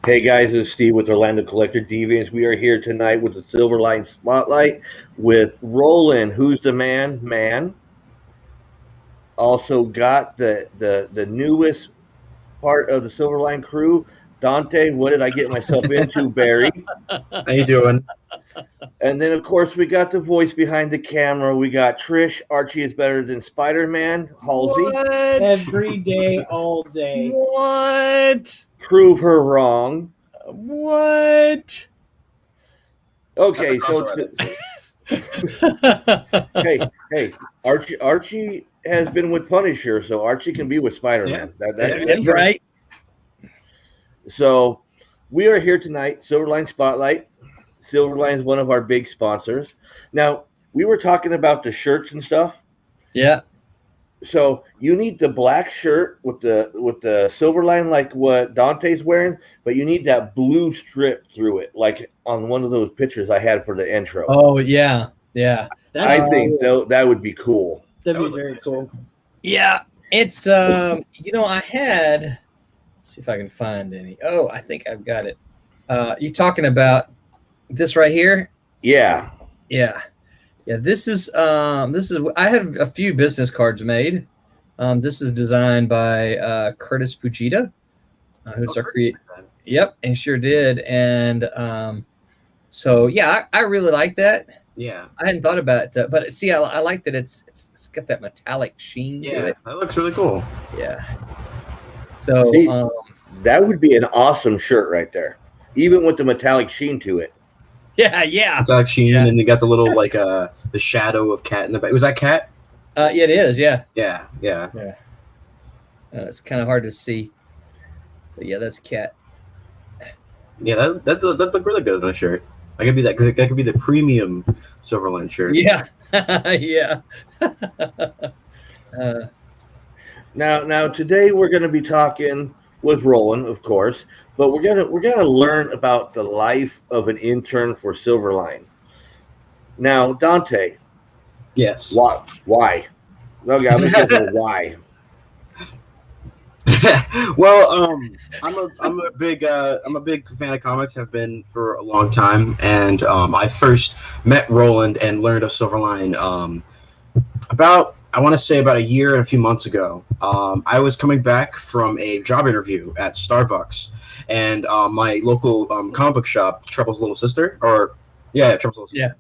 Hey guys, this is Steve with Orlando Collector Deviants. We are here tonight with the Silverline Spotlight with Roland, who's the man. Also got the newest part of the Silverline crew, Dante. What did I get myself into, Barry? How you doing? And then of course we got the voice behind the camera. We got Trish. Archie is better than Spider-Man. Halsey, What? Every day, all day. What? prove her wrong. What? Okay, That's a so crossover hey, Archie has been with Punisher, so Archie can be with Spider-Man. That's Yeah, Right? So we are here tonight, Silverline Spotlight. Silverline is one of our big sponsors. Now, we were talking about the shirts and stuff. Yeah. So you need the black shirt with the silver line like what Dante's wearing, but you need that blue strip through it, like on one of those pictures I had for the intro. Oh, yeah. Yeah. I think that would be cool. That'd be very cool. Yeah. It's, I had, let's see if I can find any. Oh, I think I've got it. You talking about this right here? Yeah. Yeah. Yeah, this is I had a few business cards made. This is designed by Curtis Fujita, who's our creator. Yep, he sure did. And so yeah, I really like that. Yeah. I hadn't thought about it, but see, I like that it's got that metallic sheen to Yeah, it. that looks really cool. Yeah. So See, that would be an awesome shirt right there, even with the metallic sheen to it. yeah. It's actually, Yeah. and you got the little like the shadow of Cat in the back. Was that Cat? Yeah, it is. Yeah. Yeah. It's kind of hard to see, but yeah, that's Cat. Yeah, that looked really good on a shirt. That could be that could be the premium Silverline shirt. Yeah. Yeah. Now today we're going to be talking with Roland, of course, but we're gonna learn about the life of an intern for Silverline. Now, Dante, Yes. why? Okay, I'm gonna go for why. Well, I'm a big fan of comics. Have been for a long time, and I first met Roland and learned of Silverline about I want to say about a year and a few months ago. I was coming back from a job interview at Starbucks, and my local comic book shop, Trouble's Little Sister, Trouble's Little Sister,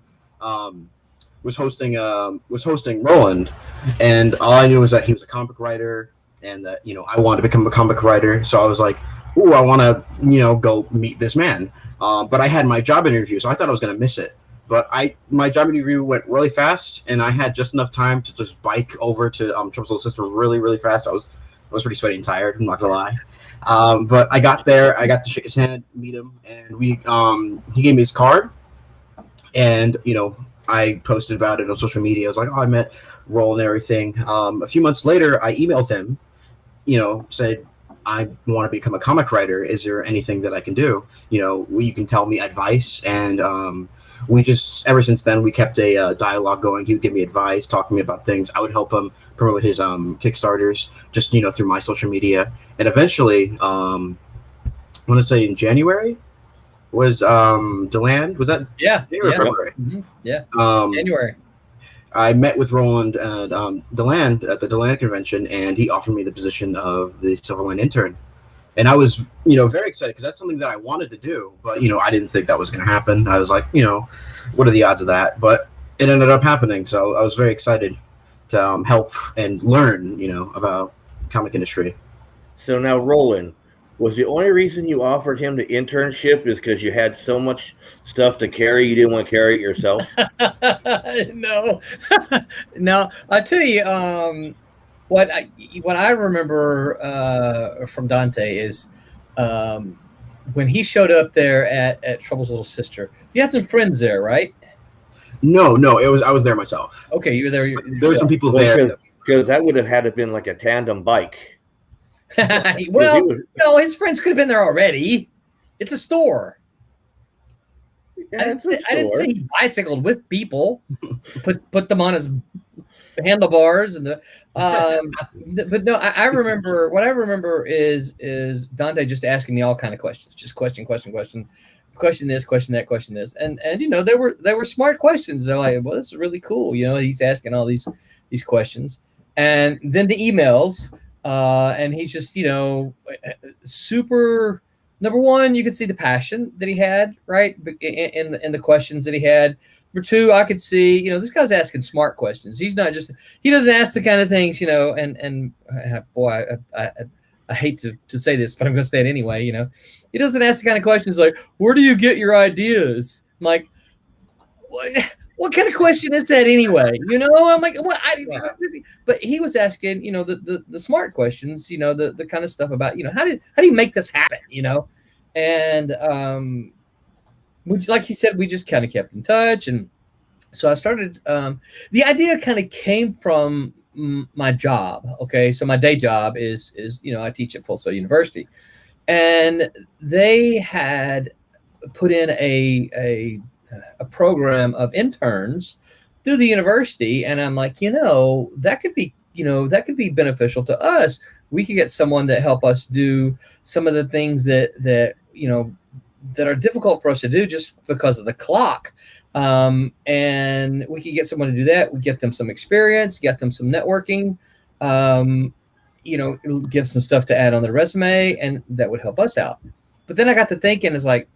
was hosting Roland, and all I knew was that he was a comic book writer, and that I wanted to become a comic book writer. So I was like, "Ooh, I want to go meet this man." But I had my job interview, so I thought I was going to miss it. But my job interview went really fast, and I had just enough time to just bike over to Trouble's Little Sister really, really fast. I was pretty sweaty and tired. I'm not gonna lie. But I got there. I got to shake his hand, meet him, and he gave me his card, and I posted about it on social media. I was like, "Oh, I met Roland and everything." A few months later, I emailed him, said, "I want to become a comic writer. Is there anything that I can do? You can tell me advice." And we just, ever since then, we kept a dialogue going. He would give me advice, talk to me about things. I would help him promote his Kickstarters, just through my social media. And eventually, I want to say in January was Deland. Was that January or February? Mm-hmm. Yeah. January. I met with Roland and Deland at the Deland convention, and he offered me the position of the Silverline intern. And I was, very excited because that's something that I wanted to do, but I didn't think that was going to happen. I was like, what are the odds of that? But it ended up happening, so I was very excited to help and learn, about comic industry. So now, Roland, was the only reason you offered him the internship is because you had so much stuff to carry you didn't want to carry it yourself? No, no. I'll tell you. What I remember from Dante is when he showed up there at Trouble's Little Sister. You had some friends there, right? No, I was there myself. Okay, you were there. There were some people there because that would have had to been like a tandem bike. Well, no, his friends could have been there already. It's a store. Yeah, I didn't say he bicycled with people. Put them on his handlebars and the but no, I remember what I remember is Dante just asking me all kind of questions, just question this, question that, question this, and they were smart questions. They're like, well, this is really cool. He's asking all these questions, and then the emails, and he's just super. Number one, you could see the passion that he had, right, in the questions that he had. Number two, I could see, this guy's asking smart questions. He doesn't ask the kind of things, and boy, I hate to say this, but I'm going to say it anyway. He doesn't ask the kind of questions like, where do you get your ideas? I'm like, what kind of question is that anyway? I'm like, what? But he was asking, the smart questions, the kind of stuff about, how do you make this happen? And like he said, we just kind of kept in touch. And so I started, the idea kind of came from my job. Okay. So my day job is, I teach at Full Sail University, and they had put in a program of interns through the university. And I'm like, that could be beneficial to us. We could get someone that help us do some of the things that are difficult for us to do just because of the clock. And we could get someone to do that. We get them some experience, get them some networking, give some stuff to add on their resume, and that would help us out. But then I got to thinking, it's like,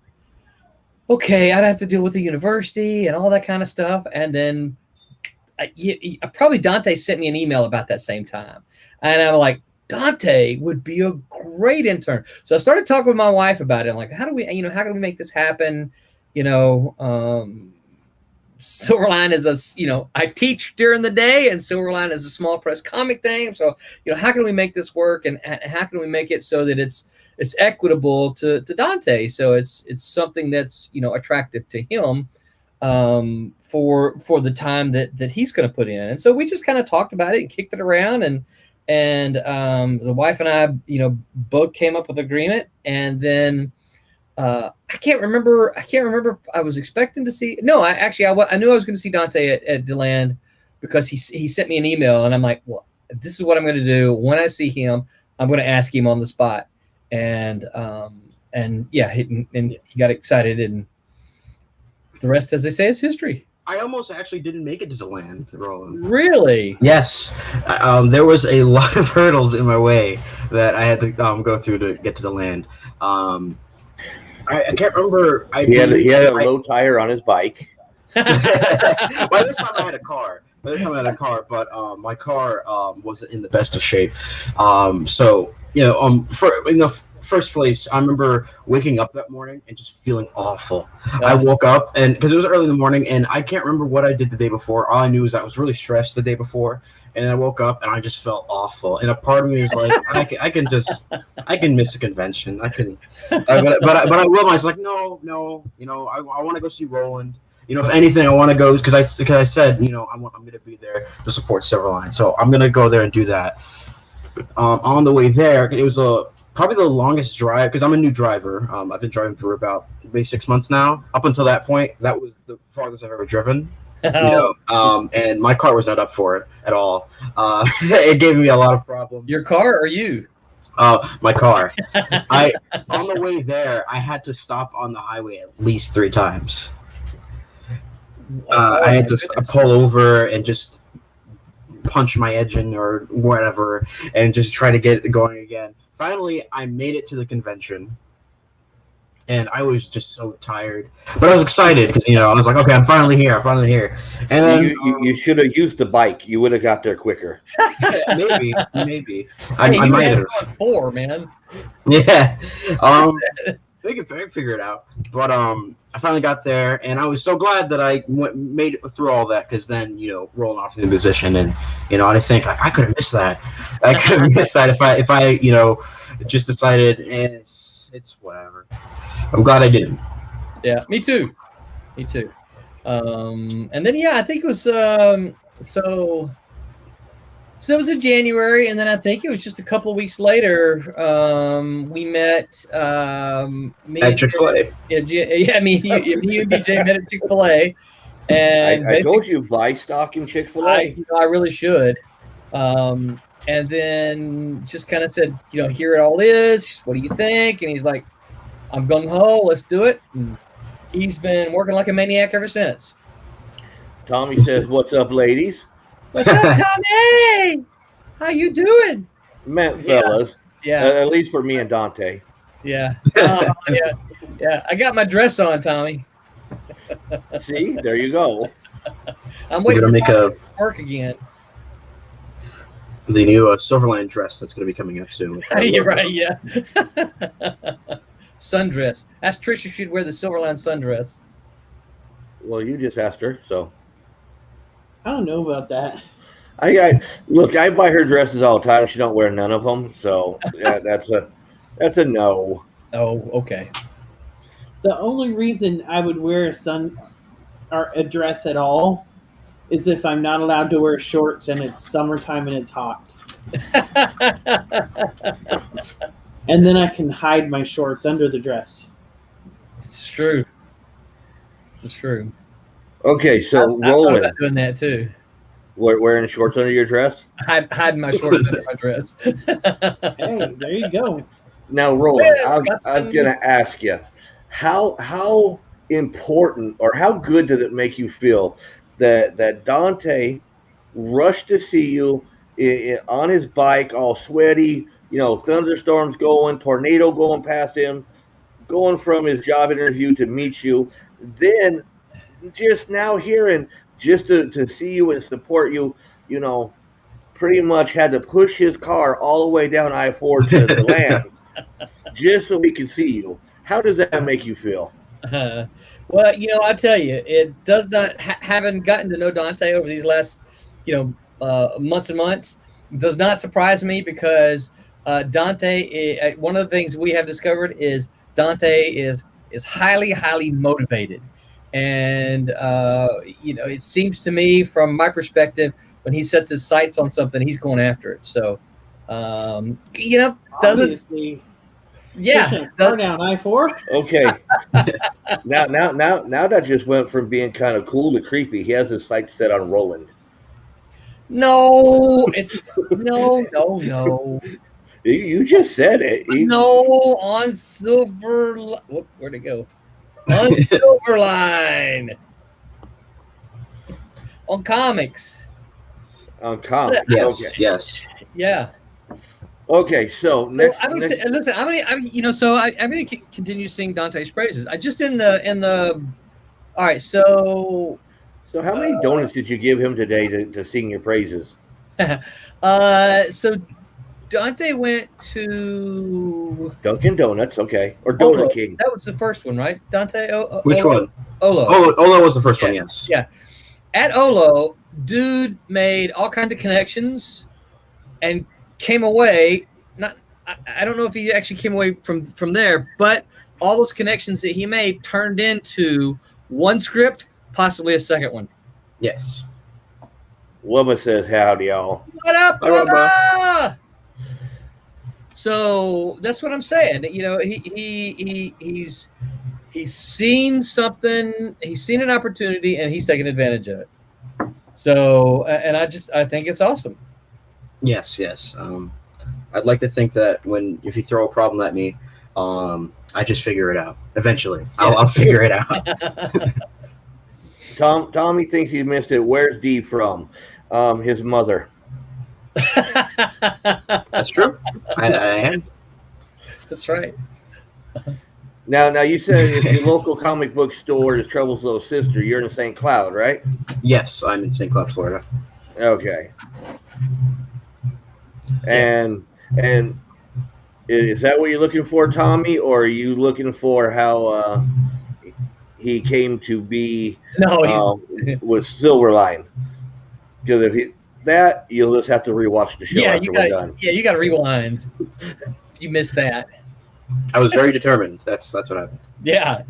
okay, I'd have to deal with the university and all that kind of stuff. And then probably Dante sent me an email about that same time. And I'm like, Dante would be a great intern. So I started talking with my wife about it. I'm like, how can we make this happen? Silverline is I teach during the day, and Silverline is a small press comic thing. So, how can we make this work, and how can we make it so that it's equitable to Dante? So it's something that's, attractive to him, for the time that he's going to put in. And so we just kind of talked about it and kicked it around, and the wife and I, both came up with agreement. And then I can't remember if I was expecting to see. No, I knew I was going to see Dante at DeLand, because he sent me an email, and I'm like, well, this is what I'm going to do. When I see him, I'm going to ask him on the spot. And he got excited, and the rest, as they say, is history. I almost actually didn't make it to the land, Roland. Really? Yes. There was a lot of hurdles in my way that I had to go through to get to the land. I can't remember. He had a low tire on his bike. By this time I had a car. But my car wasn't in the best of shape. So in the first place, I remember waking up that morning and just feeling awful. I woke up, and because it was early in the morning, and I can't remember what I did the day before. All I knew is I was really stressed the day before, and I woke up and I just felt awful. And a part of me was like, I can miss a convention. but I will. I was like, no, I want to go see Roland. If anything, I want to go because I said, I'm going to be there to support Silverline, so I'm going to go there and do that. On the way there, it was probably the longest drive, because I'm a new driver. I've been driving for about maybe 6 months now. Up until that point, that was the farthest I've ever driven. And my car was not up for it at all. It gave me a lot of problems. Your car or you? My car. On the way there, I had to stop on the highway at least 3 times. I had to pull over and just punch my engine or whatever, and just try to get it going again. Finally, I made it to the convention, and I was just so tired, but I was excited because I was like, okay, I'm finally here. And then you should have used the bike. You would have got there quicker. Maybe. I might have. 4, man. Yeah. They can figure it out, but I finally got there, and I was so glad that I made it through all that, because then rolling off to the position, and I think like I could have missed that. I could have missed that if I just decided it's whatever. I'm glad I didn't. Yeah, me too. And then I think it was so that was in January, and then I think it was just a couple of weeks later, we met at Chick-fil-A. Yeah, me and BJ met at Chick-fil-A, And I told you buy stock in Chick-fil-A. I really should. And then just kind of said, here it all is. What do you think? And he's like, I'm gung ho. Let's do it. And he's been working like a maniac ever since. Tommy says, "What's up, ladies?" What's up, Tommy? How you doing? Meant fellas. Yeah. At least for me and Dante. Yeah. Yeah. I got my dress on, Tommy. See, there you go. I'm waiting We're for gonna make Tommy to work again. the new Silverline dress that's going to be coming up soon. You're right, yeah. Sundress. Ask Trish if she'd wear the Silverline sundress. Well, you just asked her, so. I don't know about that. Look, I buy her dresses all the time. She don't wear none of them, so yeah, that's a no. Oh, okay. The only reason I would wear a dress at all is if I'm not allowed to wear shorts and it's summertime and it's hot. And then I can hide my shorts under the dress. It's true. This is true. Okay, so I thought Roland, about doing that too. wearing shorts under your dress. Hiding my shorts under my dress. Hey, there you go. Now, Roland, Yeah, I was gonna ask you, how important or how good did it make you feel that Dante rushed to see you on his bike, all sweaty, thunderstorms going, tornado going past him, going from his job interview to meet you, then just now hearing just to see you and support you, pretty much had to push his car all the way down I-4 to land just so we could see you. How does that make you feel? Well, I tell you, it does not. Having gotten to know Dante over these last, months and months, does not surprise me because Dante. One of the things we have discovered is Dante is highly, highly motivated, and it seems to me, from my perspective, when he sets his sights on something, he's going after it. So, doesn't. Obviously, Yeah, pushing a car down I-4. Okay. now that just went from being kind of cool to creepy. He has his sights set on Roland. No, it's no. You just said it. No, on where'd it go? On Silverline. On comics. On comics. Yes, Okay. yes. Yeah. Okay, so next. I'm gonna continue singing Dante's praises. I just in the. All right, so. So how many donuts did you give him today to sing your praises? So Dante went to Dunkin' Donuts, okay, or Donut Olo. King. That was the first one, right? Dante. Which one? Olo. Oh, Olo was the first one. Yes. Yeah. At Olo, dude made all kinds of connections, and came away. I don't know if he actually came away from there, but all those connections that he made turned into one script, possibly a second one. Yes. Wubba says howdy, y'all. What up, Hi, Wubba? Bubba? So that's what I'm saying. He's seen something, he's seen an opportunity, and he's taken advantage of it. So, and I think it's awesome. Yes. I'd like to think that if you throw a problem at me, I just figure it out. Eventually, I'll figure it out. Tommy thinks he missed it. Where's D from? His mother. That's true. I am. That's right. Now you said if your local comic book store is Trouble's little sister, you're in St. Cloud, right? Yes, I'm in St. Cloud, Florida. Okay. And is that what you're looking for, Tommy, or are you looking for how he came to be with Silverline? Because if you'll just have to rewatch the show after we're done. Yeah, you got to rewind. If you missed that. I was very determined. That's what happened. Yeah,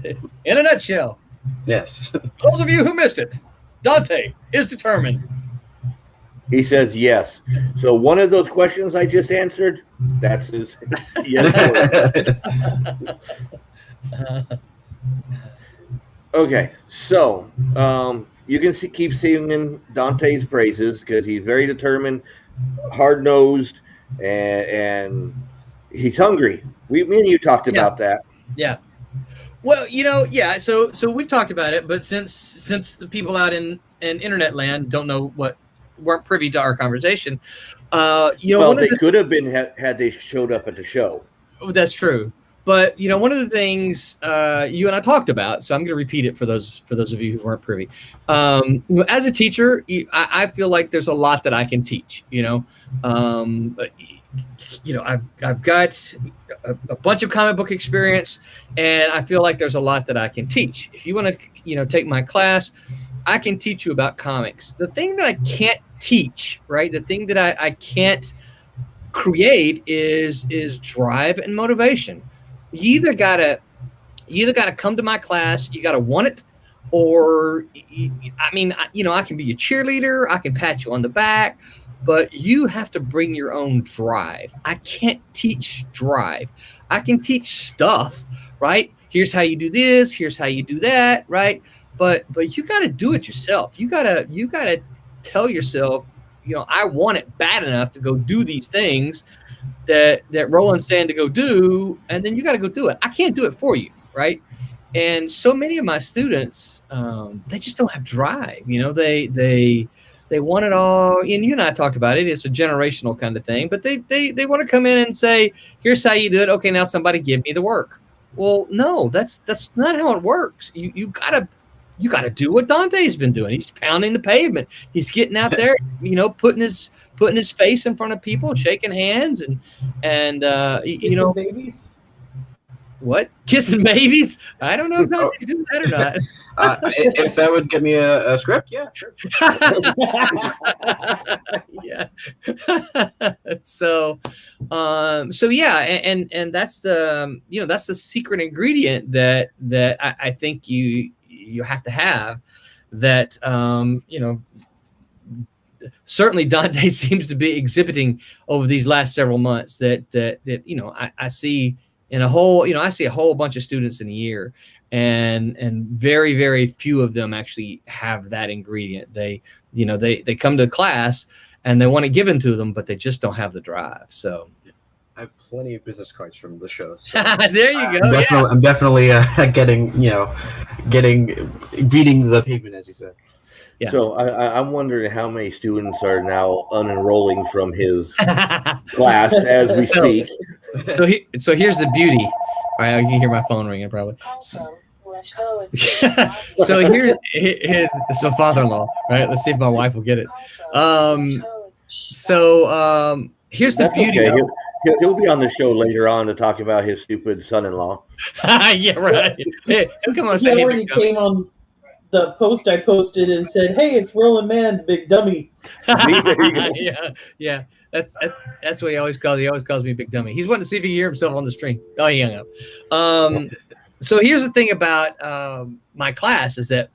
in a nutshell. Yes. Those of you who missed it, Dante is determined. He says yes. So one of those questions I just answered, that's his yes. Okay, so you can keep singing Dante's praises because he's very determined, hard nosed, and he's hungry. Me and you talked about that. Yeah. Well, yeah. So we've talked about it, but since the people out in internet land weren't privy to our conversation, well, they could have been had they showed up at the show. That's true. But one of the things you and I talked about, so I'm going to repeat it for those of you who weren't privy. As a teacher, I feel like there's a lot that I can teach. I've got a bunch of comic book experience, and I feel like there's a lot that I can teach. If you want to, take my class, I can teach you about comics. The thing that I can't teach, right? The thing that I can't create is drive and motivation. You either gotta come to my class, you gotta want it, or I can be a cheerleader, I can pat you on the back, but you have to bring your own drive. I can't teach drive. I can teach stuff, right? Here's how you do this, here's how you do that, right? But you gotta do it yourself. You gotta tell yourself, I want it bad enough to go do these things that Roland's saying to go do, and then you got to go do it. I can't do it for you, right? And so many of my students, they just don't have drive. They want it all. And you and I talked about it. It's a generational kind of thing, but they want to come in and say, "Here's how you do it." Okay, now somebody give me the work. Well, no, that's not how it works. You gotta do what Dante's been doing. He's pounding the pavement. He's getting out there, putting his face in front of people, shaking hands, and babies. What? Kissing babies? I don't know if Dante's doing that or not. If that would give me a script, yeah, sure. Yeah. So yeah, and that's the secret ingredient that I think you have to have. That certainly Dante seems to be exhibiting over these last several months. That I see in a whole I see a whole bunch of students in a year. And very, very few of them actually have that ingredient. They come to class and they want it given to them, but they just don't have the drive. So I have plenty of business cards from the show. So there you go. I'm definitely beating the pavement, as you said. Yeah. So I'm wondering how many students are now unenrolling from his class as we speak. So here's the beauty. All right, you can hear my phone ringing probably. So here's my father-in-law. Right, let's see if my wife will get it. Here's the beauty. Okay. He'll be on the show later on to talk about his stupid son-in-law. Yeah, right. Hey, he'll come on. He already came on the post I posted and said, "Hey, it's Roland Man, big dummy." Yeah. That's what he always calls. He always calls me big dummy. He's wanting to see if he can hear himself on the stream. Oh, he hung up. So here's the thing about my class is that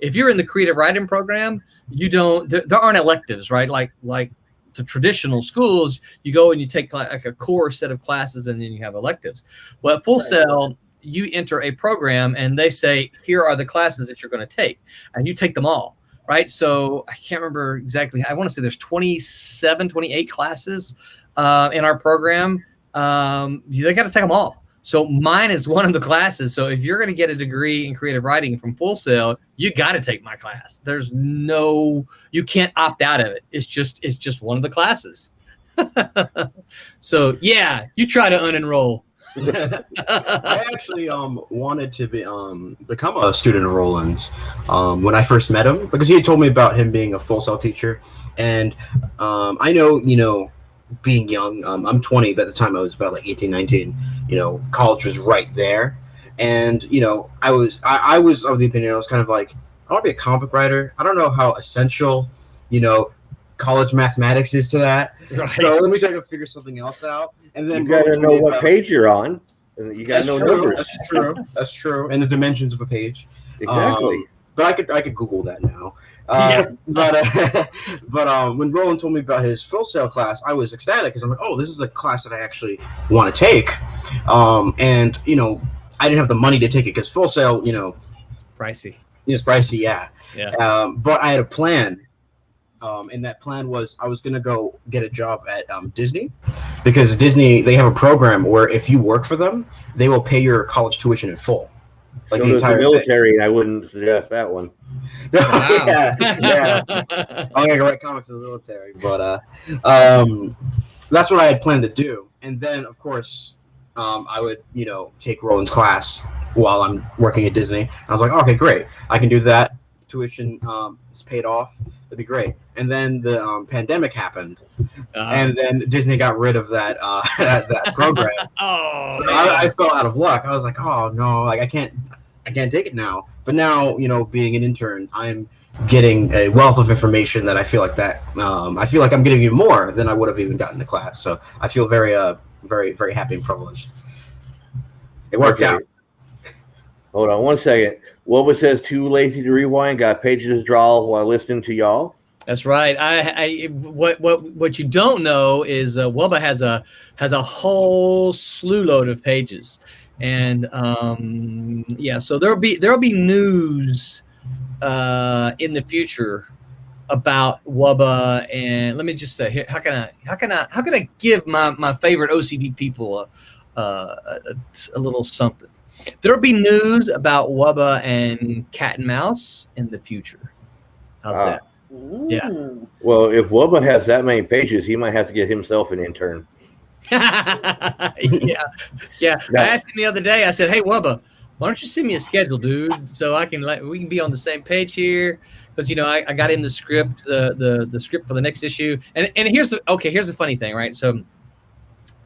if you're in the creative writing program, there aren't electives, right? Like the traditional schools, you go and you take like a core set of classes and then you have electives. Well, at Full Sail, you enter a program and they say, here are the classes that you're going to take, and you take them all. Right. So I can't remember exactly. I want to say there's 27, 28 classes in our program. They got to take them all. So mine is one of the classes. So if you're going to get a degree in creative writing from Full Sail, you got to take my class. You can't opt out of it. It's just one of the classes. So yeah, you try to unenroll. I actually wanted to become a student of Roland's when I first met him, because he had told me about him being a Full Sail teacher, and I know being young, I'm 20, but at the time I was about like 18, 19. College was right there, and I was of the opinion, I was kind of like, I want to be a comic writer. I don't know how essential college mathematics is to that. Right. So let me see if I can figure something else out. And then you got to know what page you're on. And you got to know numbers. That's true. And the dimensions of a page. Exactly. But I could Google that now. Yeah. But when Roland told me about his Full Sail class, I was ecstatic because I'm like, oh, this is a class that I actually want to take. And I didn't have the money to take it because Full Sail, pricey. It's pricey, yeah. Yeah. But I had a plan. And that plan was I was gonna go get a job at Disney, because Disney, they have a program where if you work for them, they will pay your college tuition in full, like so the does the entire military. I wouldn't suggest that one. thing. Wow. yeah. I'm gonna write comics in the military, but that's what I had planned to do. And then, of course, I would take Roland's class while I'm working at Disney. I was like, okay, great, I can do that. Tuition is paid off. It'd be great. And then the pandemic happened, and then Disney got rid of that that program. Oh, So I fell out of luck. I was like, oh no, like I can't take it now. But now, being an intern, I'm getting a wealth of information that I feel like I feel like I'm getting even more than I would have even gotten in the class. So I feel very very, very happy and privileged. It worked out. Hold on one second. Wubba says too lazy to rewind. Got pages to draw while listening to y'all. That's right. What you don't know is Wubba has a whole slew load of pages, and yeah. So there'll be news in the future about Wubba, and let me just say, how can I give my favorite O.C.D. people a little something? There'll be news about Wubba and Cat and Mouse in the future. How's that? Yeah. Well, if Wubba has that many pages, he might have to get himself an intern. yeah. I asked him the other day. I said, "Hey, Wubba, why don't you send me a schedule, dude, so we can be on the same page here?" Because I got in the script, the script for the next issue, and here's the funny thing, right? So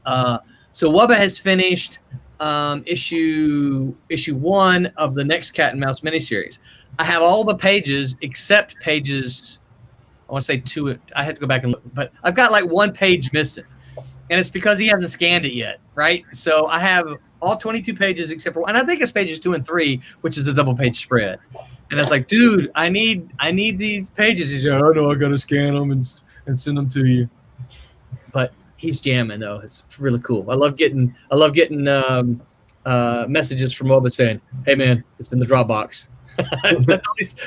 Wubba has finished issue 1 of the next Cat and Mouse miniseries. I have all the pages except pages, I want to say 2. I had to go back and look, but I've got like 1 page missing, and it's because he hasn't scanned it yet, right? So I have all 22 pages except for, and I think it's pages 2 and 3, which is a double page spread. And it's like, dude, I need these pages. He's like, I know, I gotta scan them and send them to you. But he's jamming though. It's really cool. I love getting messages from Wubba saying, "Hey man, it's in the Dropbox."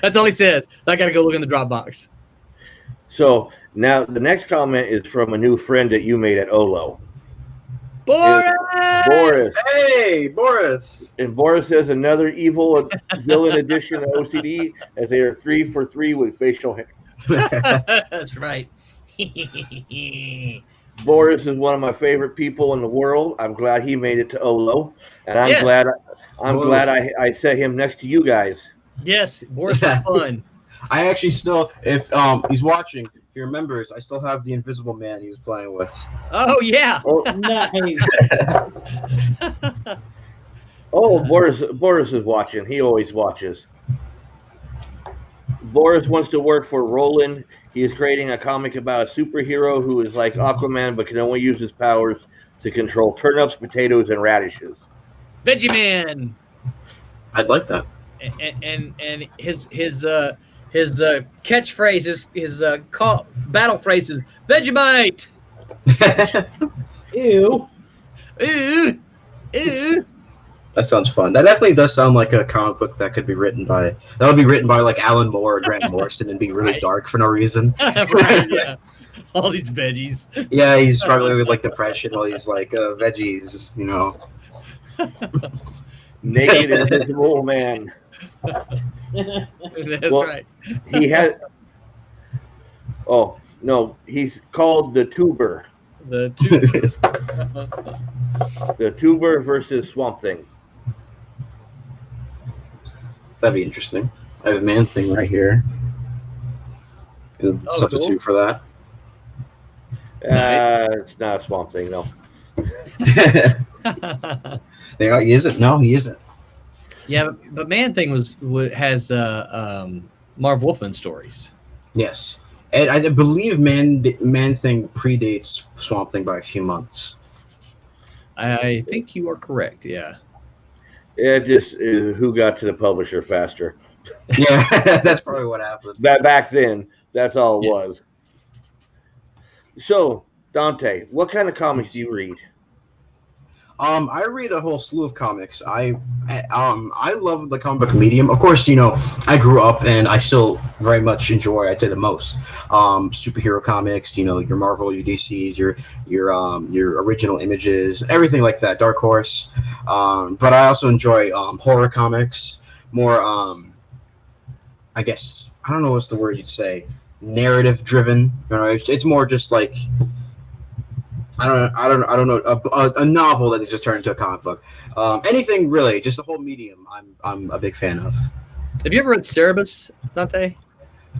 that's all he says. I gotta go look in the Dropbox. So now the next comment is from a new friend that you made at Olo. Boris! Hey, Boris! And Boris says another evil villain edition of O.C.D. as they are 3 for 3 with facial hair. That's right. Boris is one of my favorite people in the world. I'm glad he made it to Olo, and I'm glad I set him next to you guys. Yes, Boris was fun. I actually still, if he's watching, if he remembers, I still have the Invisible Man he was playing with. Oh yeah. Nice. Oh, Boris is watching. He always watches. Boris wants to work for Roland. He is creating a comic about a superhero who is like Aquaman but can only use his powers to control turnips, potatoes, and radishes. Veggie Man. I'd like that. And his catchphrase, his battle phrase is Vegemite. Ew. Ooh. Ooh. That sounds fun. That definitely does sound like a comic book that could be written by like Alan Moore or Grant Morrison and be really dark for no reason. Right, yeah. All these veggies. Yeah, he's struggling with like depression while he's like veggies, Naked Invisible Man. That's right. He has. Oh no, he's called the Tuber. The Tuber. The Tuber versus Swamp Thing. That'd be interesting. I have a Man Thing right here. Substitute cool. for that. It's not a Swamp Thing, no. He isn't. No, he isn't. Yeah, but Man Thing has Marv Wolfman stories. Yes, and I believe Man Thing predates Swamp Thing by a few months. I think you are correct. Yeah. Yeah, just who got to the publisher faster. Yeah, that's probably what happened. Back then, that's all it was. So, Dante, what kind of comics do you read? I read a whole slew of comics. I love the comic book medium. Of course, I grew up and I still very much enjoy. I'd say the most superhero comics. Your Marvel, your DCs, your original images, everything like that. Dark Horse. But I also enjoy horror comics. More, I guess I don't know what's the word you'd say. Narrative driven. It's more just like I don't know a novel that they just turned into a comic book. Anything really, just the whole medium. I'm a big fan of. Have you ever read Cerebus, Dante?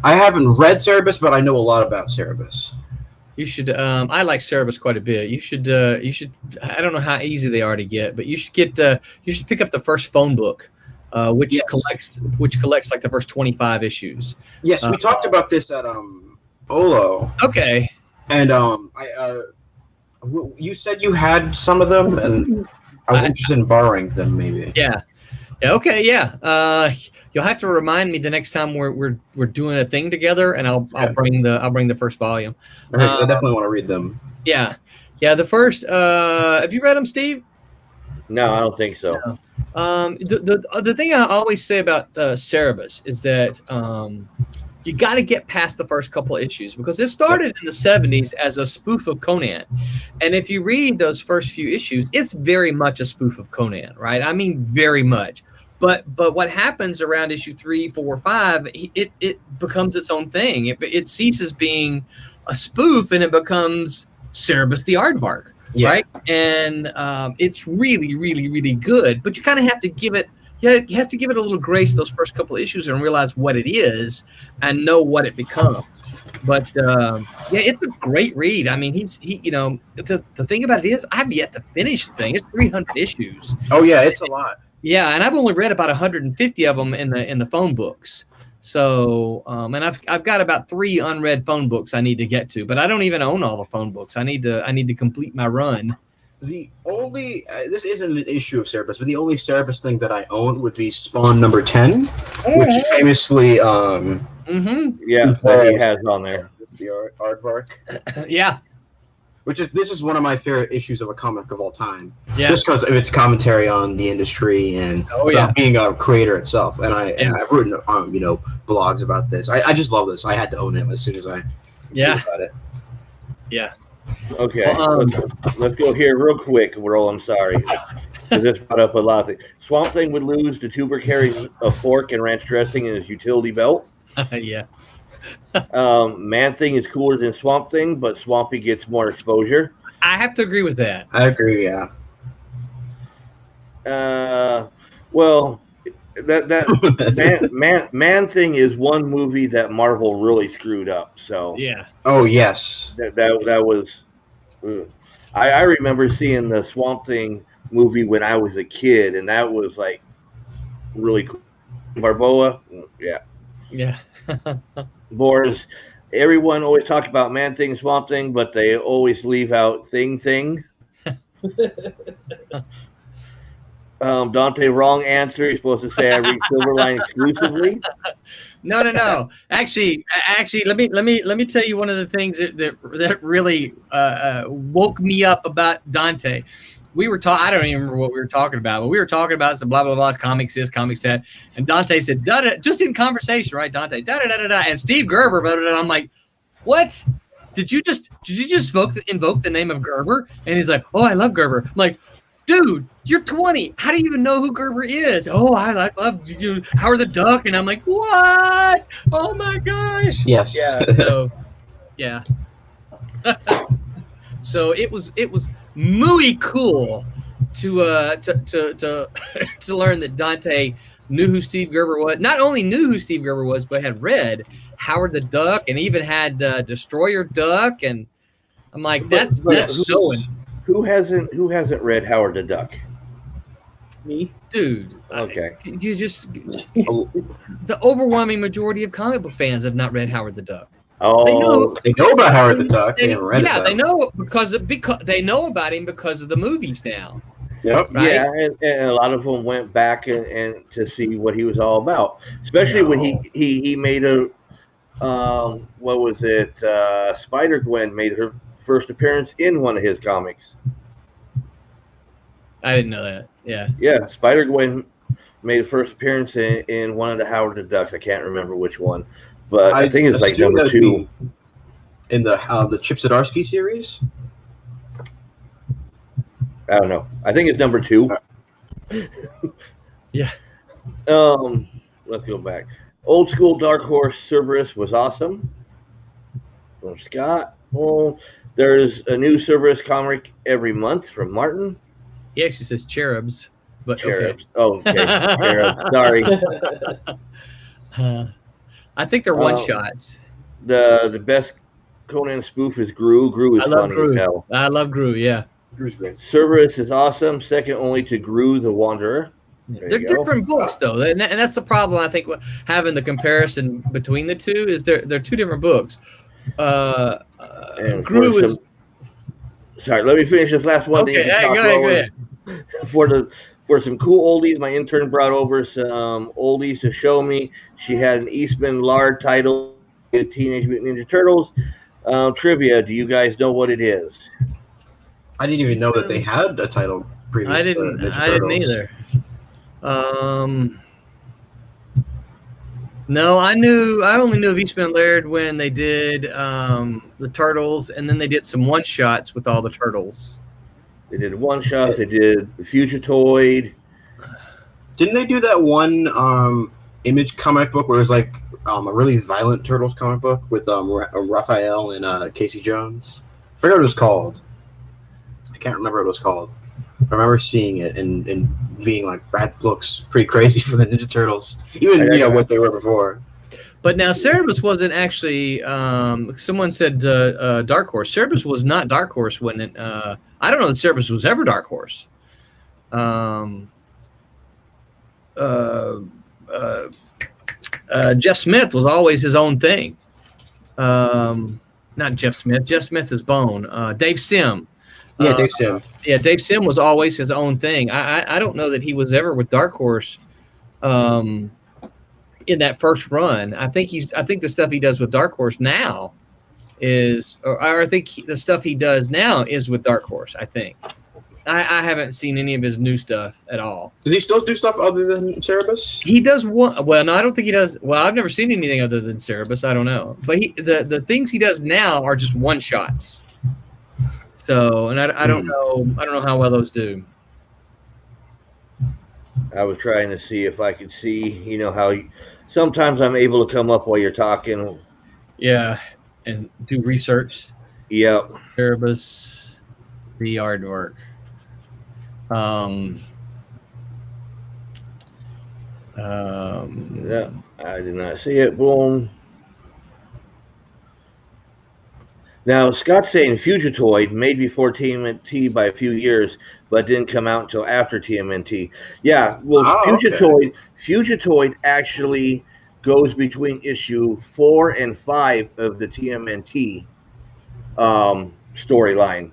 I haven't read Cerebus, but I know a lot about Cerebus. You should. I like Cerebus quite a bit. You should. You should. I don't know how easy they are to get, but you should get. You should pick up the first phone book, which Yes. collects like the first 25 issues. Yes, we talked about this at Olo, Okay. and you said you had some of them, and I was interested in borrowing them, maybe. Yeah. Yeah. Okay. Yeah. You'll have to remind me the next time we're doing a thing together, and I'll bring the first volume. I definitely want to read them. Yeah. Yeah. The first. Have you read them, Steve? No, I don't think so. No. The thing I always say about Cerebus is that you got to get past the first couple of issues because it started in the 70s as a spoof of Conan. And if you read those first few issues, it's very much a spoof of Conan, right? I mean, very much. But what happens around issue 3, 4, 5, it becomes its own thing. It ceases being a spoof and it becomes Cerebus the Aardvark, right? And it's really, really, really good. But you kind of have to give it. You have to give it a little grace those first couple of issues and realize what it is and know what it becomes. But it's a great read. I mean, the thing about it is I've yet to finish the thing. It's 300 issues. Oh yeah, it's a lot. Yeah, and I've only read about 150 of them in the phone books. So, and I've got about 3 unread phone books I need to get to, but I don't even own all the phone books. I need to complete my run. The only this isn't an issue of Cerebus, but the only Cerebus thing that I own would be Spawn number 10, which famously Yeah, that he has on there. The Aardvark. Yeah. This is one of my favorite issues of a comic of all time. Yeah. Just because of its commentary on the industry and about being a creator itself. And I've written blogs about this. I just love this. I had to own it as soon as I knew about it. Yeah. Okay, let's go here real quick, Roll. I'm sorry. This brought up a lot of things. Swamp Thing would lose to Tuber carries a fork and ranch dressing in his utility belt. Yeah. Man Thing is cooler than Swamp Thing, but Swampy gets more exposure. I have to agree with that. I agree, yeah. Well, that Man Thing is one movie that Marvel really screwed up. So yeah. Oh yes. That was. I remember seeing the Swamp Thing movie when I was a kid, and that was like really cool. Barboa, yeah. Yeah. Boris, everyone always talk about Man Thing, Swamp Thing, but they always leave out Thing. Dante, wrong answer. You're supposed to say I read Silverline exclusively. No. Actually, let me tell you one of the things that really woke me up about Dante. We were talking. I don't even remember what we were talking about, but we were talking about some blah blah blah, comics this, comics that, and Dante said, da, da, just in conversation, right? Dante, da da da da da, and Steve Gerber, blah, blah, blah. I'm like, what? Did you just invoke the name of Gerber? And he's like, oh, I love Gerber. I'm like, dude, you're 20. How do you even know who Gerber is? Oh, I love you, Howard the Duck. And I'm like, what? Oh my gosh. Yes. Yeah. So, yeah. So it was muy cool to learn that Dante knew who Steve Gerber was. Not only knew who Steve Gerber was, but had read Howard the Duck and even had Destroyer Duck. And I'm like, that's knowing. Who hasn't read Howard the Duck? Me, dude. Okay. You just the overwhelming majority of comic book fans have not read Howard the Duck. Oh, they know about Howard the Duck. They haven't read it. Yeah, they know because they know about him because of the movies now. Yep. Right? Yeah, and a lot of them went back and to see what he was all about, especially when he made a what was it? Spider-Gwen made her first appearance in one of his comics. I didn't know that. Yeah. Yeah, Spider-Gwen made a first appearance in one of the Howard the Ducks. I can't remember which one, but I think it's like assume number that'd 2. be in the Chip Zdarsky series. I don't know. I think it's number 2. Yeah. Let's go back. Old school Dark Horse Cerberus was awesome. From Scott. Well, there's a new Cerberus comic every month from Martin. He actually says cherubs, but Cherubs. Oh, okay. Cherubs. Sorry. I think they're one shots. The best Conan spoof is Gru. Gru is funny as hell. I love Gru. Yeah. Gru's great. Cerberus is awesome. Second only to Gru the Wanderer. They're different books, though, and that's the problem. I think having the comparison between the two is they're two different books. Gru is. Sorry, let me finish this last one. Okay, go ahead. For some cool oldies, my intern brought over some oldies to show me. She had an Eastman Lard title, Teenage Mutant Ninja Turtles. Trivia, do you guys know what it is? I didn't even know that they had a title previous. I didn't either. No, I only knew of Eastman Laird when they did the Turtles, and then they did some one shots with all the Turtles. They did one shots. They did the Fugitoid. Didn't they do that one Image comic book where it was like a really violent Turtles comic book with Raphael and Casey Jones? I forgot what it was called. I can't remember what it was called. I remember seeing it and being like, that looks pretty crazy for the Ninja Turtles, even what they were before. But now Cerebus wasn't actually. Someone said Dark Horse. Cerebus was not Dark Horse when it. I don't know that Cerebus was ever Dark Horse. Jeff Smith was always his own thing. Not Jeff Smith. Jeff Smith is Bone. Dave Sim. Yeah, Dave Sim. Yeah, Dave Sim was always his own thing. I don't know that he was ever with Dark Horse in that first run. I think the stuff he does with Dark Horse now is, or I think the stuff he does now is with Dark Horse. I think. I haven't seen any of his new stuff at all. Does he still do stuff other than Cerebus? He does one. Well, no, I don't think he does. Well, I've never seen anything other than Cerebus. I don't know. But the things he does now are just one shots. So, and I don't know. I don't know how well those do. I was trying to see if I could see. How sometimes I'm able to come up while you're talking. Yeah, and do research. Yep. Cerebus, the artwork. Yeah, I did not see it. Boom. Now, Scott's saying Fugitoid made before TMNT by a few years, but didn't come out until after TMNT. Yeah, well, Fugitoid actually goes between issue 4 and 5 of the TMNT storyline.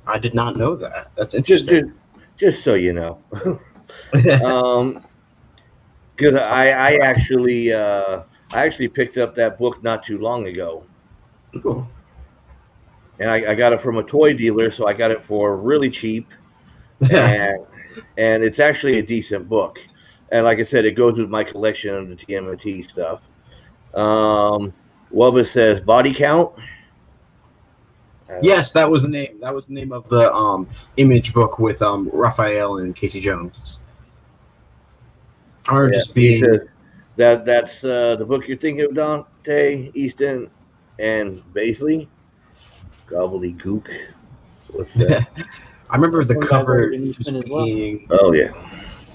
I did not know that. That's interesting. Just so you know. Because I actually picked up that book not too long ago. Cool. And I got it from a toy dealer, so I got it for really cheap. And it's actually a decent book. And like I said, it goes with my collection of the TMNT stuff. Wubba says Body Count. Yes, that was the name. That was the name of the Image book with Raphael and Casey Jones. Or just being that's the book you're thinking of, Dante Easton and Baisley. Gobbledygook. What's that? I remember the cover being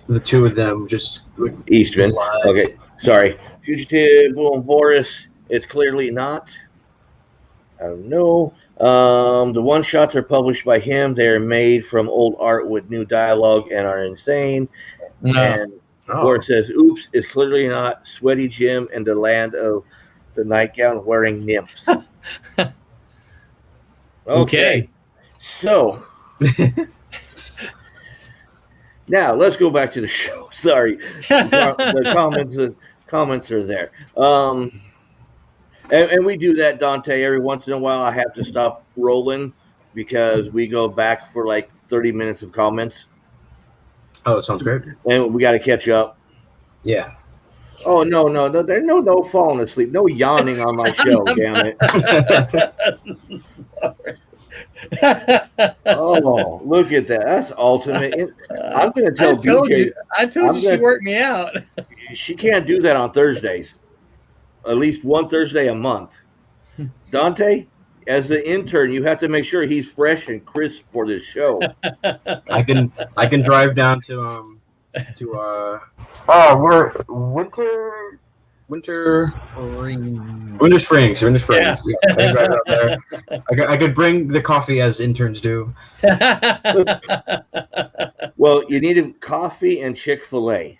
the two of them just Eastman. Okay, sorry. Fugitive Boom Boris. It's clearly not. I don't know. The one shots are published by him. They are made from old art with new dialogue and are insane. No. And where it says, oops, is clearly not Sweaty Jim and the land of the nightgown wearing nymphs. Okay. So now let's go back to the show. Sorry. The comments are there. And we do that, Dante. Every once in a while, I have to stop rolling because we go back for like 30 minutes of comments, Oh, it sounds great. and we got to catch up. Yeah. Oh no! There's no falling asleep, no yawning on my show. Damn it! Oh, look at that! That's ultimate. I'm going to tell BJ. I told you she worked me out. She can't do that on Thursdays. At least one Thursday a month. Dante, as the intern, you have to make sure he's fresh and crisp for this show. I can drive down to we're winter springs. Yeah. I can drive out there. I could bring the coffee as interns do. Well, you needed coffee and Chick-fil-A.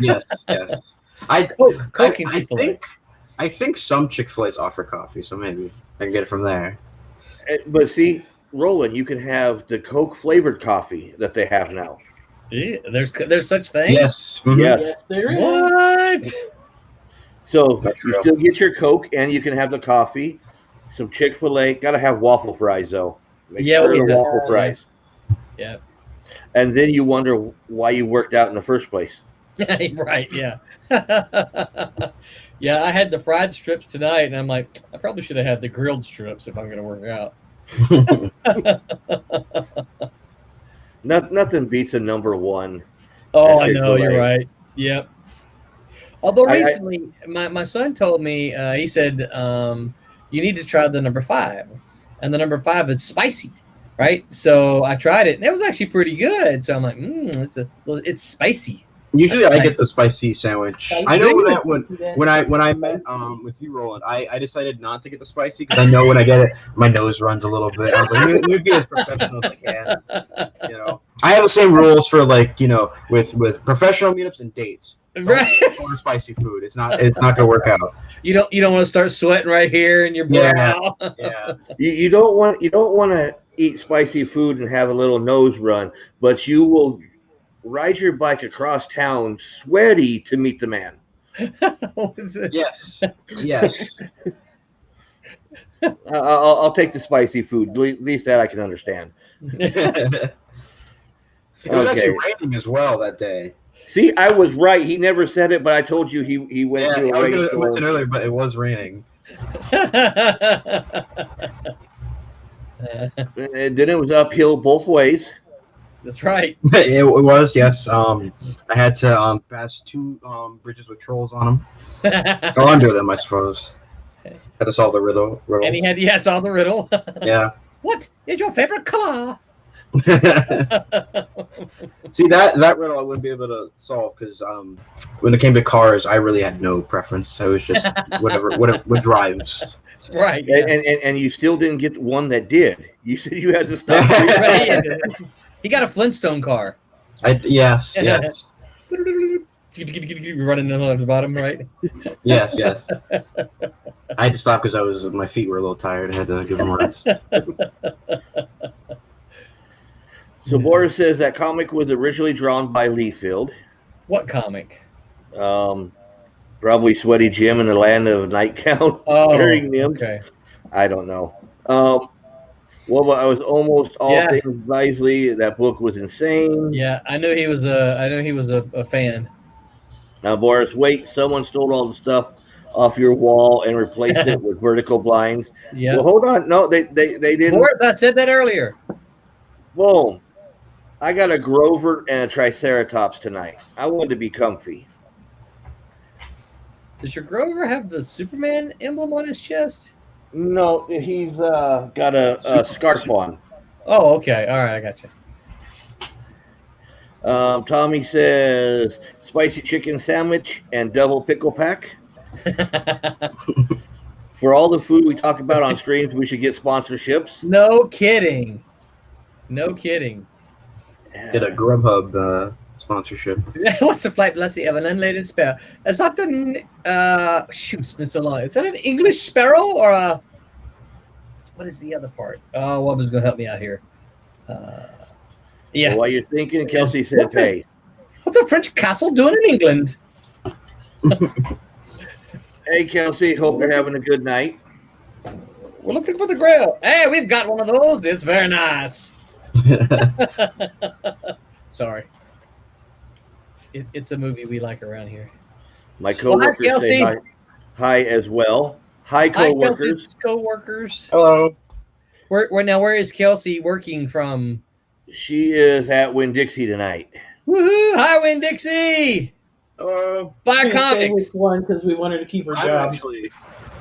Yes. Coke and I Chick-fil-A. think some Chick-fil-A's offer coffee, so maybe I can get it from there. But see, Roland, you can have the Coke flavored coffee that they have now. Yeah, there's such thing. Yes. Mhm. Yes. Yes, there is. What? So That's you real. still get your Coke and you can have the coffee. Some Chick-fil-A. Got to have waffle fries though. Make Yeah, sure we the do. waffle fries. Yeah. And then you wonder why you worked out in the first place. Right. Yeah. Yeah. I had the fried strips tonight, and I'm like, I probably should have had the grilled strips if I'm going to work out. Nothing beats a number one. Oh, At I know. You're Chick-fil-A. right. Yep. Although I- recently, my son told me, he said, you need to try the number 5. And the number 5 is spicy, right? So I tried it, and it was actually pretty good. So I'm like, it's spicy. Usually, I get the spicy sandwich. I know Do that when I met with you, Roland, I decided not to get the spicy because I know when I get it, my nose runs a little bit. I was like, let me be as professional as I can. You know, I have the same rules for with professional meetups and dates. Right. Don't order spicy food. It's not gonna work out. You don't want to start sweating right here in your brow. Yeah. You don't want to eat spicy food and have a little nose run, but you will ride your bike across town sweaty to meet the man. What was it? Yes. I'll take the spicy food. At least that I can understand. It was actually raining as well that day. See, I was right. He never said it, but I told you he went Yeah, to a I was rainstorm. gonna mention earlier, but it was raining. And then it was uphill both ways. That's right. It was, yes. I had to pass 2 bridges with trolls on them. Or under them, I suppose. Had to solve the riddle. And he had saw the riddle. Yeah. What is your favorite color? See, that riddle I wouldn't be able to solve because when it came to cars, I really had no preference. I was just what drives. Right. Yeah. And you still didn't get one that did. You said you had to stop. Right, yeah. He got a Flintstone car. Yes. Running at the bottom, right? Yes. I had to stop because my feet were a little tired. I had to give them a rest. So Boris says that comic was originally drawn by Leafield. What comic? Probably Sweaty Jim in the Land of Night Count. Wearing nymphs. Okay. I don't know. Well, I was almost all things Wisely. That book was insane. Yeah, I knew he was a fan. Now, Boris, wait! Someone stole all the stuff off your wall and replaced it with vertical blinds. Yeah. Well, hold on. No, they didn't. Boris, I said that earlier. Boom! I got a Grover and a Triceratops tonight. I wanted to be comfy. Does your Grover have the Superman emblem on his chest? No, he's got a scarf on. Oh, okay. All right, I got you. Tommy says spicy chicken sandwich and double pickle pack. For all the food we talk about on streams, we should get sponsorships. No kidding. Get a Grubhub sponsorship. What's the flight velocity of an unladen sparrow? Is that it's been so long. Is that an English sparrow or a? What is the other part? Oh, what was going to help me out here? Yeah. Well, while you're thinking, Kelsey said, "Hey, what's a French castle doing in England?" Hey, Kelsey. Hope you're having a good night. We're looking for the grill. Hey, we've got one of those. It's very nice. Sorry. It's a movie we like around here. My Well, hi, coworkers say Kelsey. hi as well. Hi, coworkers. Kelsey's co-workers. Hello. Where is Kelsey working from? She is at Winn-Dixie tonight. Woohoo! Hi, Winn-Dixie. Hello. Buy We stayed comics. with one because we wanted to keep her I'm job. actually.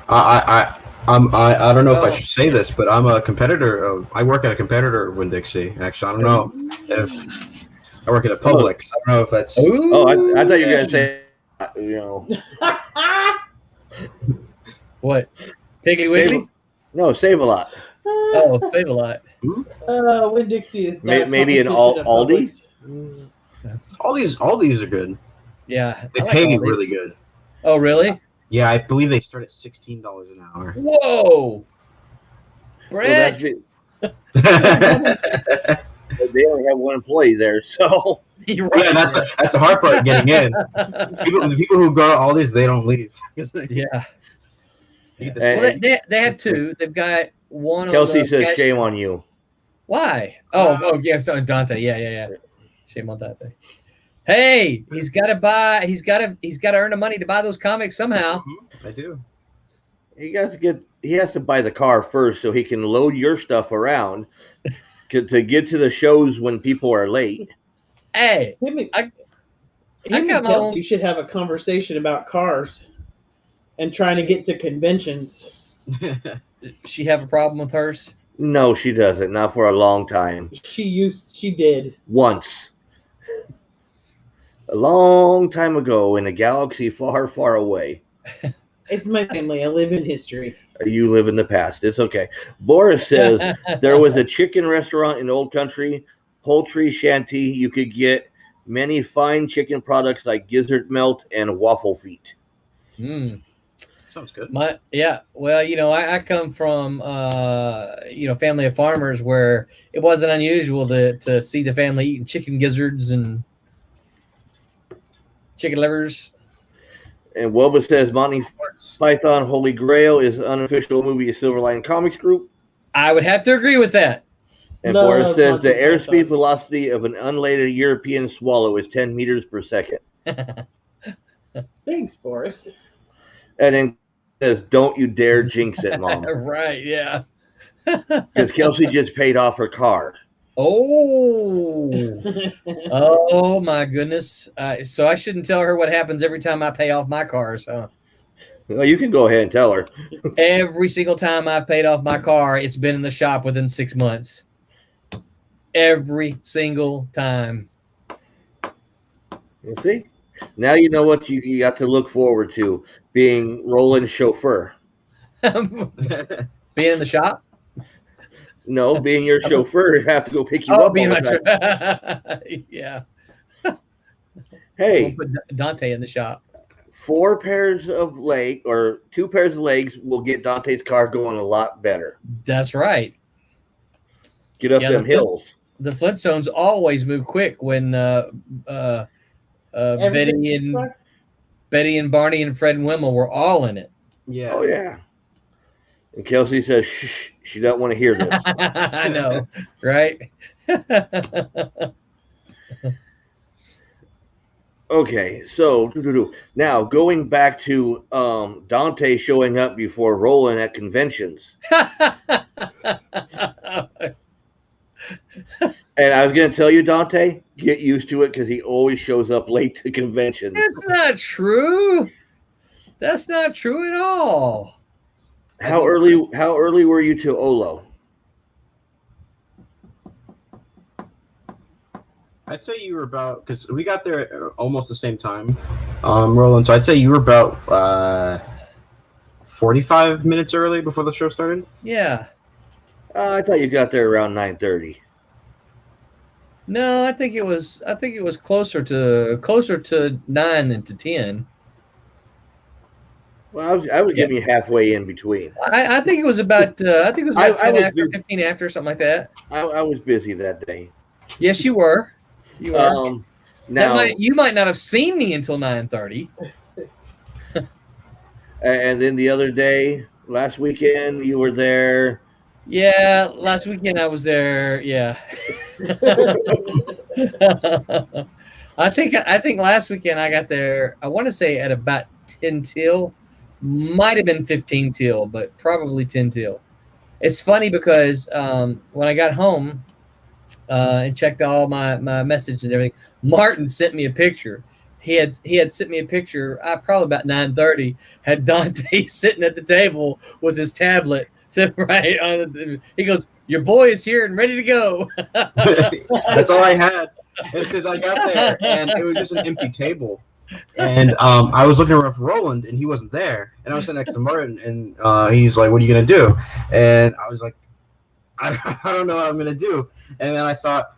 I don't know if I Oh. should say this, but I'm a competitor. I work at a competitor of Winn-Dixie. Actually, I don't know if I work at a Publix. I don't know if that's. Ooh. Oh, I thought you were gonna say, you know, What? Piggly Wiggly? Save a lot. Oh, Save a Lot. Winn-Dixie is not Maybe an competition of Aldi. Publix. All these are good. Yeah. They I like pay all these. really good. Oh, really? Yeah, I believe they start at $16 an hour. Whoa. Brett. They only have one employee there, so You're Yeah, right. that's the hard part getting in. The people who go to all these, they don't leave. Yeah. You get the Well, same- they have two. They've got one. Kelsey on the says, cash- "Shame on you." Why? Oh, yeah. So Dante. Yeah. Shame on Dante. Hey, he's got to buy. He's got to earn the money to buy those comics somehow. I do. He has to buy the car first so he can load your stuff around to get to the shows when people are late. Hey, Him and- I him and got my Kelsey own- should have a conversation about cars and trying to get to conventions. she have a problem with hers? No, she doesn't. Not for a long time. She did. Once. A long time ago in a galaxy far, far away. It's my family. I live in history. You live in the past. It's okay. Boris says there was a chicken restaurant in Old Country, poultry shanty. You could get many fine chicken products like gizzard melt and waffle feet. Mm. Sounds good. Well, I come from family of farmers where it wasn't unusual to see the family eating chicken gizzards and chicken livers. And Wubba says Monty Python Holy Grail is an unofficial movie of Silverline Comics Group. I would have to agree with that. And Love Boris says Monty the Python. airspeed velocity of an unladen European swallow is 10 meters per second. Thanks, Boris. And then says, don't you dare jinx it, Mom. Right, yeah. Because Kelsey just paid off her car. Oh, oh my goodness. So I shouldn't tell her what happens every time I pay off my cars, huh? Well, you can go ahead and tell her. Every single time I've paid off my car, it's been in the shop within 6 months. Every single time. You see? Now you know what you got to look forward to, being Roland's chauffeur. Being in the shop? No, being your chauffeur, have to go pick you Oh, up. being all my the time. yeah. Hey, We'll put Dante in the shop. 2 pairs of legs will get Dante's car going a lot better. That's right. Get up Yeah, them hills. The Flintstones always move quick when Betty and Barney and Fred and Wilma were all in it. Yeah. Oh, yeah. And Kelsey says, shh, she doesn't want to hear this. I know, right? Okay, so now going back to Dante showing up before Roland at conventions. And I was going to tell you, Dante, get used to it because he always shows up late to conventions. That's not true. That's not true at all. How early were you to Olo? I'd say you were about, because we got there at almost the same time, Roland. So I'd say you were about 45 minutes early before the show started. Yeah. I thought you got there around 9:30. No, I think it was closer to 9 than to 10. Well, I was giving you halfway in between. I think it was about 10 I was after, busy. 15 after, something like that. I was busy that day. Yes, you were. You were. Now, You might not have seen me until 9:30. and then the other day, last weekend you were there. Yeah, last weekend I was there. Yeah. I think last weekend I got there. I want to say at about 10 till, might have been 15 till, but probably 10 till. It's funny because when I got home and checked all my messages and everything, Martin sent me a picture. He had sent me a picture. Probably about 9:30. Had Dante sitting at the table with his tablet to write on. He goes, "Your boy is here and ready to go." That's all I had. It's because I got there and it was just an empty table. And I was looking around for Roland, and he wasn't there. And I was sitting next to Martin, and he's like, "What are you gonna do?" And I was like, "I don't know what I'm gonna do." And then I thought,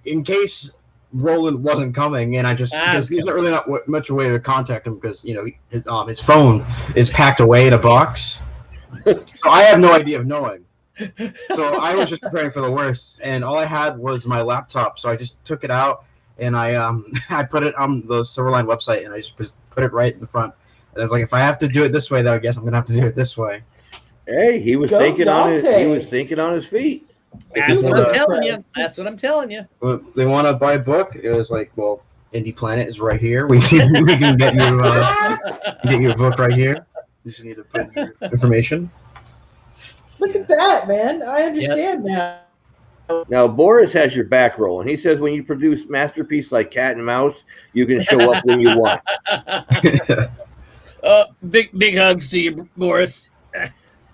in case Roland wasn't coming, and because there's not really much a way to contact him because his phone is packed away in a box, so I have no idea of knowing. So I was just preparing for the worst, and all I had was my laptop. So I just took it out and I put it on the Silverline website, and I just put it right in the front. And I was like, if I have to do it this way, then I guess I'm gonna have to do it this way. Hey, he was Go thinking on his. Dante. He was thinking on his feet. That's what I'm telling you. That's what I'm telling you. They want to buy a book. It was like, well, Indie Planet is right here. We can get your book right here. You just need to put in your information. Look at that, man. I understand now. Now Boris has your back rolling. He says when you produce masterpiece like Cat and Mouse, you can show up when you want. Big hugs to you, Boris.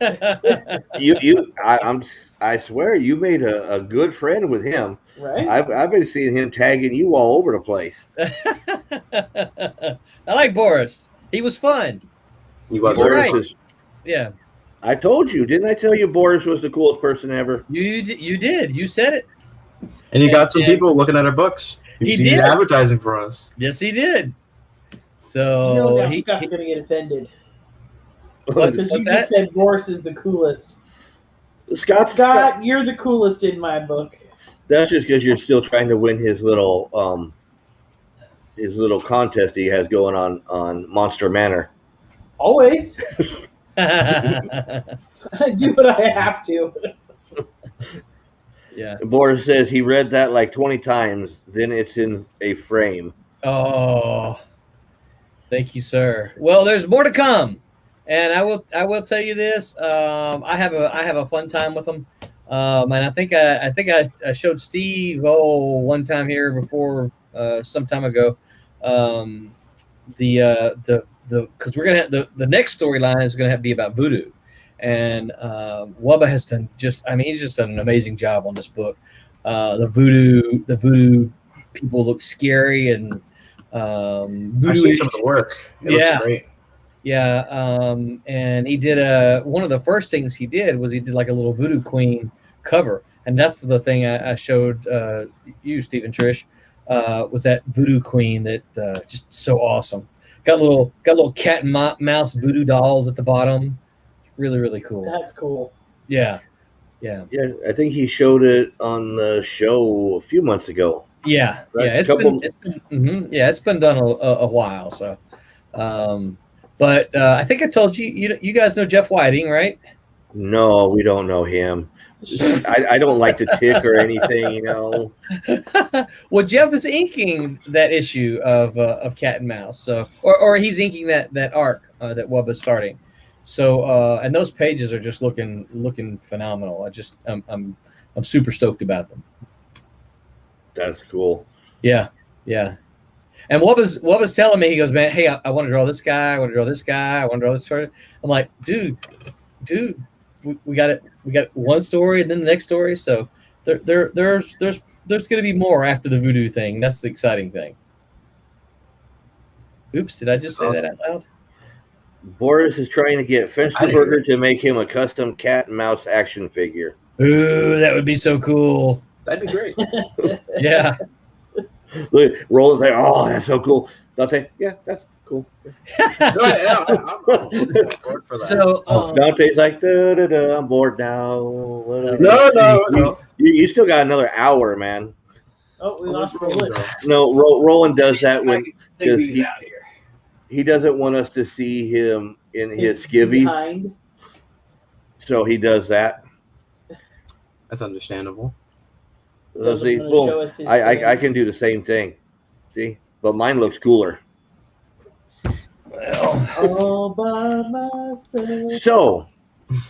I swear you made a good friend with him. Right? I've been seeing him tagging you all over the place. I like Boris. He was fun. He was Boris right. is. Yeah. I told you, didn't I tell you Boris was the coolest person ever? You did. You said it. And you got some people looking at our books. He He's did. advertising for us. Yes, he did. So No, Scott's going to get offended. What's Because you that? just said Boris is the coolest. Scott, You're the coolest in my book. that's just because you're still trying to win his little contest he has going on Monster Manor. Always. I do what I have to. Yeah. Boris says he read that like 20 times, then it's in a frame. Oh, thank you, sir. Well, there's more to come, and I will tell you this. I have a fun time with them, and I think I showed Steve one time here before some time ago. Because we're gonna have the next storyline is gonna be about voodoo, and Wubba has done he's just done an amazing job on this book. The voodoo people look scary, and I've seen some of the work. It looks great. Yeah, and he did one of the first things he did was he did like a little voodoo queen cover, and that's the thing I showed you, Steve and Trish, was that voodoo queen that just so awesome. Got little cat and mouse voodoo dolls at the bottom. Really, really cool. That's cool. Yeah. I think he showed it on the show a few months ago. Yeah, Right? yeah. It's been done a while. So, but I think I told you. You guys know Jeff Whiting, right? No, we don't know him. I don't like to tick or anything, Well, Jeff is inking that issue of Cat and Mouse, so or he's inking that arc that Wubba's starting. So and those pages are just looking phenomenal. I'm super stoked about them. That's cool. Yeah. And Wubba's telling me, he goes, man, hey, I want to draw this guy. I want to draw this guy. I want to draw this person. I'm like, dude. We got it. We got one story and then the next story. So there's going to be more after the voodoo thing. That's the exciting thing. Oops, did I just say that out loud? Boris is trying to get Fensterberger to make him a custom cat and mouse action figure. Ooh, that would be so cool. That'd be great. Yeah. Look, Roland's like, oh, that's so cool. Dante, yeah, that's cool. I'm bored for that. So Dante's like, I'm bored now. No. You still got another hour, man. Oh, we lost Roland. Roland. No, Roland does that when I think because he's out here. he doesn't want us to see him in his It's skivvies, behind. so he does that. That's understandable. Let's Doesn't see. wanna Boom. show us his I hand. can do the same thing. See, but mine looks cooler. Well, All by myself. So,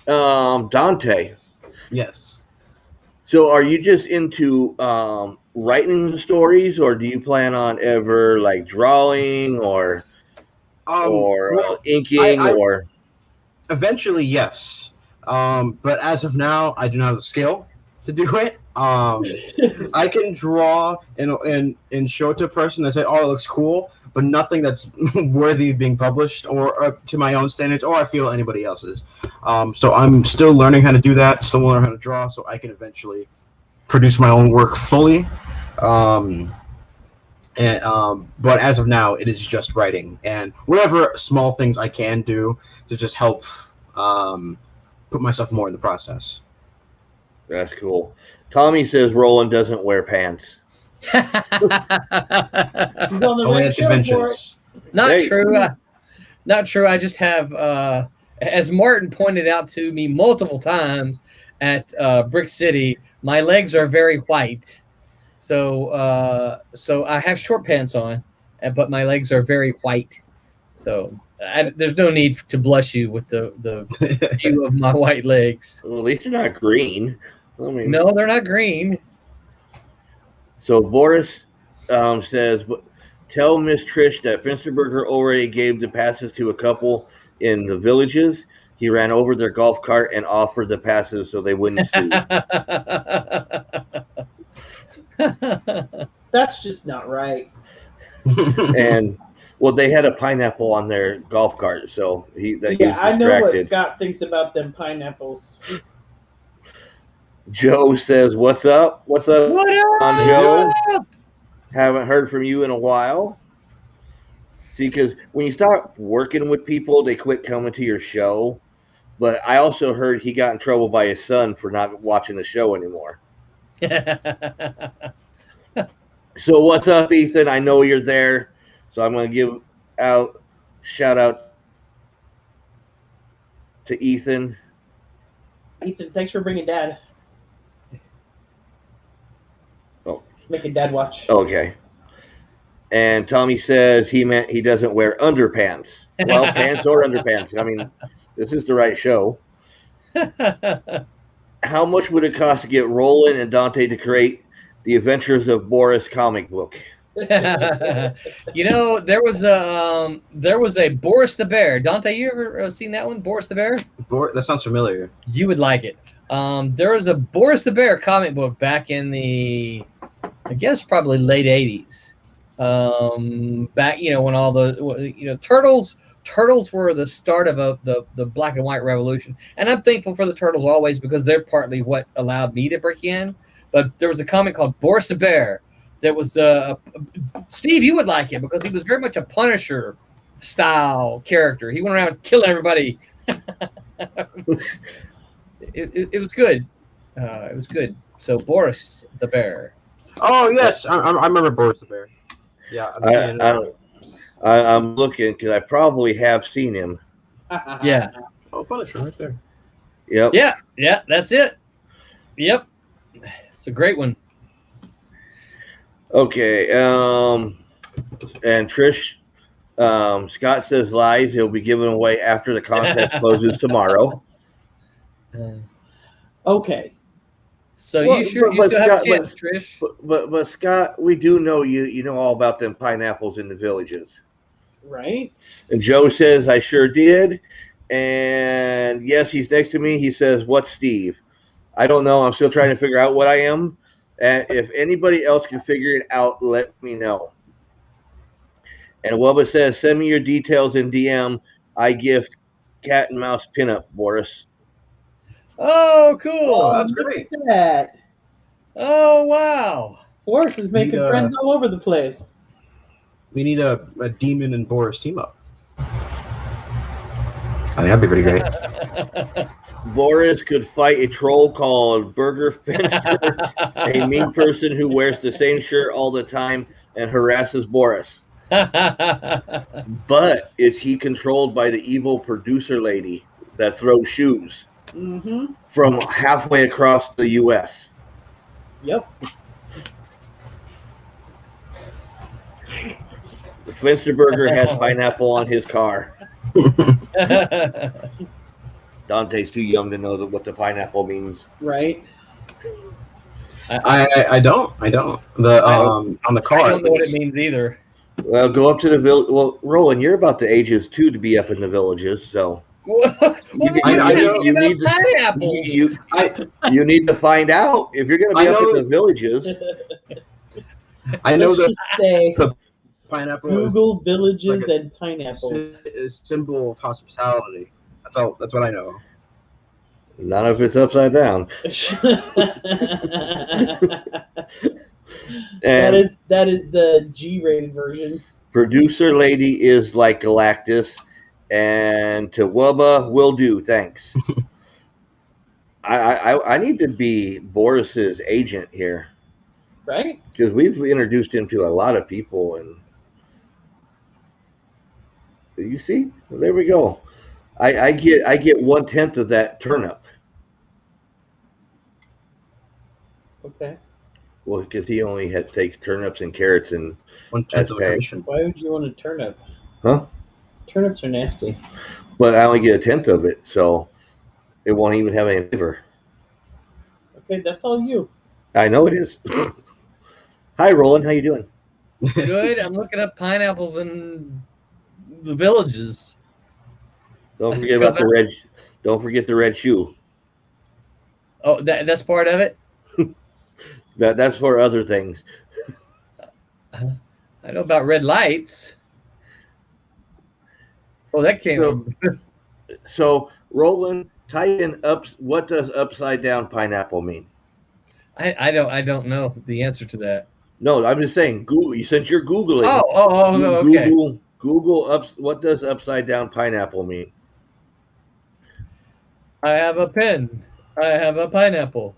Dante. Yes. So, are you just into writing the stories, or do you plan on ever like drawing or Well, inking I or? eventually yes. But as of now, I do not have the skill to do it. I can draw and show it to a person that say, "Oh, it looks cool," but nothing that's worthy of being published or to my own standards, or I feel anybody else's. So I'm still learning how to do that. Still learning how to draw, so I can eventually produce my own work fully. But as of now, it is just writing and whatever small things I can do to just help put myself more in the process. That's cool. Tommy says Roland doesn't wear pants. He's on the Only right at show for it. conventions. Not Hey. true. Not true. I just have, as Martin pointed out to me multiple times at Brick City, my legs are very white. So I have short pants on, but my legs are very white. So there's no need to blush you with the view of my white legs. Well, at least they're not green. I mean, No, they're not green. So Boris says, tell Miss Trish that Finsterberger already gave the passes to a couple in the villages. He ran over their golf cart and offered the passes so they wouldn't sue. That's just not right. And well, they had a pineapple on their golf cart, so he was I know what distracted. Scott thinks about them pineapples. Joe says, "What's up? What's up, What up? Joe? Haven't heard from you in a while." See, because when you start working with people, they quit coming to your show. But I also heard he got in trouble by his son for not watching the show anymore. So what's up, Ethan? I know you're there, so I'm going to give out shout out to Ethan. Ethan, thanks for bringing Dad. Oh. Making Dad watch. Okay. And Tommy says he meant he doesn't wear underpants. Well, pants or underpants. I mean, this is the right show. How much would it cost to get Roland and Dante to create the Adventures of Boris comic book? You know, there was a Boris the Bear. Dante, you ever seen that one, Boris the Bear? That sounds familiar. You would like it. There was a Boris the Bear comic book back in the, I guess probably late 80s. Back, when all the turtles were the start of the black and white revolution, and I'm thankful for the turtles always because they're partly what allowed me to break in. But there was a comic called Boris the Bear that was Steve, you would like it because he was very much a Punisher style character. He went around killing everybody. It was good. It was good. So Boris the Bear. Oh yes, I remember Boris the Bear. Yeah, I'm looking because I probably have seen him. Yeah. Oh, Punisher right there. Yep. Yeah, that's it. Yep. It's a great one. Okay. And Trish, Scott says lies. He'll be given away after the contest closes tomorrow. Okay. So Well, you still but have Scott- a chance, Trish. But Scott, we do know you know all about them pineapples in the villages. Right? And Joe says, I sure did. And yes, he's next to me. He says, what's Steve? I don't know. I'm still trying to figure out what I am. And if anybody else can figure it out, let me know. And Wubba says, send me your details in DM. I gift cat and mouse pinup, Boris. Oh, cool. Oh, that's great. Look at that. Oh, wow. Boris is making Yeah. friends all over the place. We need a demon and Boris team up. I think that'd be pretty great. Boris could fight a troll called Burger Fencer, a mean person who wears the same shirt all the time and harasses Boris. But is he controlled by the evil producer lady that throws shoes Mm-hmm. from halfway across the U.S.? Yep. Finsterberger has pineapple on his car. Dante's too young to know what the pineapple means. Right. I don't. The on the car. I don't know what it at least. means either. Well, go up to the village. Well, Roland, you're about the ages too to be up in the villages, so Well, then I you know- need you need to- pineapples. you need to find out if you're going to be I up in know- the villages. I know Let's that just say the pineapple Google villages like a- and pineapples. is a symbol of hospitality. That's all. That's what I know. Not if it's upside down. that And is the G-rated version. producer lady is like Galactus, and Tawubba will do. Thanks. I need to be Boris's agent here Right? because we've introduced him to a lot of people, and you see, there we go. I get 1/10 of that turnip. Okay. Well, because he only takes turnips and carrots and 1/10 of a Okay. commission. Why would you want a turnip? Huh? Turnips are nasty. but I only get 1/10 of it, so it won't even have any flavor. Okay, that's all you. I know it is. Hi, Roland. How you doing? Good. I'm looking up pineapples in the villages. Don't forget about the red. Don't forget the red shoe. Oh, that's part of it. That's for other things. I know about red lights. Oh, that came. So Roland, type in up. What does upside down pineapple mean? I don't know the answer to that. No, I'm just saying. Google. Since you're googling. Oh, okay. Google up. What does upside down pineapple mean? I have a pen. I have a pineapple.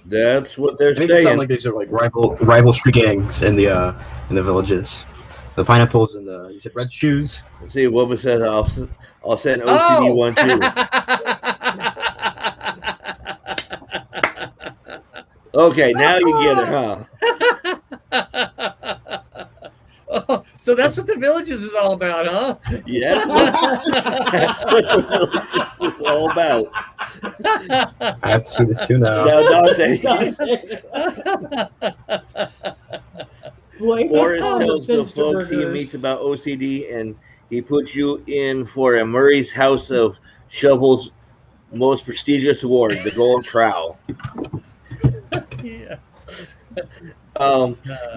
That's what they're It makes it saying. sound like these are like rival street gangs in the villages. The pineapples and the you said red shoes. Let's see what was said. I'll send OCD Oh! one too. Okay, now you get it, huh? Oh, so that's what the villages is all about, huh? Yes. That's what the village is all about. I have to see this too now. Now, Dante. Boris tells the folks he meets about OCD, and he puts you in for a Murray's House of Shovels most prestigious award, the Gold Trowel. Yeah.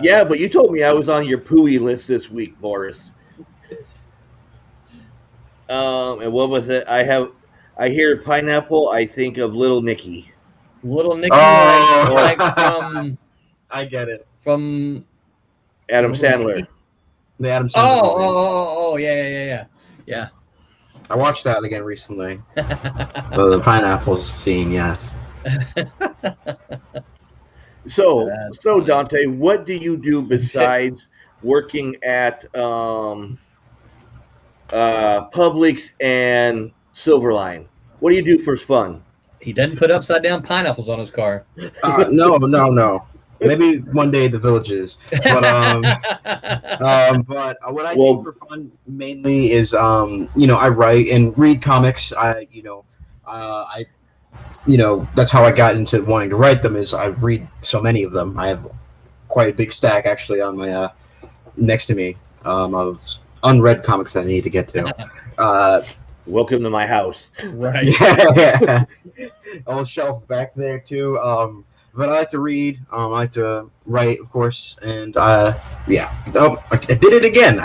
Yeah, but you told me I was on your pooey list this week, Boris. And what was it? I hear pineapple, I think of Little Nicky. Little Nicky, Oh. like from I get it. Adam Little Sandler. Nicky? The Adam Sandler movie. Oh, yeah. I watched that again recently. The pineapples scene, yes. So That's Dante, what do you do besides working at Publix and Silverline? What do you do for fun? He doesn't put upside down pineapples on his car. No. Maybe one day the villages. But but what I do for fun mainly is I write and read comics. That's how I got into wanting to write them. Is I read so many of them. I have quite a big stack actually on my next to me of unread comics that I need to get to. Welcome to my house. Right. Yeah. Old shelf back there too. But I like to read. I like to write, of course, and yeah. Oh, I did it again.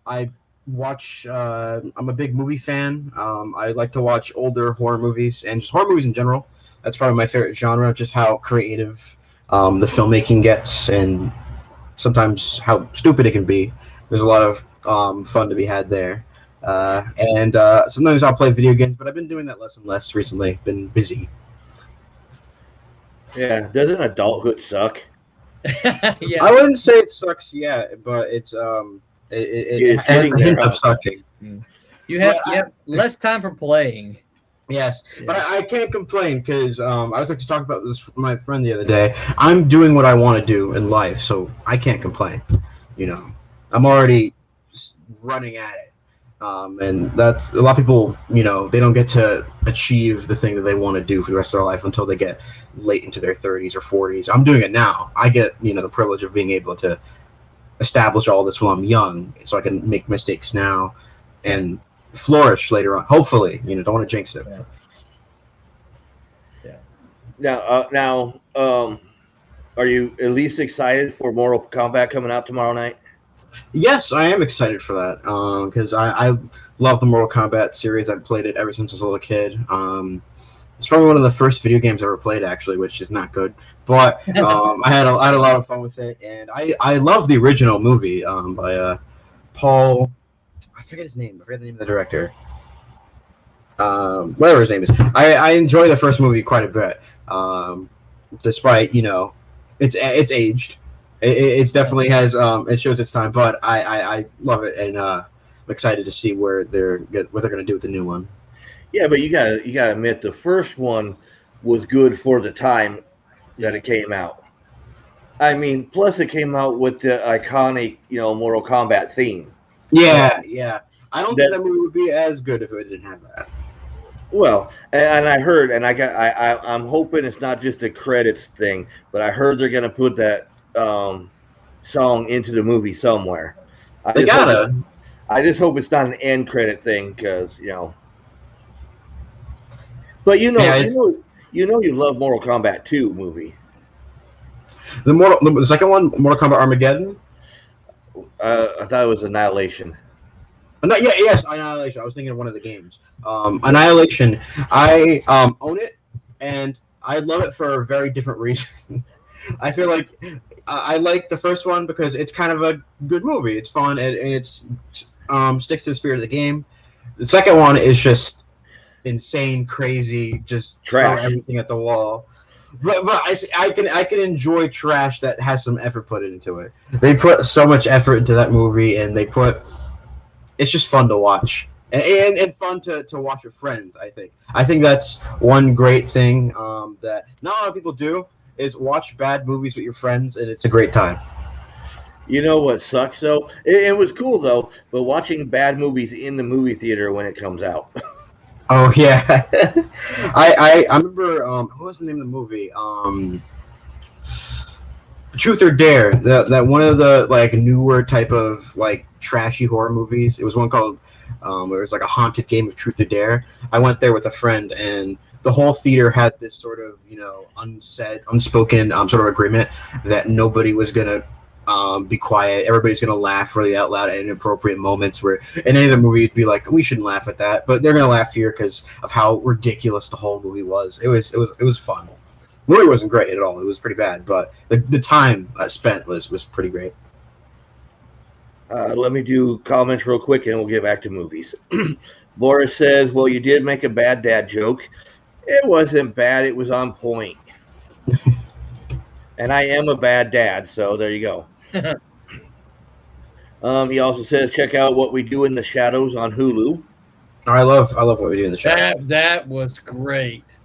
I watch. I'm a big movie fan. I like to watch older horror movies and just horror movies in general. That's probably my favorite genre. Just how creative the filmmaking gets, and sometimes how stupid it can be. There's a lot of fun to be had there. And sometimes I'll play video games, but I've been doing that less and less recently. Been busy. Yeah, doesn't adulthood suck? Yeah. I wouldn't say it sucks yet, but it It's has getting a there, hint huh? of sucking. You have But you have less time for playing. Yes, Yeah. but I can't complain because I was like to talk about this with my friend the other day. I'm doing what I want to do in life, so I can't complain. You know, I'm already running at it, and that's a lot of people. You know, they don't get to achieve the thing that they want to do for the rest of their life until they get late into their 30s or 40s. I'm doing it now. I get the privilege of being able to establish all this while I'm young, so I can make mistakes now and flourish later on. Hopefully, don't want to jinx it. Now, are you at least excited for Mortal Kombat coming out tomorrow night? Yes, I am excited for that because I love the Mortal Kombat series. I've played it ever since I was a little kid. It's probably one of the first video games I ever played, actually, which is not good. But I had a lot of fun with it, and I love the original movie by Paul. I forget his name. I forget the name of the director. Whatever his name is. I enjoy the first movie quite a bit, despite it's aged. It definitely has it shows its time, but I love it, and I'm excited to see what they're going to do with the new one. Yeah, but you gotta admit the first one was good for the time that it came out. I mean, plus it came out with the iconic, Mortal Kombat theme. Yeah. I don't think That that movie would be as good if it didn't have that. well, and I heard, and I'm hoping it's not just a credits thing, but I heard they're gonna put that song into the movie somewhere. They gotta. I just hope it's not an end credit thing, because But Yeah, you love Mortal Kombat 2 movie. the second one, Mortal Kombat Armageddon. I thought it was Annihilation. No, yes, Annihilation. I was thinking of one of the games. Annihilation. I own it, and I love it for a very different reason. I feel like I like the first one because it's kind of a good movie. It's fun and it's sticks to the spirit of the game. The second one is just insane, crazy, just Trash. throw everything at the wall. But I can enjoy trash that has some effort put into it. They put so much effort into that movie, and it's just fun to watch and fun to watch with friends. I think that's one great thing that not a lot of people do is watch bad movies with your friends, and it's a great time. You know what sucks though? It was cool though, but watching bad movies in the movie theater when it comes out. Oh yeah, I remember what was the name of the movie? Truth or Dare. That one of the like newer type of like trashy horror movies. It was one called it was like a haunted game of Truth or Dare. I went there with a friend, and the whole theater had this sort of unspoken sort of agreement that nobody was gonna be quiet. Everybody's gonna laugh really out loud at inappropriate moments. Where in any other movie, you'd be like, we shouldn't laugh at that, but they're gonna laugh here because of how ridiculous the whole movie was. It was fun. The movie wasn't great at all. It was pretty bad, but the time spent was pretty great. Let me do comments real quick, and we'll get back to movies. Boris says, "Well, you did make a bad dad joke. It wasn't bad. It was on point." And I am a bad dad, so there you go. He also says, "Check out What We Do in the Shadows on Hulu." I love what we do in the show. That was great.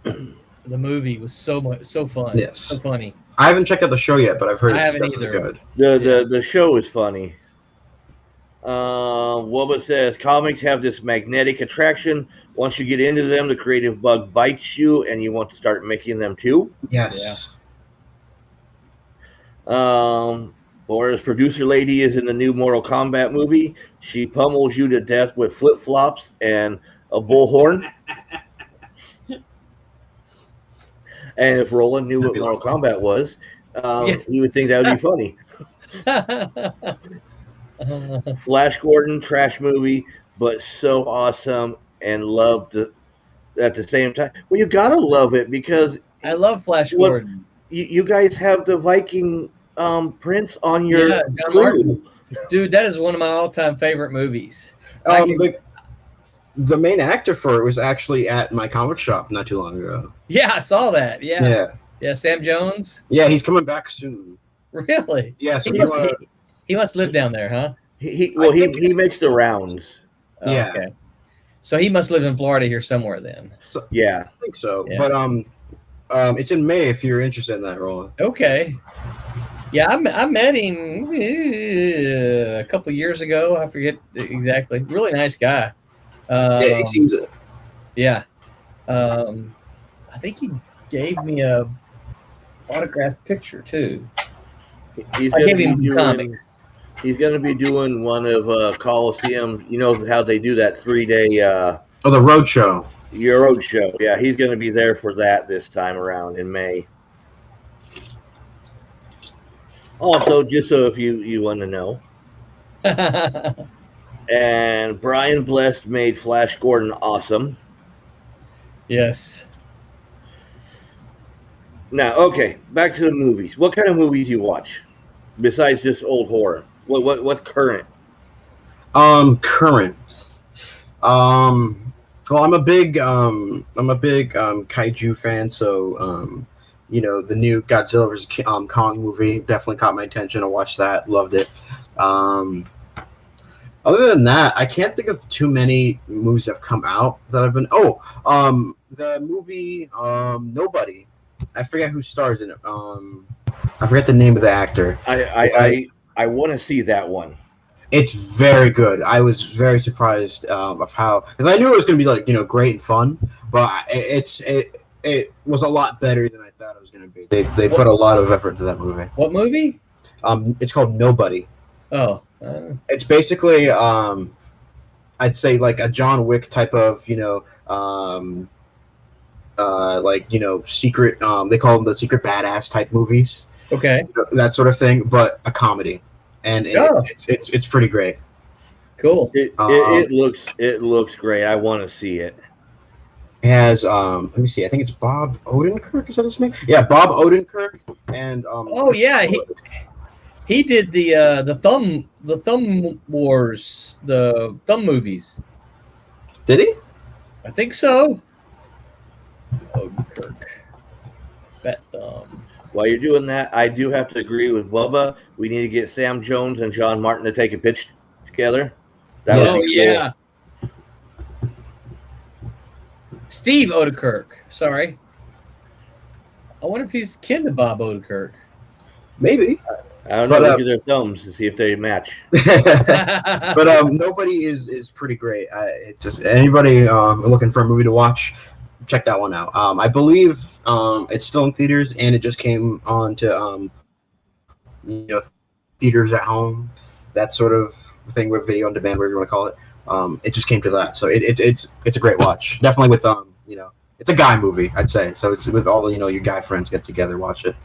The movie was so fun. Yes, so funny. I haven't checked out the show yet, but I've heard it's good. The show is funny. Wubba says comics have this magnetic attraction. Once you get into them, the creative bug bites you, and you want to start making them too. Yes. Boris, producer lady, is in the new Mortal Kombat movie. She pummels you to death with flip flops and a bullhorn. And if Roland knew what Mortal Kombat was, he would think that would be funny. Flash Gordon, trash movie, but so awesome and loved at the same time. Well, you gotta love it because I love Flash Gordon. You guys have the Viking prince on your crew. Dude, that is one of my all-time favorite movies. the main actor for it was actually at my comic shop not too long ago. Yeah, I saw that. Yeah. Yeah. Sam Jones. Yeah, he's coming back soon. Really? Yeah, so He must live down there, huh? He makes the rounds. Oh, Yeah. okay. So he must live in Florida here somewhere then. So, Yeah. I think so. Yeah. But it's in May if you're interested in that, Roland. Okay. Yeah, I met him a couple of years ago. I forget exactly. Really nice guy. Yeah, he seems it. Yeah. I think he gave me a autographed picture too. He's I gonna gave be him doing. comics. He's going to be doing one of Coliseum. You know how they do that 3-day Oh, the road show. Road show. Yeah, he's going to be there for that this time around in May. Also, just so if you want to know, and Brian Blessed made Flash Gordon awesome. Yes. Now, okay, back to the movies. What kind of movies you watch besides just old horror? What's current? Current. Well, I'm a big kaiju fan, so the new Godzilla vs. Kong movie definitely caught my attention. I watched that, loved it. Other than that, I can't think of too many movies that have come out that I've been. The movie Nobody. I forget who stars in it. I forget the name of the actor. I want to see that one. It's very good. I was very surprised of how, because I knew it was going to be great and fun, but it was a lot better than I thought it was going to be. They put a lot of effort into that movie. What movie? It's called Nobody. Oh. It's basically I'd say like a John Wick type of secret. They call them the secret badass type movies. Okay. That sort of thing, but a comedy. And it's pretty great. Cool. It looks great. I want to see it. It has let me see. I think it's Bob Odenkirk. Is that his name? Yeah, Bob Odenkirk. And oh yeah, he did the Thumb Wars, the Thumb movies. Did he? I think so. Odenkirk. Bat Thumb. While you're doing that, I do have to agree with Bubba. We need to get Sam Jones and John Martin to take a pitch together. That would be yeah. Steve Odenkirk. Sorry. I wonder if he's kin to Bob Odenkirk. Maybe. I don't know. Look at their thumbs to see if they match. But Nobody is pretty great. It's just anybody looking for a movie to watch, check that one out. I believe it's still in theaters, and it just came on to theaters at home, that sort of thing, with video on demand, whatever you want to call it. It just came to that, so it's a great watch. Definitely with it's a guy movie, I'd say. So it's with all your guy friends get together, watch it.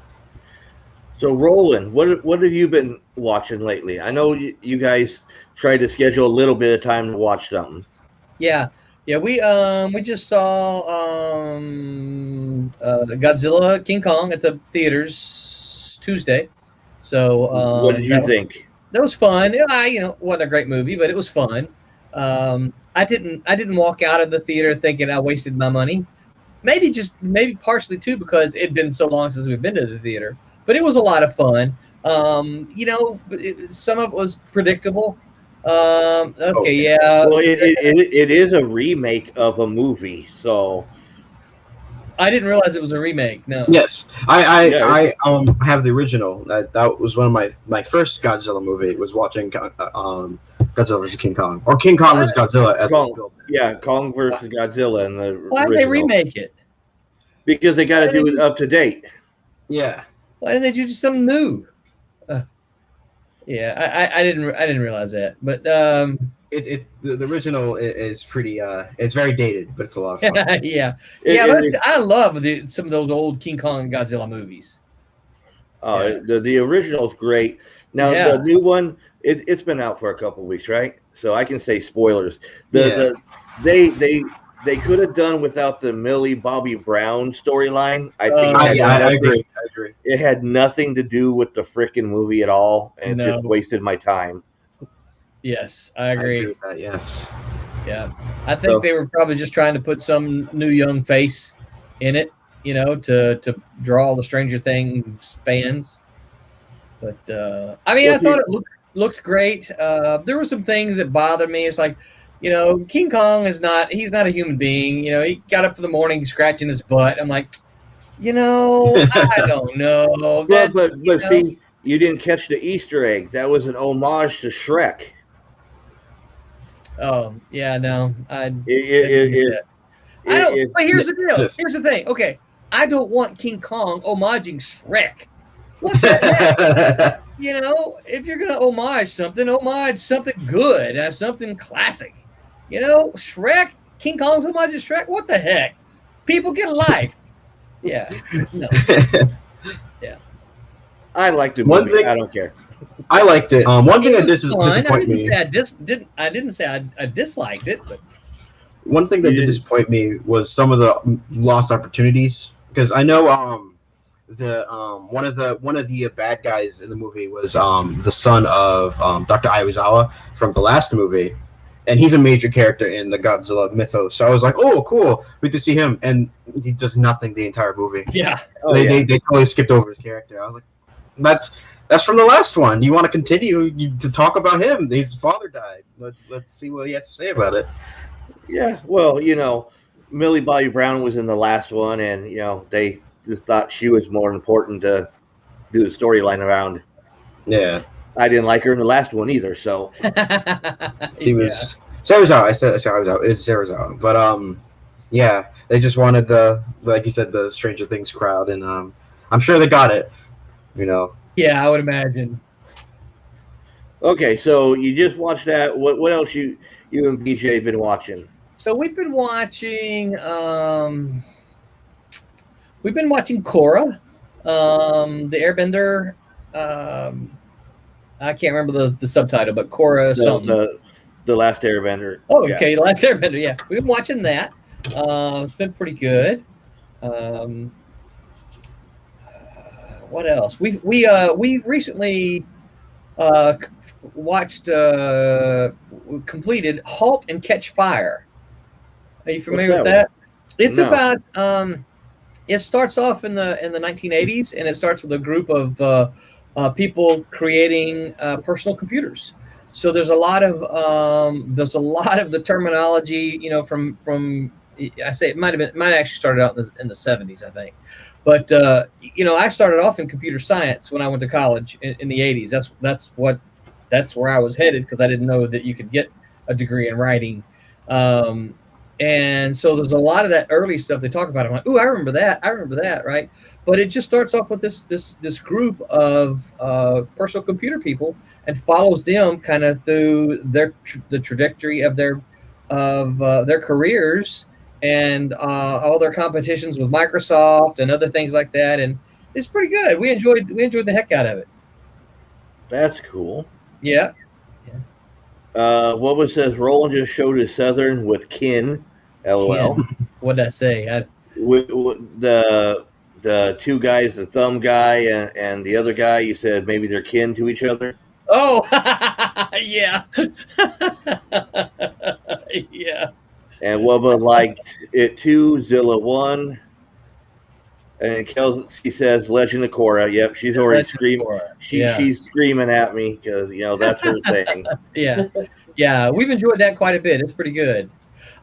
So Roland, what have you been watching lately? I know you guys tried to schedule a little bit of time to watch something. Yeah, we just saw Godzilla King Kong at the theaters Tuesday. So what did you think? That was fun. Wasn't a great movie, but it was fun. I didn't walk out of the theater thinking I wasted my money. Maybe partially too because it'd been so long since we've been to the theater. But it was a lot of fun. Some of it was predictable. Yeah. Well, it is a remake of a movie, so I didn't realize it was a remake. No. Yes, I have the original. That was one of my first Godzilla movie. Was watching Godzilla vs. King Kong, or King Kong vs. Godzilla as Kong, Kong versus Godzilla, and the why did they remake it? Because they got to do it up to date. Yeah. Why didn't they do something new? Yeah, I didn't realize that, but the original is pretty it's very dated, but it's a lot of fun. yeah. I love some of those old King Kong and Godzilla movies. Oh, yeah. The original is great. Now the new one, it's been out for a couple of weeks, right? So I can say spoilers. They could have done without the Millie Bobby Brown storyline. I think I agree. It had nothing to do with the freaking movie at all, and just wasted my time. Yes, I agree. with that, yes. Yeah. I think they were probably just trying to put some new young face in it, to draw all the Stranger Things fans. But I mean, I thought it looked great. There were some things that bothered me. It's like, King Kong he's not a human being. He got up for the morning scratching his butt. I'm like, I don't know. But see, you didn't catch the Easter egg. That was an homage to Shrek. Oh yeah, no, But here's the deal. Here's the thing. Okay, I don't want King Kong homaging Shrek. What the heck? If you're gonna homage something good, something classic. Shrek, King Kong's homage to Shrek. What the heck? People get a life. Yeah. No. Yeah. I liked the movie. I don't care. I liked it. One thing that disappointed me. I didn't say I disliked it, but one thing that did disappoint me was some of the lost opportunities. Because I know one of the bad guys in the movie was the son of Dr. Aizawa from the last movie, and he's a major character in the Godzilla mythos. So I was like, oh, cool, we get to see him, and he does nothing the entire movie. Yeah, they totally skipped over his character. I was like, that's from the last one. You want to continue to talk about him? His father died. Let's see what he has to say about it. Yeah, well, Millie Bobby Brown was in the last one, and they just thought she was more important to do the storyline around. Yeah, I didn't like her in the last one either. So she was Serizawa. I said Serizawa. It's Serizawa, but yeah, they just wanted like you said, the Stranger Things crowd, and I'm sure they got it. Yeah, I would imagine. Okay, so you just watched that. What else you and BJ have been watching? So we've been watching Korra, the Airbender. I can't remember the subtitle, but Korra something. The Last Airbender. Oh, okay, The Last Airbender. Yeah, we've been watching that. It's been pretty good. What else? We recently completed *Halt and Catch Fire*. Are you familiar with that? It's about it starts off in the 1980s, and it starts with a group of people creating personal computers. So there's a lot of the terminology, from I say it might actually started out in the 70s, I think. But I started off in computer science when I went to college in the 80s. That's where I was headed, because I didn't know that you could get a degree in writing. And so there's a lot of that early stuff they talk about. I'm like, ooh, I remember that, right? But it just starts off with this group of personal computer people, and follows them kind of through the trajectory of their careers, and all their competitions with Microsoft and other things like that. And it's pretty good. We enjoyed the heck out of it. That's cool. Yeah. What was this? Roland just showed his Southern with kin. LOL. What did I say? With the two guys, the thumb guy and the other guy, you said maybe they're kin to each other. Oh, yeah. Yeah. And Wubba liked it too. Zilla won. And Kelsey says Legend of Korra. Yep, she's already screaming. She's screaming at me because that's her thing. Yeah, we've enjoyed that quite a bit. It's pretty good.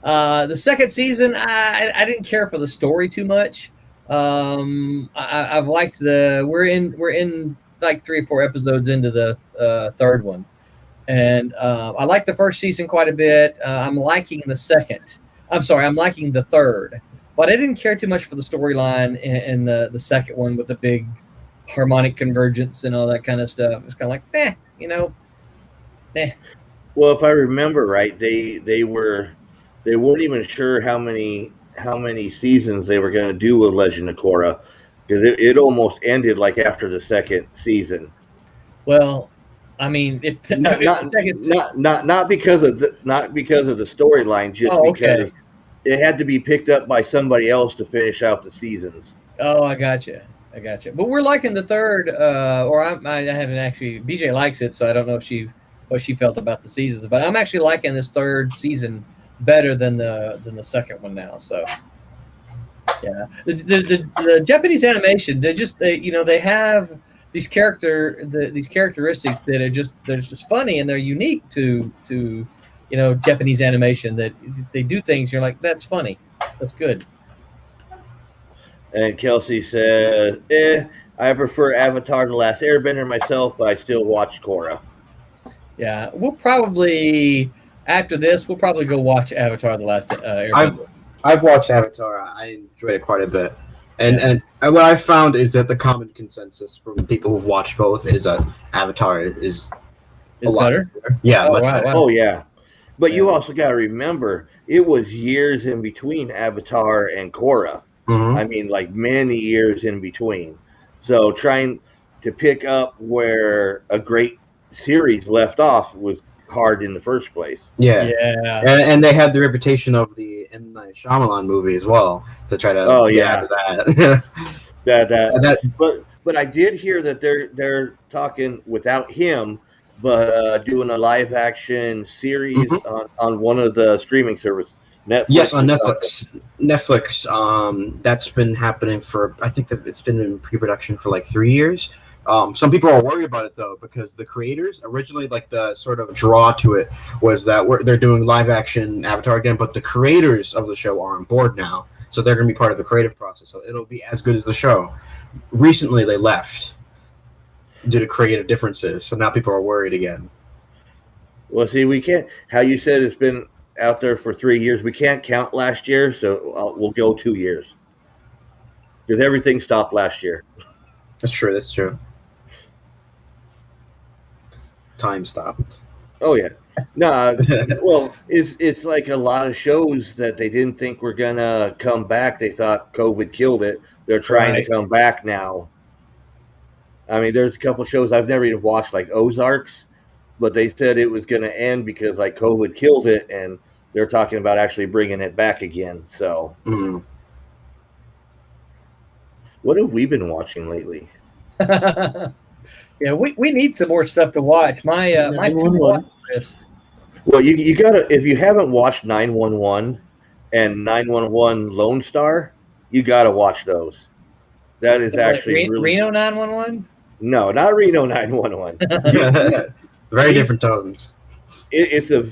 The second season, I didn't care for the story too much. I've liked we're in like 3 or 4 episodes into the third one, and I like the first season quite a bit. I'm liking the third, but I didn't care too much for the storyline in the second one with the big harmonic convergence and all that kind of stuff. It's kind of like, eh. Well, if I remember right, they weren't even sure how many seasons they were going to do with Legend of Korra, because it almost ended like after the second season. Well, I mean, not because of the storyline, just because it had to be picked up by somebody else to finish out the seasons. Oh, I gotcha. But we're liking the third, or I haven't actually. BJ likes it, so I don't know what she felt about the seasons. But I'm actually liking this third season better than the second one now. So yeah, the Japanese animation, they have these characteristics that are just funny, and they're unique to Japanese animation, that they do things you're like, that's funny, that's good. And Kelsey says, I prefer Avatar: The Last Airbender myself, but I still watch Korra. Yeah, we'll probably after this we'll probably go watch Avatar: The Last Airbender. I've watched Avatar. I enjoyed it quite a bit, and what I found is that the common consensus from people who've watched both is that Avatar is better. Yeah, Oh, much wow, better. wow. Oh yeah, but you Yeah. also got to remember it was years in between Avatar and Korra. Mhm. I mean, like many years in between. So trying to pick up where a great series left off was hard in the first place. Yeah, Yeah. and they had the reputation of the M. Night Shyamalan movie as well to try to Oh, get yeah. out of that. That but I did hear that they're talking without him, but doing a live action series on one of the streaming services. Netflix. Yes, on or Netflix. Netflix. That's been happening for. I think that it's been in pre-production for like 3 years. Some people are worried about it though, because the creators originally, like the sort of draw to it was that they're doing live action Avatar again, but the creators of the show are on board now, so they're going to be part of the creative process. So it'll be as good as the show. Recently, they left due to creative differences, so now people are worried again. Well, see, we can't. How you said it's been out there for 3 years. We can't count last year, so we'll go 2 years because everything stopped last year. That's true. That's true. Time stopped. Oh yeah, no. Well, it's like a lot of shows that they didn't think were gonna come back. They thought COVID killed it. They're trying Right. to come back now. I mean, there's a couple shows I've never even watched, like Ozarks, but they said it was going to end because like COVID killed it, and they're talking about actually bringing it back again. So, what have we been watching lately? Yeah, we need some more stuff to watch. My 911. list. Well, you gotta, if you haven't watched 911 and 911 Lone Star, you gotta watch those. That is actually really Reno 911. no, not Reno 911. Very different tones. It's a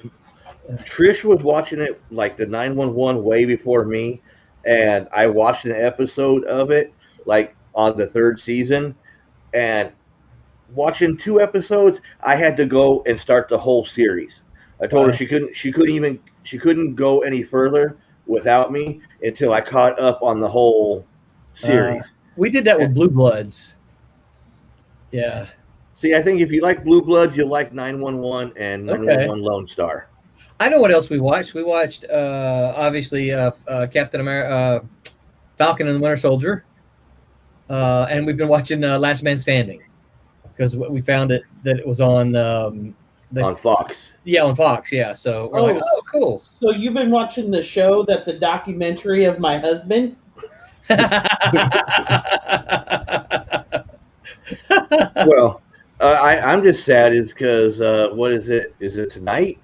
Trish was watching it like the 911 way before me, and I watched an episode of it like on the third season, and watching 2 episodes, I had to go and start the whole series. I told her she couldn't go any further without me until I caught up on the whole series. We did that with Blue Bloods. Yeah. See, I think if you like Blue Bloods, you'll like 911 and 911 Lone Star. I know what else we watched. We watched obviously Captain America, Falcon and the Winter Soldier, and we've been watching Last Man Standing because we found that it was on Fox. Yeah, on Fox. Yeah, so we're like, oh, cool. So you've been watching the show that's a documentary of my husband? Well, I'm just sad is because what is it? Is it tonight?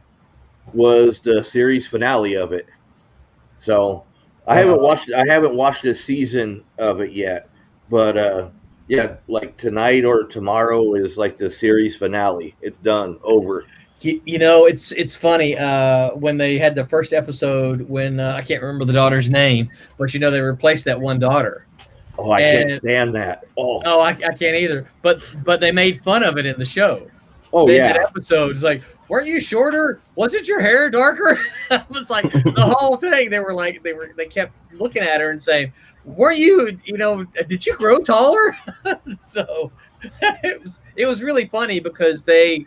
Was the series finale of it? So I haven't watched this season of it yet, but yeah, like tonight or tomorrow is like the series finale. It's done, over. You know, it's funny when they had the first episode when I can't remember the daughter's name, but they replaced that one daughter. Oh, I can't stand that. Oh, I can't either. But they made fun of it in the show. Oh, they yeah. did episodes like, weren't you shorter? Wasn't your hair darker? It was like the whole thing. They kept looking at her and saying, weren't you, did you grow taller? So it was really funny because they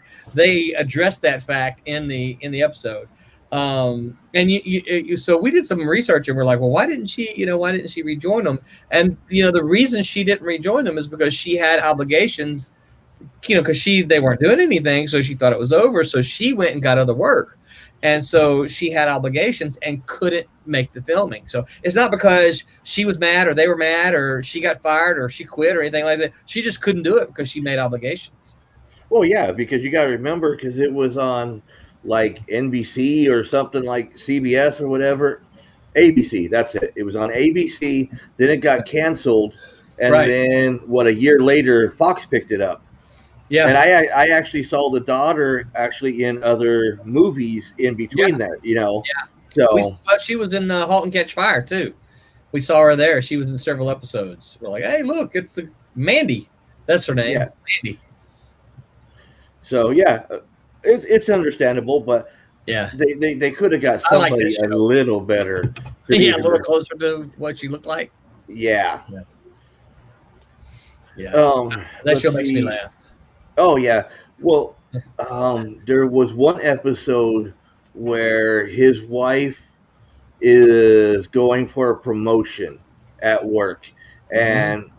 addressed that fact in the episode. And so we did some research and we're like, well, why didn't she rejoin them? And the reason she didn't rejoin them is because she had obligations, because they weren't doing anything, so she thought it was over, so she went and got other work, and so she had obligations and couldn't make the filming. So it's not because she was mad or they were mad or she got fired or she quit or anything like that. She just couldn't do it because she made obligations. Well, yeah, because you got to remember, because it was on like NBC or something like CBS or whatever. ABC, that's it. It was on ABC. Then it got canceled, and Right. then a year later, Fox picked it up. Yeah. And I actually saw the daughter actually in other movies in between that, you know. Yeah. So she was in *Halt and Catch Fire* too. We saw her there. She was in several episodes. We're like, hey, look, it's the Mandy. That's her name, Yeah. Mandy. So yeah, it's understandable, but Yeah, they could have got I like somebody that a show. little better. Yeah, a little closer to what she looked like. Yeah. Yeah. That let's show makes me see. laugh. Oh yeah. Well, there was one episode where his wife is going for a promotion at work, and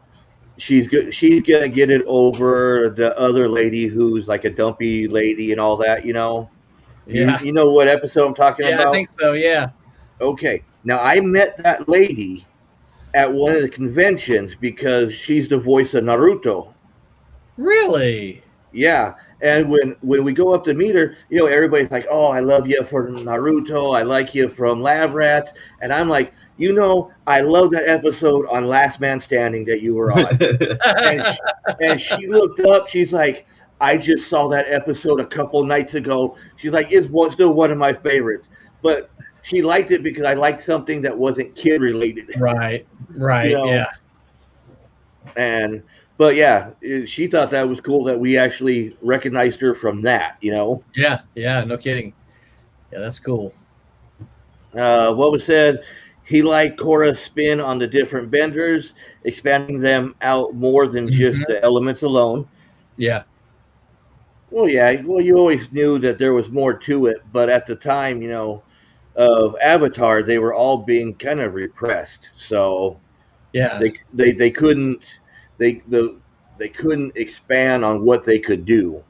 she's gonna get it over the other lady who's like a dumpy lady and all that, you know. Yeah. You know what episode I'm talking Yeah, about? I think so. Yeah. Okay. Now I met that lady at one of the conventions because she's the voice of Naruto. Really? Yeah, and when we go up to meet her, you know, everybody's like, "Oh, I love you for Naruto. I like you from Lab Rats," and I'm like, you know, I love that episode on Last Man Standing that you were on. and she looked up. She's like, "I just saw that episode a couple nights ago." She's like, "It's still one of my favorites," but she liked it because I liked something that wasn't kid related. Right. Right. You know? Yeah. But yeah, she thought that was cool that we actually recognized her from that, you know. Yeah. Yeah. No kidding. Yeah, that's cool. What was said, he liked Cora's spin on the different benders, expanding them out more than just the elements alone. Yeah. Well, yeah, well, you always knew that there was more to it, but at the time, you know, of Avatar, they were all being kind of repressed, so Yeah. they couldn't they couldn't expand on what they could do.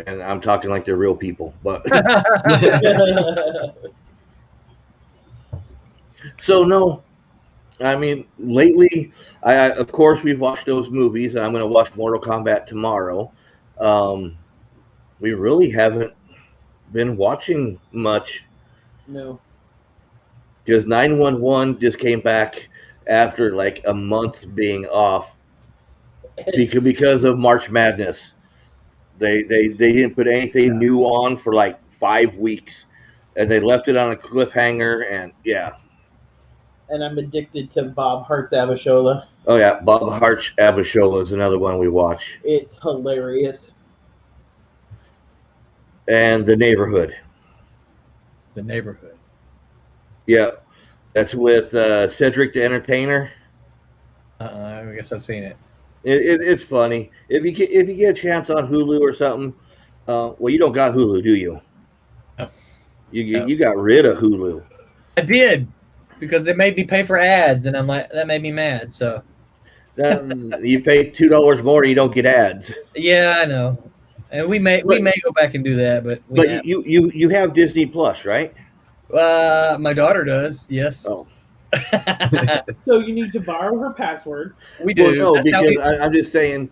And I'm talking like they're real people, but so no, I mean lately, of course we've watched those movies, and I'm going to watch Mortal Kombat tomorrow. We really haven't been watching much. No. Because 911 just came back after like a month being off because of March Madness. They didn't put anything new on for like 5 weeks, and they left it on a cliffhanger. And yeah. And I'm addicted to Bob Hart's Abishola. Oh yeah, Bob Hart's Abishola is another one we watch. It's hilarious. And The Neighborhood. The Neighborhood. Yeah, that's with Cedric the Entertainer. I guess I've seen it. It's funny. If you get a chance on Hulu or something, well, you don't got Hulu, do you? No. You got rid of Hulu. I did, because they made me pay for ads, and I'm like, that made me mad. So you pay $2 more, you don't get ads. yeah, I know, and we may go back and do that, but you have Disney Plus, right? My daughter does. Yes. Oh. So you need to borrow her password. We do. Well, no, because I'm just saying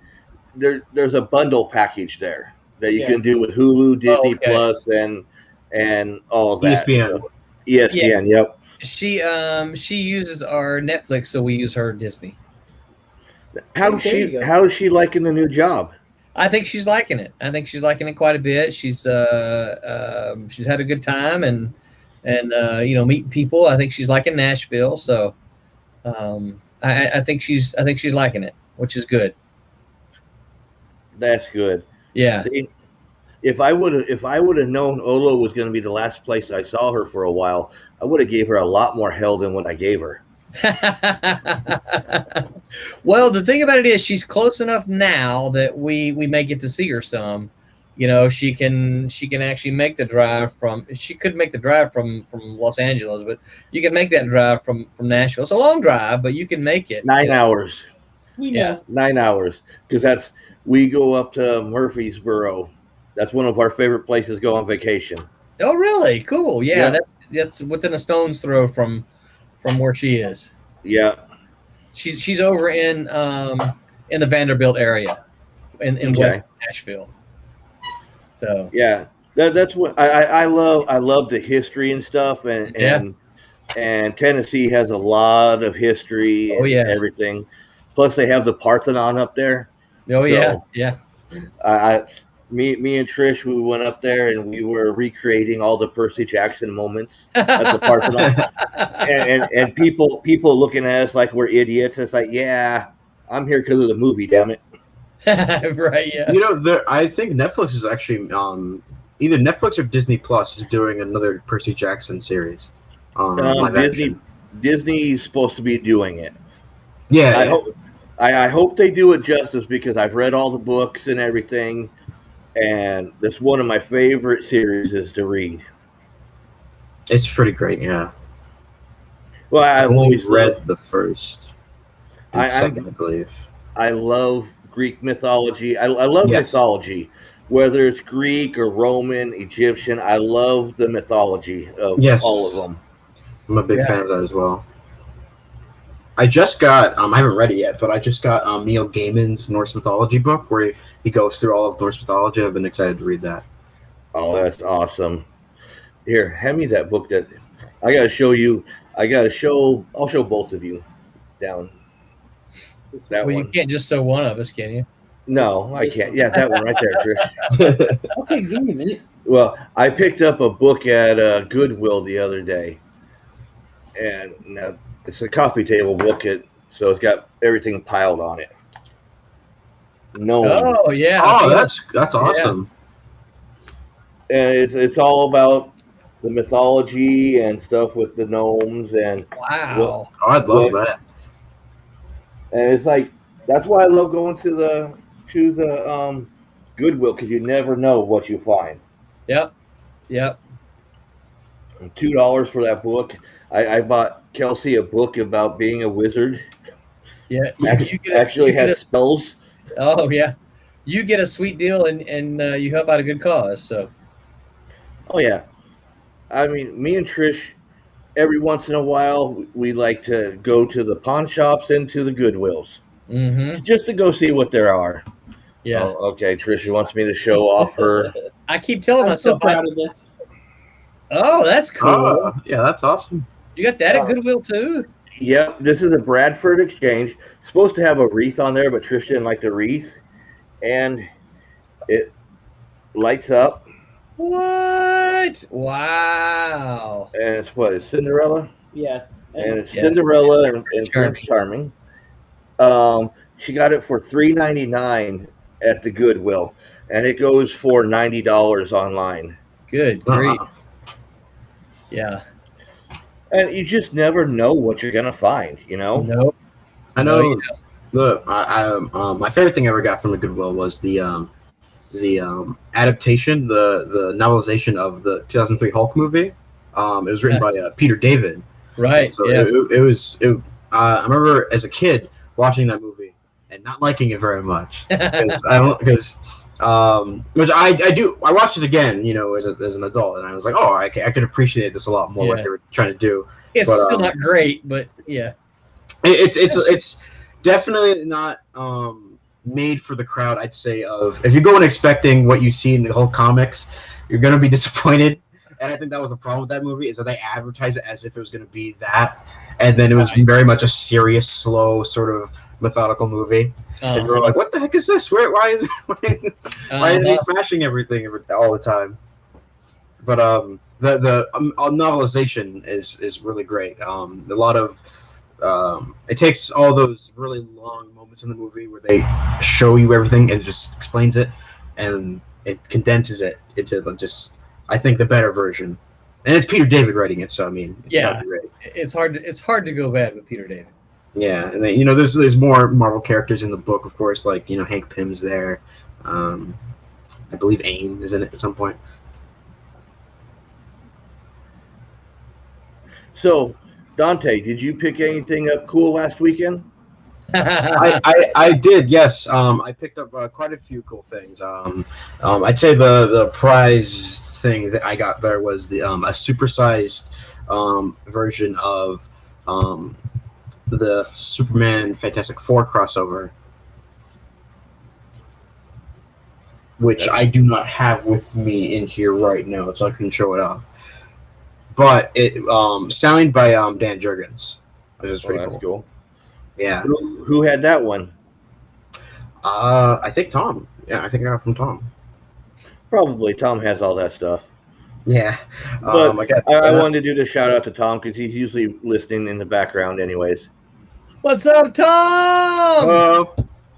there's a bundle package there that you can do with Hulu, Disney Plus, and all of that. ESPN. So, ESPN. Yeah. Yep. She uses our Netflix, so we use her Disney. How's she liking the new job? I think she's liking it. I think she's liking it quite a bit. She's had a good time and meeting people. I think she's liking Nashville. So I think she's liking it, which is good. That's good. Yeah. See, if I would have known Olo was going to be the last place I saw her for a while, I would have gave her a lot more hell than what I gave her. Well, the thing about it is she's close enough now that we may get to see her some. You know, she can actually make the drive she could make the drive from Los Angeles, but you can make that drive from Nashville. It's a long drive, but you can make it. 9 hours. We know. Yeah. 9 hours. Because we go up to Murfreesboro. That's one of our favorite places to go on vacation. Oh, really? Cool. Yeah. That's within a stone's throw from where she is. Yeah. She's over in the Vanderbilt area in West Nashville. So Yeah, that's what I love. I love the history and stuff, yeah. and Tennessee has a lot of history Oh and yeah. everything. Plus, they have the Parthenon up there. Oh yeah. So Yeah. I me and Trish, we went up there and we were recreating all the Percy Jackson moments at the Parthenon, and people looking at us like we're idiots. It's like, yeah, I'm here because of the movie, damn it. Right. Yeah. You know, I think Netflix is actually either Netflix or Disney Plus is doing another Percy Jackson series, live Disney action. Disney's supposed to be doing it. Yeah, I yeah. hope I hope they do it justice because I've read all the books and everything, and that's one of my favorite series is to read. It's pretty great. Yeah, Well, I I've only always loved. read the first and I'm second, I believe. I love Greek mythology. I love Yes, mythology, whether it's Greek or Roman, Egyptian. I love the mythology of all of yes, them. I'm a big Yeah. fan of that as well. I just got I haven't read it yet, but I just got Neil Gaiman's Norse mythology book where he goes through all of Norse mythology. I've been excited to read that. Oh, that's awesome. Here, hand me that book. That I gotta show you. I gotta show. I'll show both of you down that Well, you one. can't just show one of us, can you? No, I can't. Yeah, that one right there, Trish. Okay, give me a minute. Well, I picked up a book at Goodwill the other day, and now it's a coffee table book. So it's got everything piled on it. Gnome, Oh yeah. Oh, Okay. that's awesome. and it's all about the mythology and stuff with the gnomes and what Wow. Oh, I'd love what that. and it's like that's why I love going to the Goodwill because you never know what you find. Yep. Yep. $2 for that book. I bought Kelsey a book about being a wizard. Yeah. Actually has spells. Oh yeah. You get a sweet deal and you help out a good cause. So Oh yeah. I mean, me and Trish, every once in a while, we like to go to the pawn shops and to the Goodwills just to go see what there are. yeah. Oh, okay. Trish wants me to show off her. I keep telling I'm so myself, proud of this. oh, that's cool. Oh, yeah, that's awesome. You got that at Goodwill too? Yep, this is a Bradford Exchange. Supposed to have a wreath on there, but Trish didn't like the wreath, and it lights up. What? Wow. And it's what? It's Cinderella, Yeah. and it's Yeah. Cinderella and Charming. Prince Charming. She got it for $3.99 at the Goodwill, and it goes for $90 online. Good grief. Yeah. And you just never know what you're gonna find, you know. Nope. I No, know. you My favorite thing I ever got from the Goodwill was the adaptation, the novelization of the 2003 Hulk movie. It was written by Peter David. Right. So Yeah. it was. I remember as a kid watching that movie and not liking it very much because which I do. I watched it again, as an adult, and I was like, oh, I could appreciate this a lot more. What Yeah. they were trying to do. It's But, still not great, but yeah. It's definitely not made for the crowd. I'd say if you go in expecting what you see in the whole comics, you're gonna be disappointed. And I think that was the problem with that movie is that they advertised it as if it was gonna be that, and then it was very much a serious, slow, sort of methodical movie. And you were like, "What the heck is this? Why is he smashing everything all the time?" But the novelization is really great. A lot of it takes all those really long moments in the movie where they show you everything and just explains it, and it condenses it into just, I think, the better version. And it's Peter David writing it, so I mean, it's gotta be great. It's hard to go bad with Peter David. Yeah, and then, there's more Marvel characters in the book, of course, like Hank Pym's there. I believe AIM is in it at some point. So, Dante, did you pick anything up cool last weekend? I did, yes. I picked up quite a few cool things. I'd say the prize thing that I got there was the a supersized version of the Superman Fantastic Four crossover. which I do not have with me in here right now, so I couldn't show it off. But it signed by Dan Jurgens, which is pretty that's cool. cool. Yeah. Who had that one? I think Tom. Yeah, I think I got it from Tom. Probably Tom has all that stuff. Yeah. But I I wanted to do the shout out to Tom because he's usually listening in the background, anyways. What's up, Tom?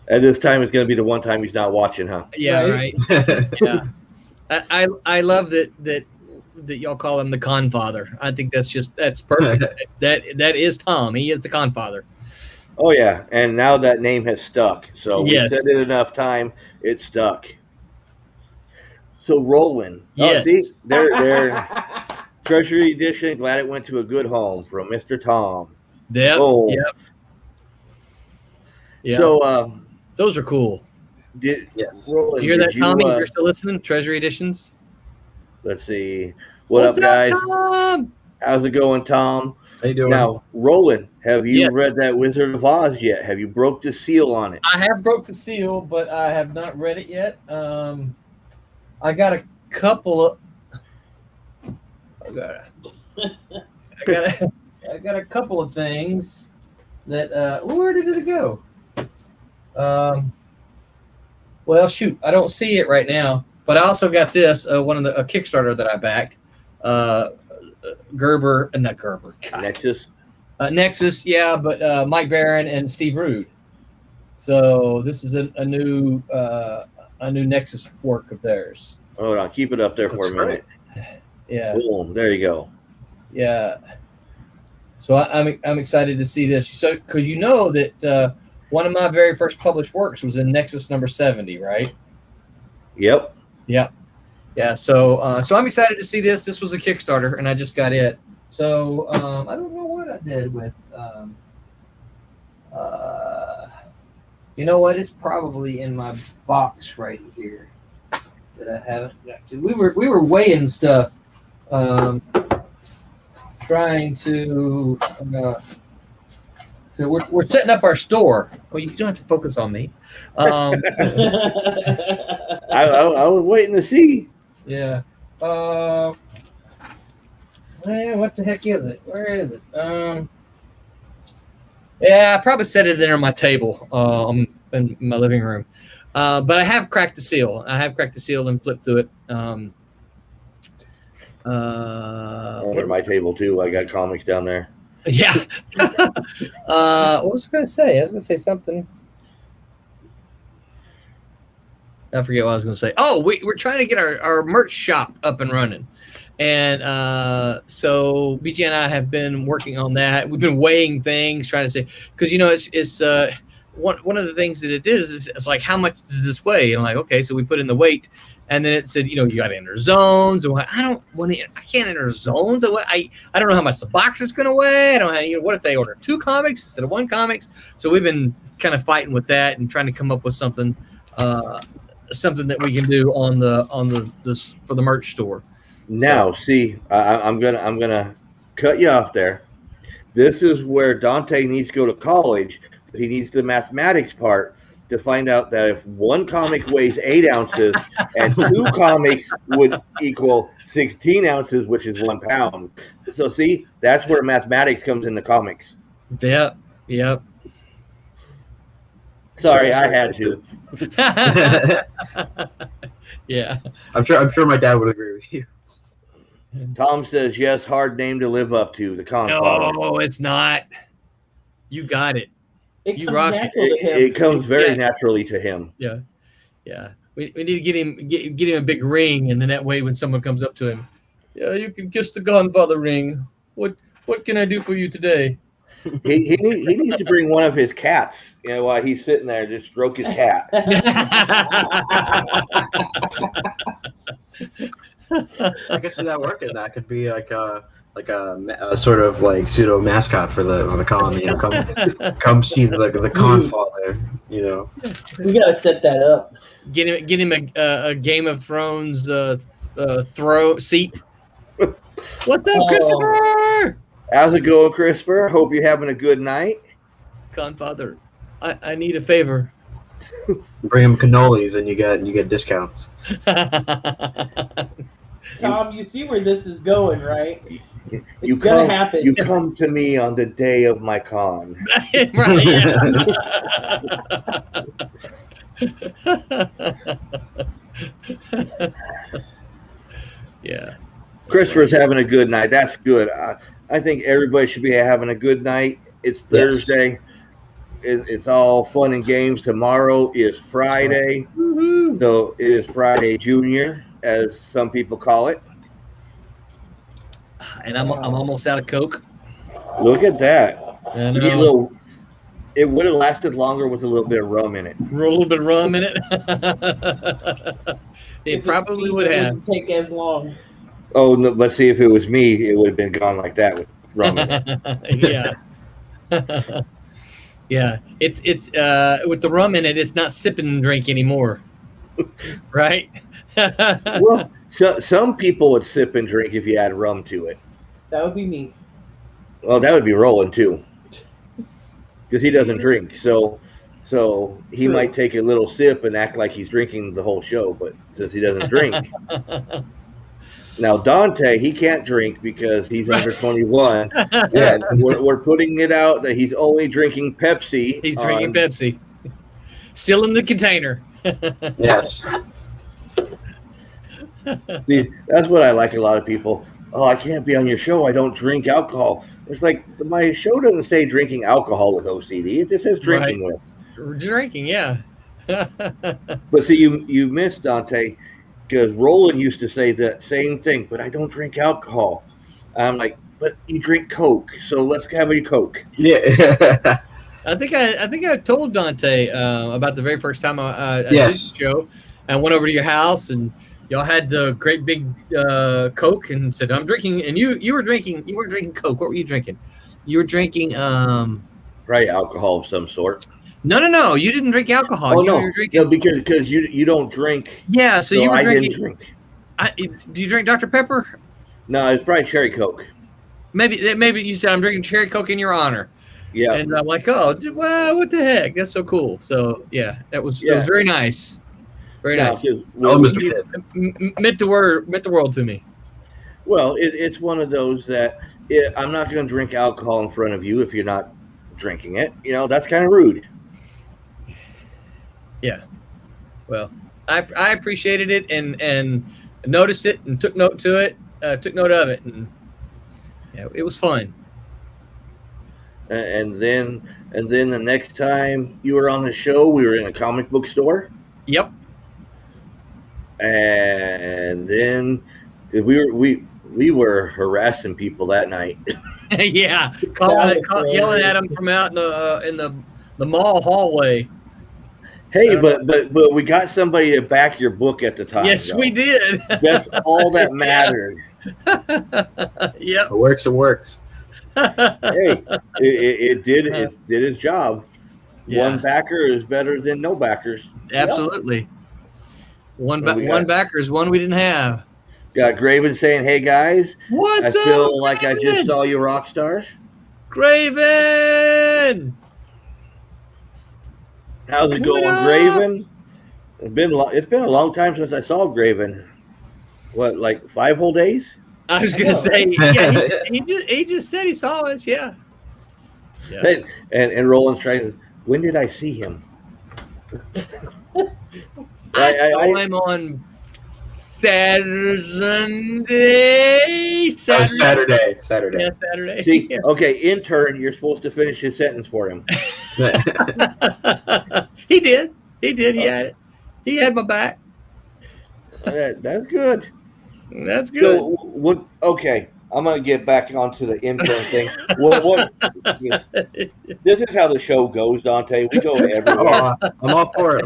At this time, it's going to be the one time he's not watching, huh? Yeah, right. Yeah, I love that y'all call him the Confather. I think that's perfect. that is Tom. He is the Confather. Oh yeah, and now that name has stuck. So Yes. we said it enough time, it stuck. So Roland, Yes. oh, see, there, Treasury Edition. Glad it went to a good home from Mr. Tom. Yep. Oh. Yep. So those are cool. Yes. Roland, You hear that, did Tommy? You're still listening? Treasury Editions. Let's see. What's up, guys? Tom? How's it going, Tom? How you doing? Now, Roland, have you Yes. read that Wizard of Oz yet? Have you broke the seal on it? I have broke the seal, but I have not read it yet. I got a couple of. I got a couple of things that. Where did it go? Well, shoot, I don't see it right now. But I also got this one of a Kickstarter that I backed. Not Gerber. God. Nexus, yeah, but Mike Barron and Steve Rude. So this is a new Nexus work of theirs. Hold on, keep it up there for a minute. Yeah. Boom, there you go. Yeah. So I'm excited to see this. So because you know that one of my very first published works was in Nexus number 70, right? Yep. Yeah. Yeah. So I'm excited to see this. This was a Kickstarter, and I just got it. So I don't know what I did with. You know what? It's probably in my box right here that I haven't got to. We were weighing stuff, trying to. So we're setting up our store. Well, you don't have to focus on me. I was waiting to see. Yeah. Man, what the heck is it? Where is it? Yeah, I probably set it in on my table in my living room. But I have cracked the seal. And flipped through it. Under my table too. I got comics down there. Yeah. What was I going to say? I was going to say something. I forget what I was going to say. Oh, we're trying to get our merch shop up and running. And so BJ and I have been working on that. We've been weighing things, trying to say, because, it's one of the things that it is it's like, how much does this weigh? And I'm like, okay, so we put in the weight. And then it said, you got to enter zones. And I can't enter zones. I don't know how much the box is going to weigh. I don't know, what if they order 2 comics instead of 1 comics? So we've been kind of fighting with that and trying to come up with something that we can do on the for the merch store. Now, see, I'm gonna cut you off there. This is where Dante needs to go to college. He needs the mathematics part to find out that if 1 comic weighs 8 ounces and 2 comics would equal 16 ounces, which is 1 pound. So see, that's where mathematics comes into comics. Yep. Sorry, I had to. Yeah. I'm sure my dad would agree with you. Tom says, yes, hard name to live up to, the Confather. No, it's not. You got it. It You comes rock it. natural to him. It comes very naturally to him. Yeah. We need to get him a big ring, and then that way when someone comes up to him, yeah, you can kiss the Godfather ring. What can I do for you today? He needs to bring one of his cats, while he's sitting there, just stroke his cat. I could see that working. That could be like a sort of like pseudo mascot for the con. Come see the Confather. We gotta set that up. Get him a Game of Thrones throw seat. What's up, Christopher? How's it going, Christopher? Hope you're having a good night. Confather, I need a favor. Bring them cannolis, and you get discounts. Tom, you see where this is going, right? You It's gonna come, happen. You come to me on the day of my con. Right, yeah. Christopher's having a good night. That's good. I think everybody should be having a good night. It's Thursday. It's all fun and games. Tomorrow is Friday. Woohoo. So it is Friday Junior, as some people call it. And I'm almost out of Coke. Look at that. I You need a know. little, it would have lasted longer with a little bit of rum in it. A little bit of rum in it. It If probably it's would cheap, it have. wouldn't take as long. Oh, no, but see, if it was me, it would have been gone like that with rum in it. Yeah. Yeah. It's with the rum in it, it's not sip and drink anymore. Right? Well, some people would sip and drink if you add rum to it. That would be me. Well, that would be Roland too, because he doesn't drink. So he True. might take a little sip and act like he's drinking the whole show. But since he doesn't drink, now Dante, he can't drink because he's under 21. Yes, we're putting it out that he's only drinking Pepsi. He's drinking Pepsi. Still in the container. Yes. See, that's what I like. A lot of people. Oh, I can't be on your show. I don't drink alcohol. It's like my show doesn't say drinking alcohol with OCD. It just says drinking with. Drinking, yeah. But see, you missed Dante, because Roland used to say that same thing. But I don't drink alcohol. I'm like, but you drink Coke, so let's have a Coke. Yeah. I think I told Dante about the very first time I did Yes. the show. I went over to your house and y'all had the great big Coke and said, I'm drinking, and you weren't drinking Coke. What were you drinking? You were drinking Right, alcohol of some sort. No, you didn't drink alcohol. Oh, You no. were drinking, No, because you don't drink. yeah, so you were I drinking. didn't drink. Do you drink Dr. Pepper? No, it's probably cherry Coke. Maybe you said I'm drinking cherry Coke in your honor. Yeah. And I'm like, oh, well, what the heck? That's so cool. So yeah, it was very nice. Very nice. Oh, Mr. Kid. Meant the world to me. Well, it's one of those that I'm not going to drink alcohol in front of you if you're not drinking it. You know, that's kind of rude. Yeah. Well, I appreciated it and noticed it and took note of it, and yeah, it was fun. And then the next time you were on the show, we were in a comic book store. Yep. And then we were harassing people that night. Yeah, yelling at them from out in the mall hallway. Hey, but we got somebody to back your book at the time. Yes, though. we did. That's all that mattered. Yep. It works. It works. Hey, it did its job. Yeah. One backer is better than no backers. Absolutely. One What we got? backer is one we didn't have. Got Graven saying, "Hey guys, What's I up, feel like I just Graven? saw you rock stars." Graven? How's it What going, up? Graven? It's been a long time since I saw Graven. What, like 5 whole days? I was gonna say, yeah, he just said he saw us, yeah. Yeah. And Roland's trying to. When did I see him? I saw him on Saturday. Saturday. Yeah, Saturday. See, Yeah. okay, intern, you're supposed to finish his sentence for him. He did. He had it. He had my back. That's good. That's good. So, what? Okay, I'm gonna get back onto the intern thing. What? This is how the show goes, Dante. We go everywhere. I'm all for it.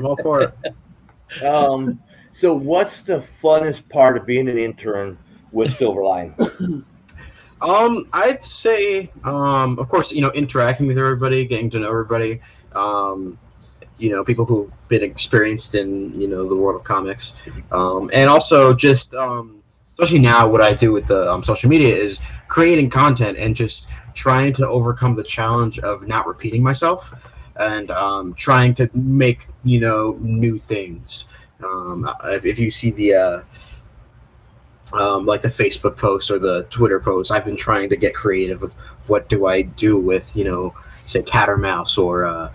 So, what's the funnest part of being an intern with Silverline? I'd say, of course, interacting with everybody, getting to know everybody. People who've been experienced in, the world of comics. And also just, especially now what I do with the social media is creating content and just trying to overcome the challenge of not repeating myself. and trying to make new things. If you see the like the Facebook post or the Twitter post, I've been trying to get creative with what do I do with say cat or mouse or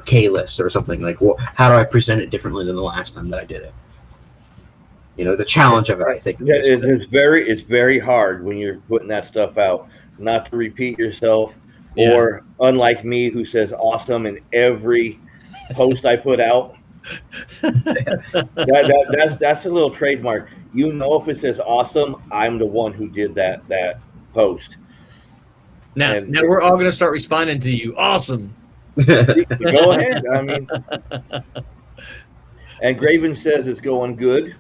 K-list or something like. How do I present it differently than the last time that I did it? The challenge of it, I think. Yeah, it's very hard when you're putting that stuff out, not to repeat yourself, or unlike me, who says awesome in every post I put out. That's a little trademark. If it says awesome, I'm the one who did that post. Now we're all going to start responding to you. Awesome. Go ahead. I mean, and Graven says it's going good.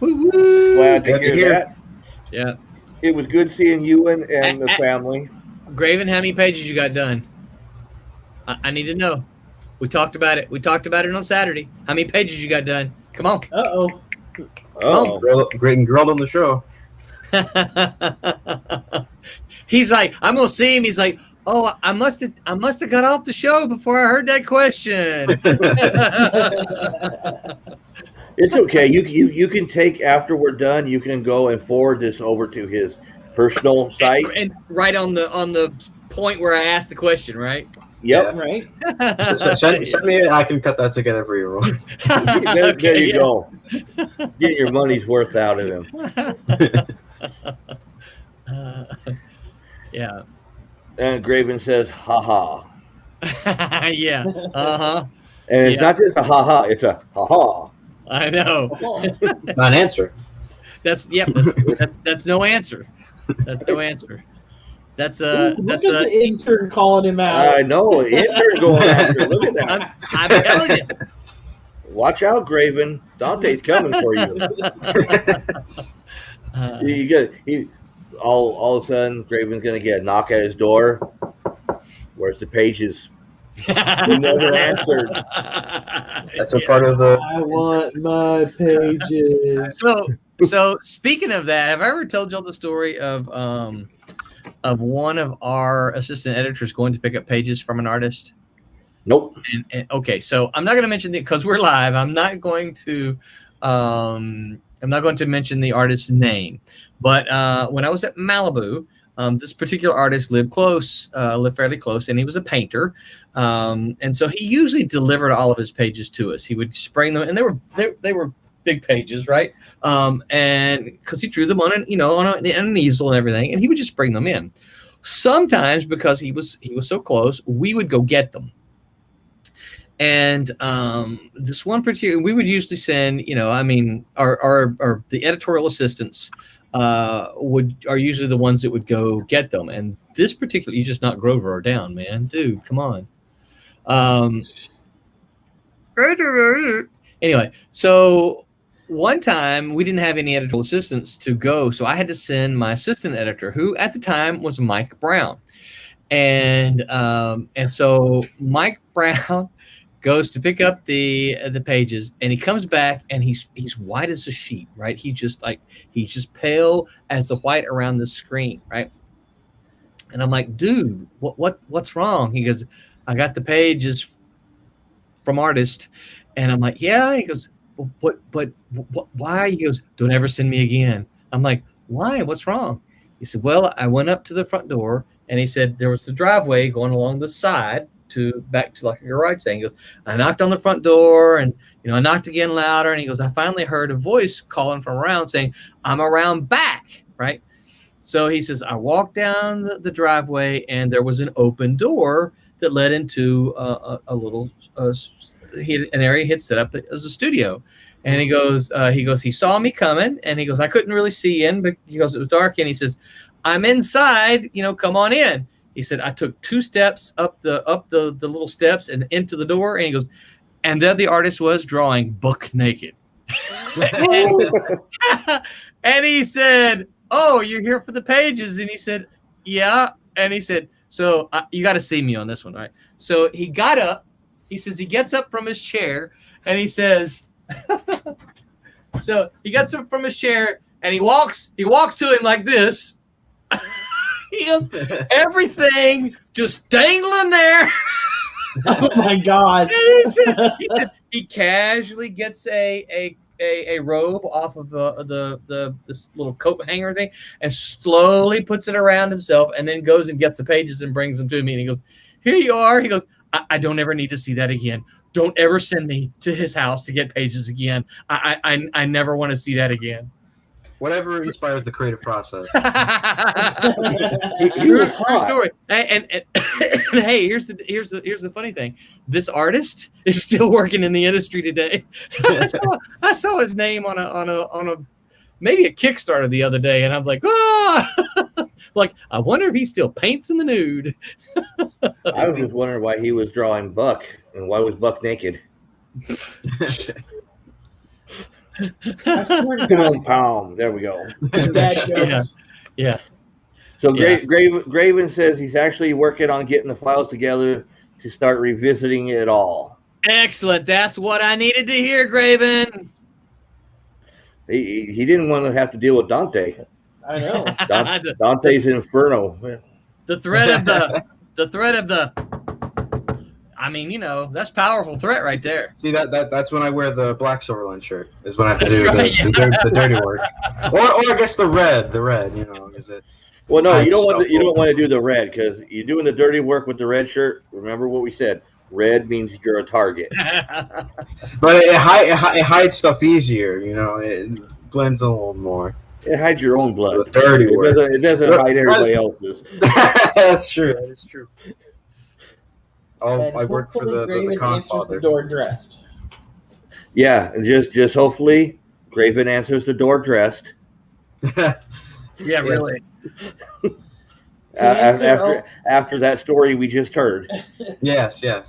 Woo-woo. Glad to hear that. Yeah. It was good seeing you and the family. Graven, how many pages you got done? I need to know. We talked about it. We talked about it on Saturday. How many pages you got done? Come on. Graven grilled on the show. He's like, I'm gonna see him. He's like, oh, I must have got off the show before I heard that question. It's okay. You can take, after we're done, you can go and forward this over to his personal site. And right on the point where I asked the question, right? Yep. Yeah, right. So send me it. I can cut that together for you, Roy. There you go. Get your money's worth out of him. Yeah. And Graven says, ha-ha. Yeah. Uh-huh. And it's not just a ha-ha, it's a ha-ha. I know. Not an answer. That's no answer. That's no answer. Look at the intern calling him out. I know, intern going after. Look at that. I'm telling you. Watch out, Graven. Dante's coming for you. All of a sudden, Graven's gonna get a knock at his door. Where's the pages? He never answered. That's a part of the. I want my pages. So speaking of that, have I ever told y'all the story of one of our assistant editors going to pick up pages from an artist? Nope. And okay, so I'm not going to mention it because we're live. I'm not going to mention the artist's name. But when I was at Malibu, this particular artist lived fairly close, and he was a painter. And so he usually delivered all of his pages to us. He would just bring them, and they were big pages, right? And because he drew them on an easel and everything, and he would just bring them in. Sometimes, because he was so close, we would go get them. And this one particular, we would usually send, our the editorial assistants are usually the ones that would go get them. And this particular, you just knocked Grover down, man, dude, come on. Anyway, so one time we didn't have any editorial assistants to go, so I had to send my assistant editor, who at the time was Mike Brown, and so Mike Brown goes to pick up the pages, and he comes back, and he's white as a sheet, right? He's just pale as the white around the screen, right? And I'm like, dude, what's wrong? He goes, I got the pages from artist, and I'm like, yeah. He goes, but why? He goes, don't ever send me again. I'm like, why? What's wrong? He said, well, I went up to the front door, and he said there was the driveway going along the side back to like a garage thing. He goes, I knocked on the front door, and I knocked again louder, and he goes, I finally heard a voice calling from around saying, I'm around back, right? So he says, I walked down the driveway, and there was an open door that led into a little an area he had set up as a studio. And he goes, he saw me coming, and he goes, I couldn't really see in because it was dark. And he says, I'm inside, come on in. He said, I took 2 steps up the little steps and into the door. And he goes, and there the artist was drawing buck naked. And he said, oh, you're here for the pages? And he said, yeah. And he said, so you got to see me on this one, right? So he got up. He says he gets up from his chair, and he says, so he gets up from his chair, and he walks to him like this. He goes, everything just dangling there. Oh my God! He casually gets a robe off of the this little coat hanger thing and slowly puts it around himself, and then goes and gets the pages and brings them to me. And he goes, "Here you are." He goes, I don't ever need to see that again. Don't ever send me to his house to get pages again. I never want to see that again. Whatever inspires the creative process. True story. And hey, here's the funny thing. This artist is still working in the industry today. I saw his name on a maybe a Kickstarter the other day, and I was like, like, I wonder if he still paints in the nude. I was just wondering why he was drawing Buck, and why was Buck naked? I swear to Come God. on, palm. There we go. Dad jokes. Yeah. So Yeah. Graven says he's actually working on getting the files together to start revisiting it all. Excellent. That's what I needed to hear, Graven. He didn't want to have to deal with Dante. I know. Dante's Inferno. The threat of the I mean, that's powerful threat right there. See that's when I wear the black Silverline shirt. Is when I have to That's do right, the dirty work. Or I guess the red. Is it? Well, no, you don't want to do the red, because you're doing the dirty work with the red shirt. Remember what we said. Red means you're a target. But it hides stuff easier. It blends a little more. It hides your own blood. The dirty work. It doesn't hide everybody else's. That's true. That is true. And I work for hopefully the Graven answers Godfather. the door dressed. Yeah, and just hopefully Graven answers the door dressed. Yeah, really. After that story we just heard. Yes. Yeah.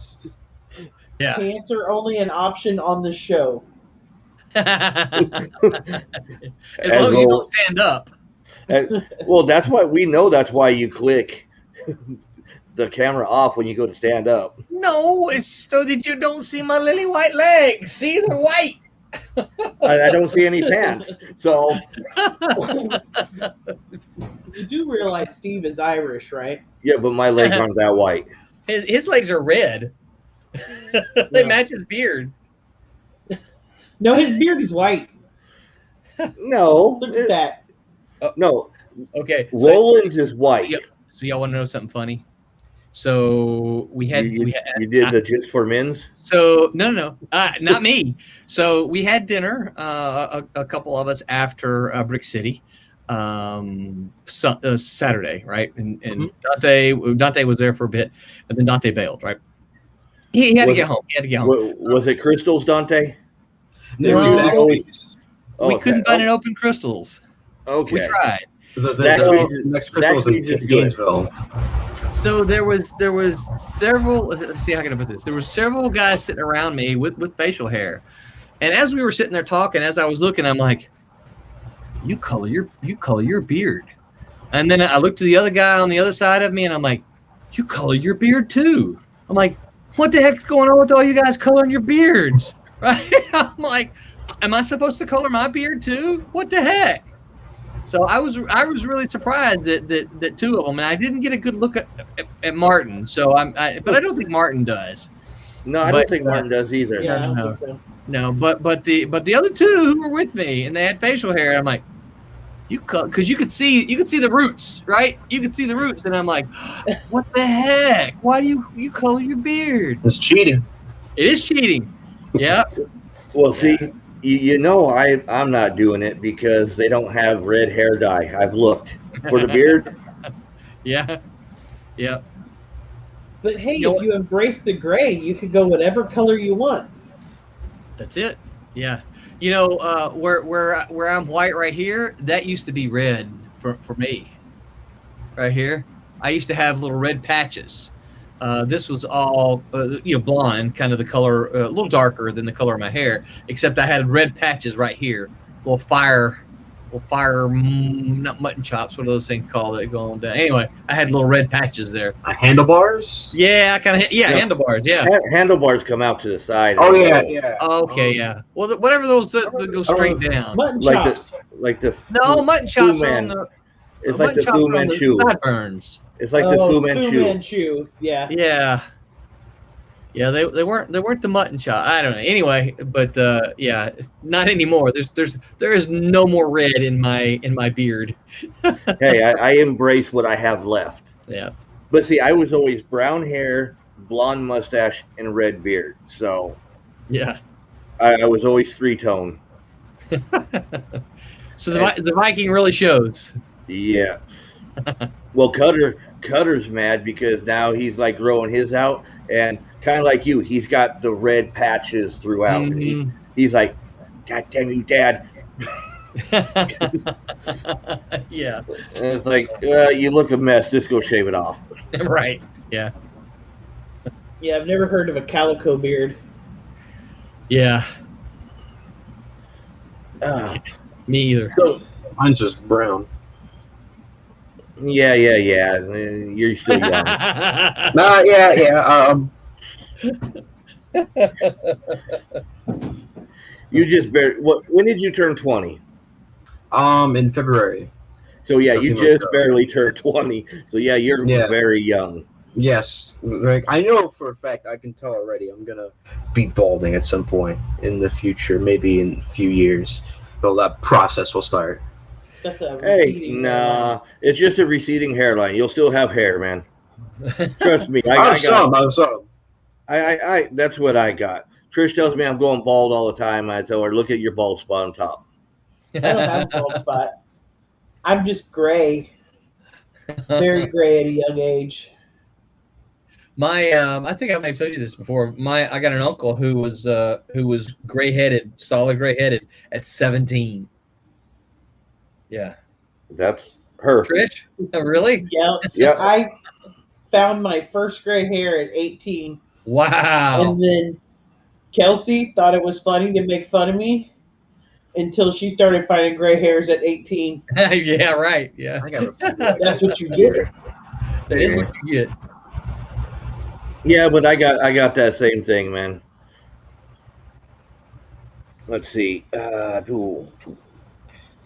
Pants are only an option on the show. As long as you don't stand up. Well, that's why we know. That's why you click the camera off when you go to stand up. No, it's so that you don't see my lily white legs. See, they're white. I don't see any pants. So You do realize Steve is Irish, right? yeah, but my legs aren't that white. His legs are red. They match his beard. No, his beard is white. No, Look at that. no. Okay. Roland's is white. Yep. So y'all want to know something funny? So we had You did the just for men's. So no, not me. So we had dinner, a couple of us after Brick City, Saturday, right? And Dante was there for a bit, and then Dante bailed, right? He had to get home. Was it crystals, Dante? No, we Okay. couldn't find an open crystals. Okay. We tried. The next crystal was in Gainesville. So there was several. Let's see, how can I put this? There were several guys sitting around me with facial hair, and as we were sitting there talking, as I was looking, I'm like, "You color your beard," and then I looked to the other guy on the other side of me, and I'm like, "You color your beard too." I'm like, "What the heck's going on with all you guys coloring your beards?" Right? I'm like, "Am I supposed to color my beard too? What the heck?" So I was really surprised that two of them, and I didn't get a good look at Martin. So but I don't think Martin does. No, I don't think Martin does either. Yeah, I don't No. think so. No, but the other two who were with me, and they had facial hair. And I'm like, because you could see the roots, right? You could see the roots, and I'm like, what the heck? Why do you color your beard? It's cheating. It is cheating. Yeah. Well, see, I'm not doing it because they don't have red hair dye. I've looked for the beard. Yeah. But hey, You know if you embrace the gray, you could go whatever color you want. That's it. Yeah. Where I'm white right here, that used to be red for me. Right here, I used to have little red patches. This was all blonde, kind of the color, a little darker than the color of my hair, except I had red patches right here. Little fire, not mutton chops. What are those things called that go on down? Anyway, I had little red patches there. Handlebars? Yeah, handlebars. Yeah. Handlebars come out to the side. Oh yeah. Okay, yeah. Well, whatever those that go straight down. Mutton Like chops. the Mutton chops Fu are on Man. the. It's like the mutton chops Fu are on the Manchu. sideburns. It's like the Fu Manchu. Manchu. Yeah. Yeah. Yeah, they weren't the mutton chop. I don't know. Anyway, but yeah, it's not anymore. There is no more red in my beard. Hey, I embrace what I have left. Yeah. But see, I was always brown hair, blonde mustache, and red beard. So Yeah. I was always three-tone. So the Viking really shows. Yeah. Well, Cutter's mad because now he's like growing his out, and kind of like you, he's got the red patches throughout. Mhm. He's like, "God damn you, Dad!" Yeah. And it's like, you look a mess. Just go shave it off. Right. Yeah. Yeah, I've never heard of a calico beard. Yeah. Uh, Me either. so Mine's just brown. yeah. You're still young. Yeah. You just when did you turn 20? In February. So yeah, A you few months just ago. barely turned 20. So yeah, you're very young. Yes, like I know for a fact. I can tell already. I'm gonna be balding at some point in the future, maybe in a few years. Well, that process will start. That's a Hey, receding nah, it's just a receding hairline. You'll still have hair, man. Trust me. I have some. I that's what I got. Trish tells me I'm going bald all the time. I tell her, look at your bald spot on top. I don't have a bald spot. I'm just gray, very gray at a young age. My I think I may have told you this before. I got an uncle who was gray-headed, solid gray-headed at 17. Yeah. That's her. Trish? Oh, really? Yeah, Yeah. I found my first gray hair at 18, Wow. and then Kelsey thought it was funny to make fun of me until she started finding gray hairs at 18. Yeah, right. Yeah. I got a few. That's what you get. That is what you get. Yeah, but I got that same thing, man. Let's see.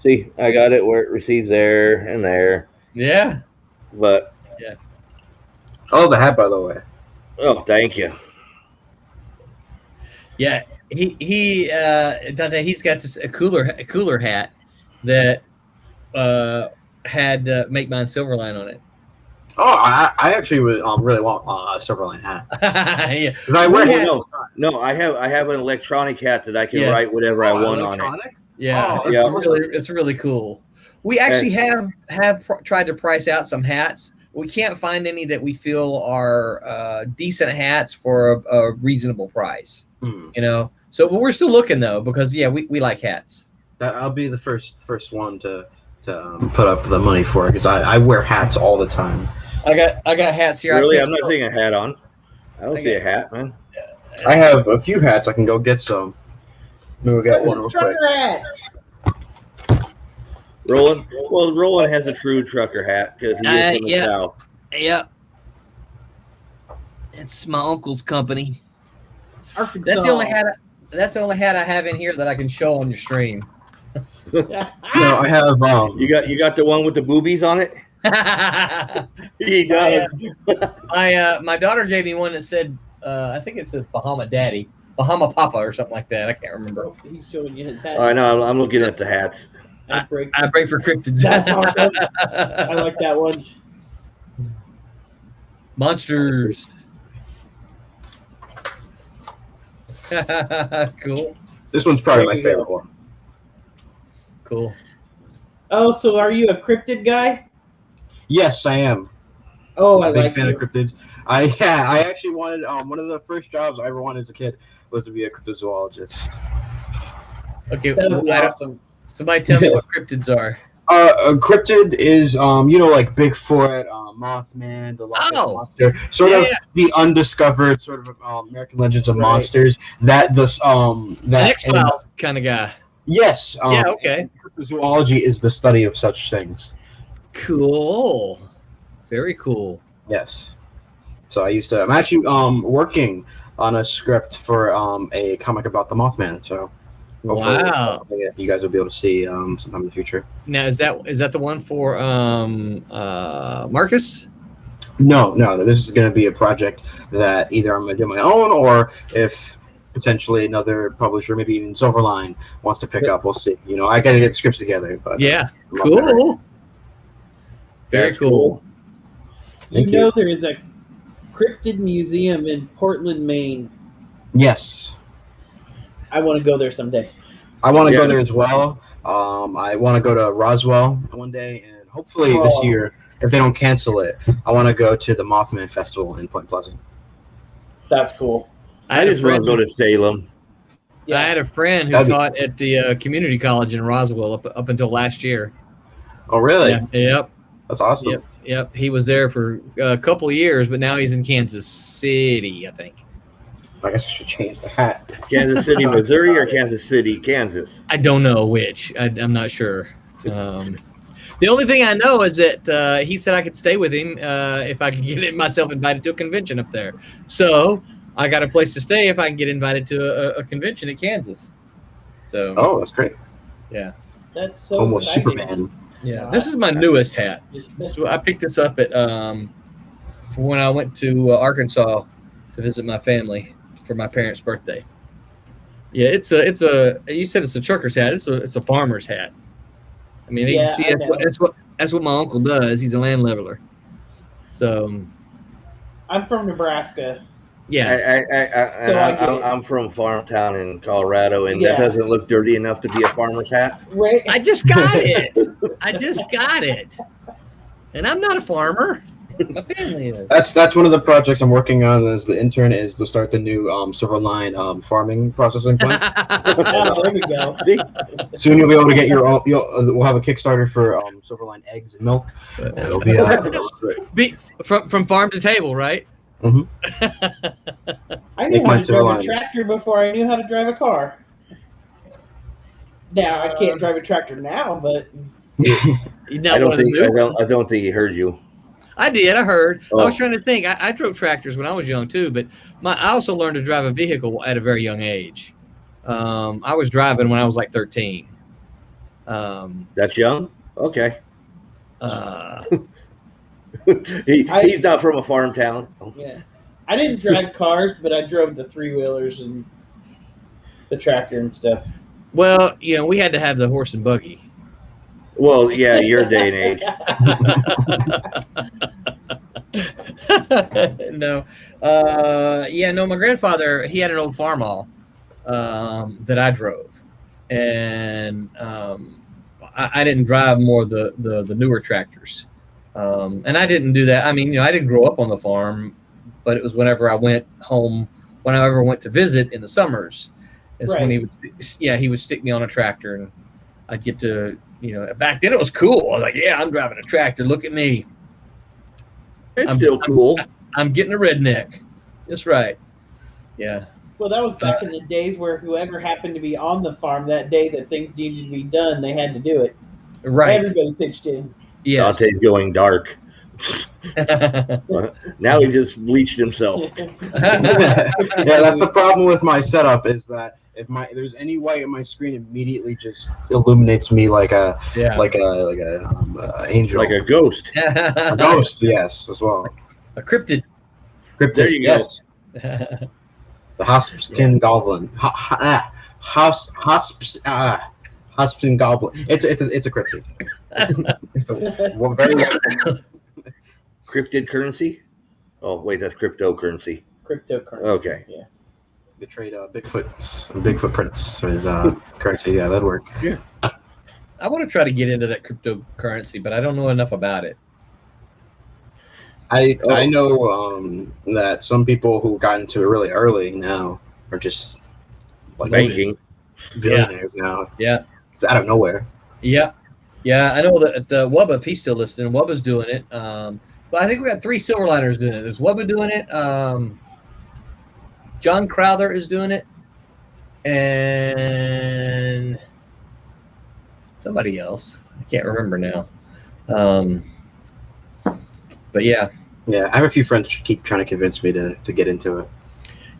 See, I got it where it recedes there and there. Yeah. But Oh, the hat, by the way. oh, thank you. Yeah. Dante, he's got a cooler hat that had Make Mine Silverline on it. Oh, I actually would really want a Silverline hat. Yeah. 'Cause I wear Yeah. hats all the time. No, I have an electronic hat that I can Yes. write whatever I want on it. electronic? Yeah, Oh, it's yeah. really cool. We actually have tried to price out some hats. We can't find any that we feel are decent hats for a reasonable price. Hmm. You know, so but we're still looking though because we like hats. I'll be the first one to put up the money for it because I wear hats all the time. I got hats here. Really, I I'm not seeing a hat on. I don't see a hat, man. I have a few hats. I can go get some. Maybe we'll get one real quick. Trucker hat. Roland. Well, Roland has a true trucker hat because he is from the yeah. South. Yeah, it's my uncle's company. Arkansas. That's the only hat. That's the only hat I have in here that I can show on your stream. No, I have You got the one with the boobies on it. He does. My daughter gave me one that said, I think it says Bahama Daddy, Bahama Papa, or something like that. I can't remember. He's showing you his hat. I know. I'm looking at the hats. I break for cryptids. That's awesome. I like that one. Monsters. Cool. this one's probably There my you favorite go. one. Cool. Oh, so are you a cryptid guy? Yes, I am. Oh, I Big like fan you. of cryptids. I actually wanted one of the first jobs I ever wanted as a kid was to be a cryptozoologist. Okay. That would be I don't- awesome. Somebody tell me what cryptids are. A cryptid is like Bigfoot, Mothman, the Loch Ness Oh. Monster, sort Yeah, of yeah. the undiscovered sort of American Legends of Right. Monsters. That An X-Files kind of guy. Yes. Yeah, okay. Cryptozoology is the study of such things. Cool. Very cool. Yes. So I'm actually working on a script for a comic about the Mothman. So hopefully, Wow. you guys will be able to see sometime in the future. Now is that the one for Marcus? No, this is going to be a project that either I'm going to do my own, or if potentially another publisher, maybe even Silverline, wants to pick up. We'll see. I got to get scripts together. But Yeah, I'm up there. cool. Very That's cool. Thank you. There is a cryptid museum in Portland, Maine. Yes, I want to go there someday. I want to Yeah. go there as well. I want to go to Roswell one day, and hopefully this year, if they don't cancel it, I want to go to the Mothman Festival in Point Pleasant. That's cool. I just want to go to Salem. I had a friend who That'd be- taught at the community college in Roswell up until last year. Oh, really? Yeah, yep. That's awesome. Yep. He was there for a couple of years, but now he's in Kansas City, I think. I guess I should change the hat. Kansas City, Missouri, or Kansas City, Kansas? I don't know which. I'm not sure. The only thing I know is that he said I could stay with him if I could get myself invited to a convention up there. So I got a place to stay if I can get invited to a convention at Kansas. So Oh, that's great. yeah. That's so Almost exciting. Superman. Yeah, this is my newest hat. So I picked this up at for when I went to Arkansas to visit my family for my parents' birthday. Yeah, it's a you said it's a trucker's hat. It's a farmer's hat. I mean, you can see that's what my uncle does. He's a land leveler. So I'm from Nebraska. yeah, I'm from farm town in Colorado, and Yeah. that doesn't look dirty enough to be a farmer's hat. Right. I just got it. And I'm not a farmer. My family is. That's one of the projects I'm working on as the intern, is to start the new Silverline farming processing plant. Oh, there we go. See, Soon you'll be able to get your own. We'll have a Kickstarter for Silverline eggs and milk. And it'll be From farm to table, right? Mhm. I knew Make how mine to drive a Silverline. tractor before I knew how to drive a car. Now I can't drive a tractor now, but You're not one of the new I don't think he heard you. I did. I heard. Oh. I was trying to think. I drove tractors when I was young too, but I also learned to drive a vehicle at a very young age. I was driving when I was like 13. That's young. Okay. Uh, He's not from a farm town. yeah, I didn't drive cars, but I drove the 3-wheelers and the tractor and stuff. well, we had to have the horse and buggy. Well, yeah, your day and age. No. No, my grandfather, he had an old farmall that I drove. And I didn't drive more of the newer tractors. And I didn't do that. I mean, I didn't grow up on the farm, but it was whenever I went home, whenever I went to visit in the summers, is when he would stick me on a tractor, and I'd get to, back then it was cool. I was like, yeah, I'm driving a tractor. Look at me. It's still cool. I'm getting a redneck. That's right. Yeah. Well, that was back in the days where whoever happened to be on the farm that day that things needed to be done, they had to do it. Right. Everybody pitched in. Yes. Dante's going dark. Now he just bleached himself. Yeah, that's the problem with my setup, is that if there's any white on my screen, immediately just illuminates me like a angel, Like a ghost. a ghost. Yes, as well. A cryptid. Cryptid. There you go. Yes. The Hospskin Goblin. Hospskin Goblin. It's a cryptid. It's a very Cryptid currency? Oh, wait, that's cryptocurrency. Cryptocurrency. Okay. Yeah. the trade Bigfoot prints as currency. Yeah, that'd work. Yeah. I want to try to get into that cryptocurrency, but I don't know enough about it. I know that some people who got into it really early now are just like Banking. billionaires now. Yeah. Out of nowhere. Yeah. Yeah, I know that Wubba, if he's still listening, Wubba's doing it. But I think we got 3 Silverliners doing it. There's Wubba doing it. John Crowther is doing it. And somebody else. I can't remember now. But yeah. Yeah, I have a few friends who keep trying to convince me to get into it.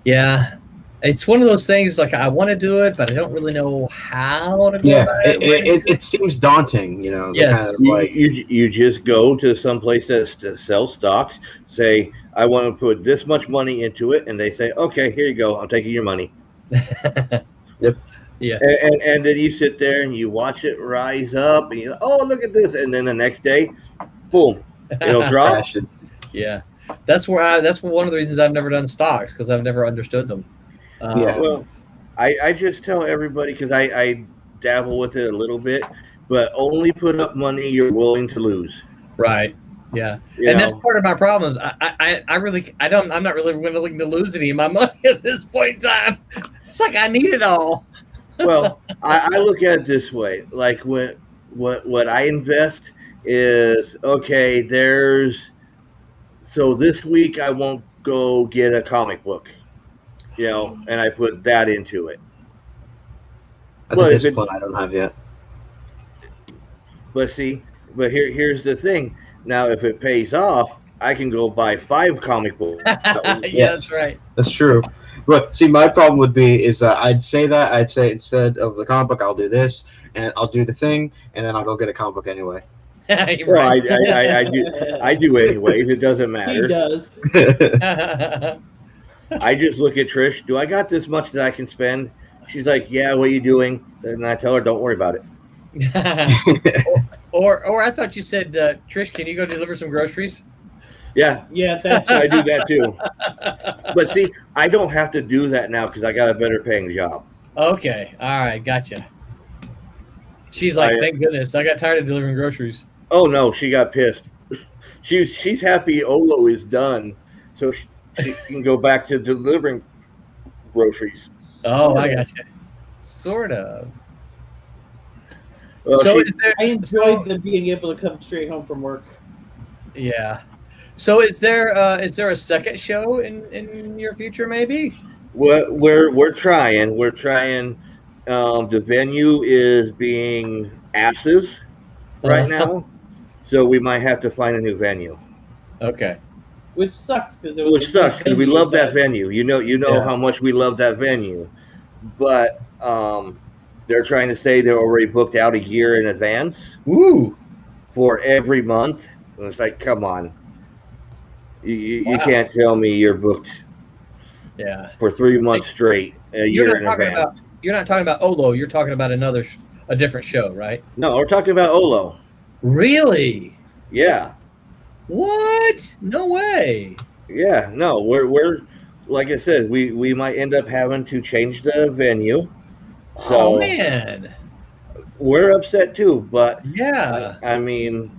Yeah. It's one of those things like I want to do it, but I don't really know how to go Yeah, about it. where to do it seems daunting, you know. They're kind Yes. of like, You just go to some place that sells stocks, say, I want to put this much money into it, and they say, okay, here you go, I'm taking your money. yep. Yeah. And then you sit there and you watch it rise up, and you, oh, look at this, and then the next day, boom, it'll drop. Crashes. Yeah. That's one of the reasons I've never done stocks, because I've never understood them. Yeah. Well, I just tell everybody, because I dabble with it a little bit, but only put up money you're willing to lose. Right. Yeah. You And that's know? part of my problems. I'm not really willing to lose any of my money at this point in time. It's like I need it all. Well, I look at it this way: like what I invest is okay. So this week I won't go get a comic book, and I put that into it. That's But a if it, discipline I don't have yet. but here's the thing. Now, if it pays off, I can go buy 5 comic books. Yeah, Yes. that's right. That's true. But see, my problem would be is I'd say instead of the comic book, I'll do this, and I'll do the thing, and then I'll go get a comic book anyway. You're Well, right. I do anyways. It doesn't He matter. does. I just look at Trish. Do I got this much that I can spend? She's like, yeah. What are you doing? And I tell her, don't worry about it. or I thought you said, Trish, can you go deliver some groceries? Yeah, Yeah, that's I do that too. But see, I don't have to do that now because I got a better paying job. Okay. All right. Gotcha. She's like, thank goodness. I got tired of delivering groceries. Oh no, she got pissed. She's happy Olo is done, so she can go back to delivering groceries. Oh, I gotcha. Sort of. Well, So she- is there? I enjoyed the being able to come straight home from work. Yeah. So is there a second show in your future maybe? we're trying. We're trying. The venue is being asses right now, so we might have to find a new venue. Okay. Which sucks because it was. Which sucks because we love that venue. You know Yeah. how much we love that venue, but they're trying to say they're already booked out a year in advance Ooh. for every month. And it's like, come on, you Wow. can't tell me you're booked Yeah. for 3 months straight a You're year not in talking advance. about you're not talking about Olo. You're talking about a different show, right? No, we're talking about Olo. Really? Yeah, What? No way. yeah. No, we're like I said, we might end up having to change the venue. So Oh man. we're upset too, but Yeah. I mean,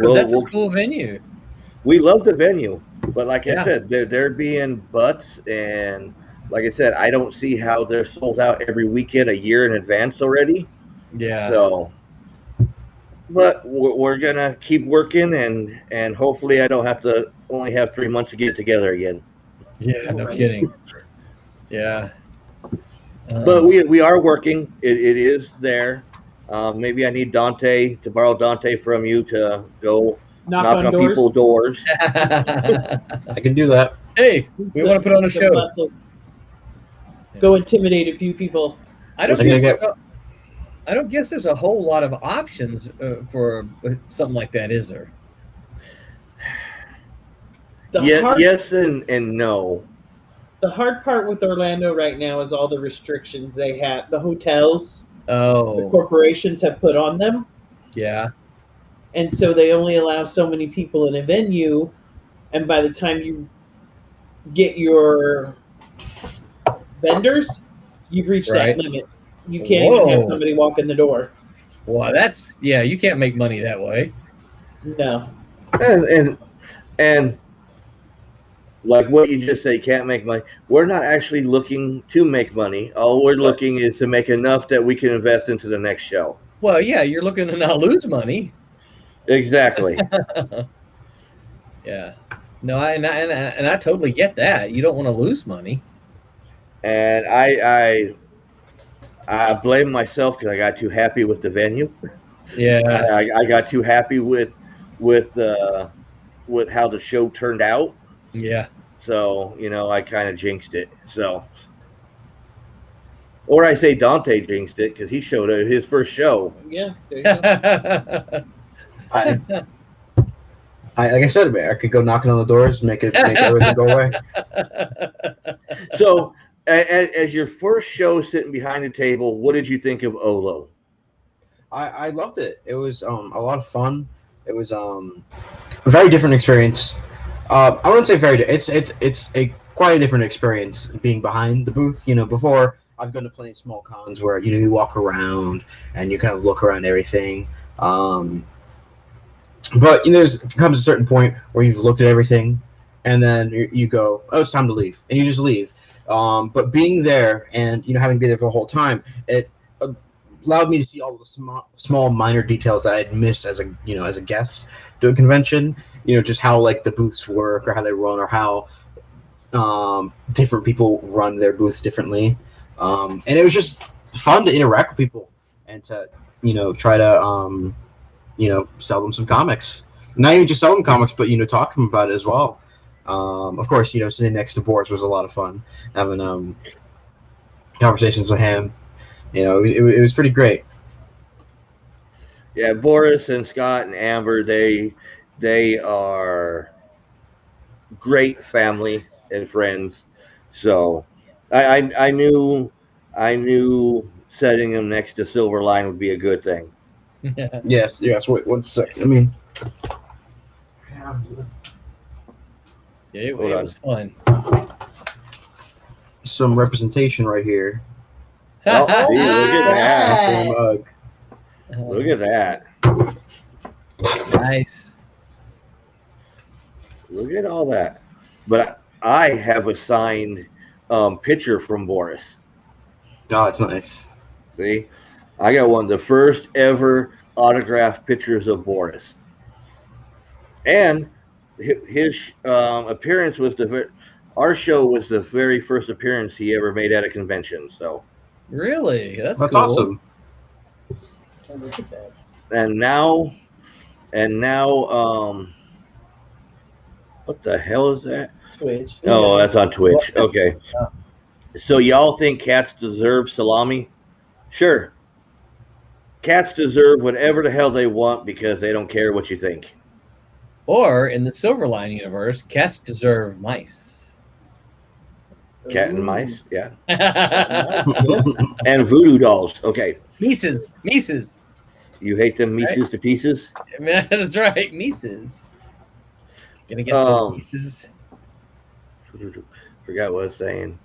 'Cause that's a cool venue. we love the venue, but like Yeah. I said, they're being butts, and like I said, I don't see how they're sold out every weekend a year in advance already. Yeah. So, but we're gonna keep working, and hopefully, I don't have to only have 3 months to get it together again. Yeah. No kidding. Yeah. But we are working. It is there. Maybe I need Dante to borrow Dante from you to go knock on doors. people's doors. I can do that. Hey, we want to put on a The show. muscle. Go intimidate a few people. I don't I'm gonna guess. get- I don't guess there's a whole lot of options for something like that, is there? Yes and no. The hard part with Orlando right now is all the restrictions they have. The hotels, the Oh, corporations have put on them, yeah. and so they only allow so many people in a venue. And by the time you get your vendors, you've reached Right. that limit. You can't even have Whoa. somebody walk in the door. Well, you can't make money that way. No. And like what you just say, can't make money. We're not actually looking to make money. All we're looking is to make enough that we can invest into the next show. Well, yeah, you're looking to not lose money. Exactly. Yeah. No, and I totally get that. You don't want to lose money. And I blame myself because I got too happy with the venue. Yeah. I got too happy with how the show turned out. Yeah. So, I kind of jinxed it. So, or I say Dante jinxed it because he showed it his first show. Yeah, there you go. I, like I said, I could go knocking on the doors, make everything go away. So, as your first show sitting behind the table, what did you think of Olo? I loved it. It was a lot of fun. It was a very different experience. I wouldn't say very. It's a quite a different experience being behind the booth. Before I've gone to plenty of small cons where you walk around and you kind of look around everything. But there's comes a certain point where you've looked at everything, and then you go, oh, it's time to leave, and you just leave. But being there and having to be there for the whole time, it allowed me to see all the small minor details that I'd missed as a guest to a convention. Just how like the booths work or how they run or how different people run their booths differently. And it was just fun to interact with people and to try to sell them some comics. Not even just sell them comics, but talk to them about it as well. Of course, sitting next to Boris was a lot of fun, having conversations with him. It was pretty great. Yeah, Boris and Scott and Amber, they are great family and friends. So I knew setting them next to Silverline would be a good thing. Yes. Wait 1 second. It was fun. Some representation right here. Oh, see, look at that. Mug. Look at that. Nice. Look at all that. But I have a signed picture from Boris. Oh, it's nice. See, I got one of the first ever autographed pictures of Boris, and his appearance was our show was the very first appearance he ever made at a convention. So Really, that's cool. awesome. Oh, look at that. And now, what the hell is that? Twitch. Oh, that's on Twitch. Okay. So y'all think cats deserve salami? Sure. Cats deserve whatever the hell they want because they don't care what you think. Or in the Silverline universe, cats deserve mice. Cat and mice, yeah. Mises. And voodoo dolls. Okay. Mises. You hate them Mises to pieces? That's right, Mises. Gonna get those Mises. Forgot what I was saying.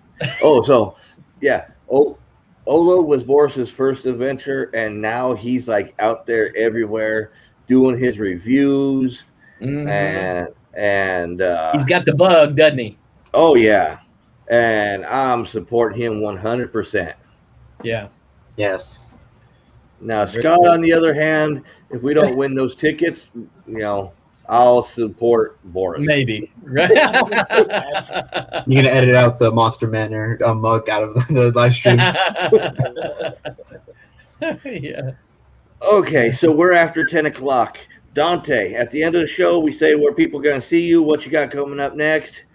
Oh, so yeah. Olo was Boris's first adventure, and now he's like out there everywhere doing his reviews. Mhm. And He's got the bug, doesn't he? oh yeah. And I'm supporting him 100%. Yeah. Yes. Now, Scott, on the other hand, if we don't win those tickets, I'll support Boris. Maybe. Right? You're gonna edit out the Monster Manor mug out of the live stream. Yeah. Okay, so we're after 10 o'clock. Dante, at the end of the show, we say where people are going to see you, what you got coming up next.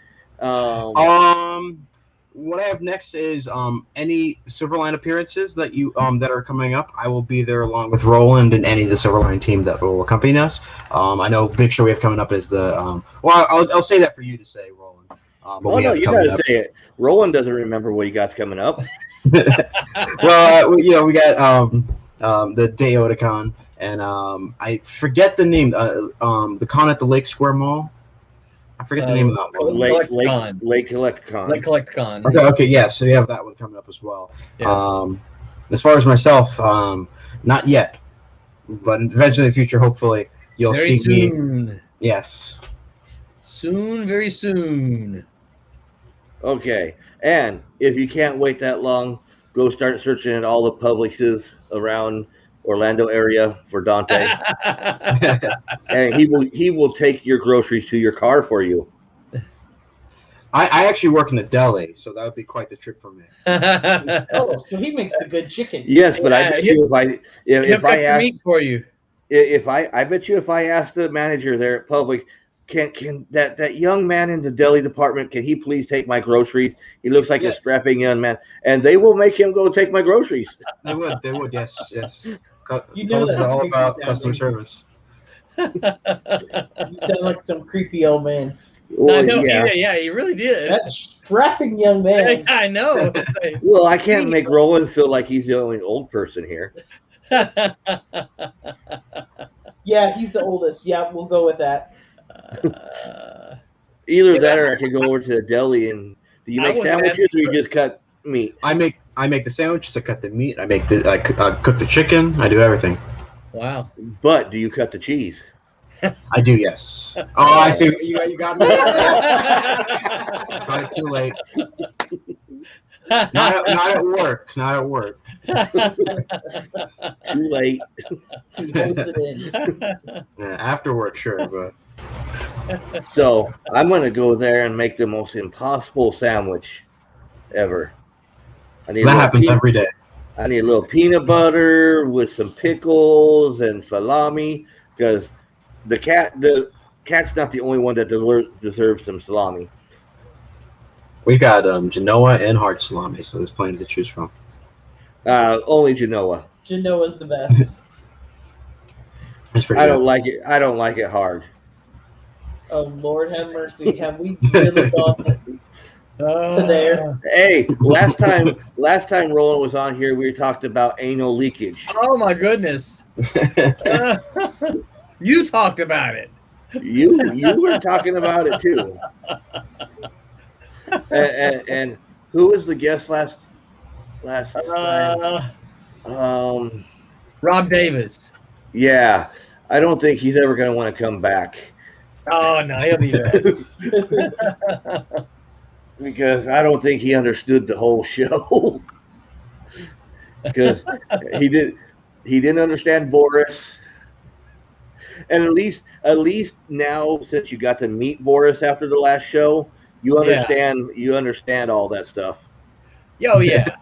What I have next is any Silverline appearances that you that are coming up. I will be there along with Roland and any of the Silverline team that will accompany us. I know big show we have coming up is the well, I'll say that for you to say, Roland. Oh no, you gotta say it. Roland doesn't remember what you got coming up. Well, we got the Day Otakon, and I forget the name. The con at the Lake Square Mall. I forget the name of that one. Lake Collecticon. Lake Collecticon. Okay, yeah. So we have that one coming up as well. Yeah. As far as myself, not yet, but eventually in the future, hopefully, you'll Very see soon. me. Yes. Soon, very soon. Okay, and if you can't wait that long, go start searching at all the Publixes around Orlando area for Dante, and he will take your groceries to your car for you. I actually work in the deli, so that would be quite the trip for me. Oh, so he makes the good chicken. Yes, but I bet you if I asked meat for you. I bet you if I asked the manager there at Publix, can that young man in the deli department, can he please take my groceries? He looks like a Yes. strapping young man, and they will make him go take my groceries. They would, yes. You know Codes is that's all creepy about sounding. customer service. You sound like some creepy old man. Well, I know yeah. he did. Yeah, he really did. That strapping young man. I know. Well, I can't make Roland feel like he's the only old person here. Yeah, he's the oldest. Yeah, we'll go with that. Either that, or I could go over to the deli and do you I make was sandwiches asking or you just cut meat? I make the sandwiches. I cut the meat. I cook the chicken. I do everything. Wow. But do you cut the cheese? I do, yes. Oh, I see. You got me. Got it too late. Not at work. Not at work. Too late. He holds it in. Yeah, after work, sure, but So I'm gonna go there and make the most impossible sandwich ever. I need that happens every day. I need a little peanut butter with some pickles and salami, because the cat's not the only one that deserves some salami. We got Genoa and hard salami, so there's plenty to choose from. Only Genoa. Genoa's the best. It's pretty I good. don't like it. I don't like it hard. Oh, Lord have mercy. Have we really gone to there? Hey, last time Roland was on here, we talked about anal leakage. Oh my goodness. You talked about it. You were talking about it too. And who was the guest last time? Rob Davis. Yeah, I don't think he's ever going to want to come back. Oh no, he'll be back. Because I don't think he understood the whole show. Because he didn't understand Boris. And at least now, since you got to meet Boris after the last show, you understand all that stuff. Oh yeah.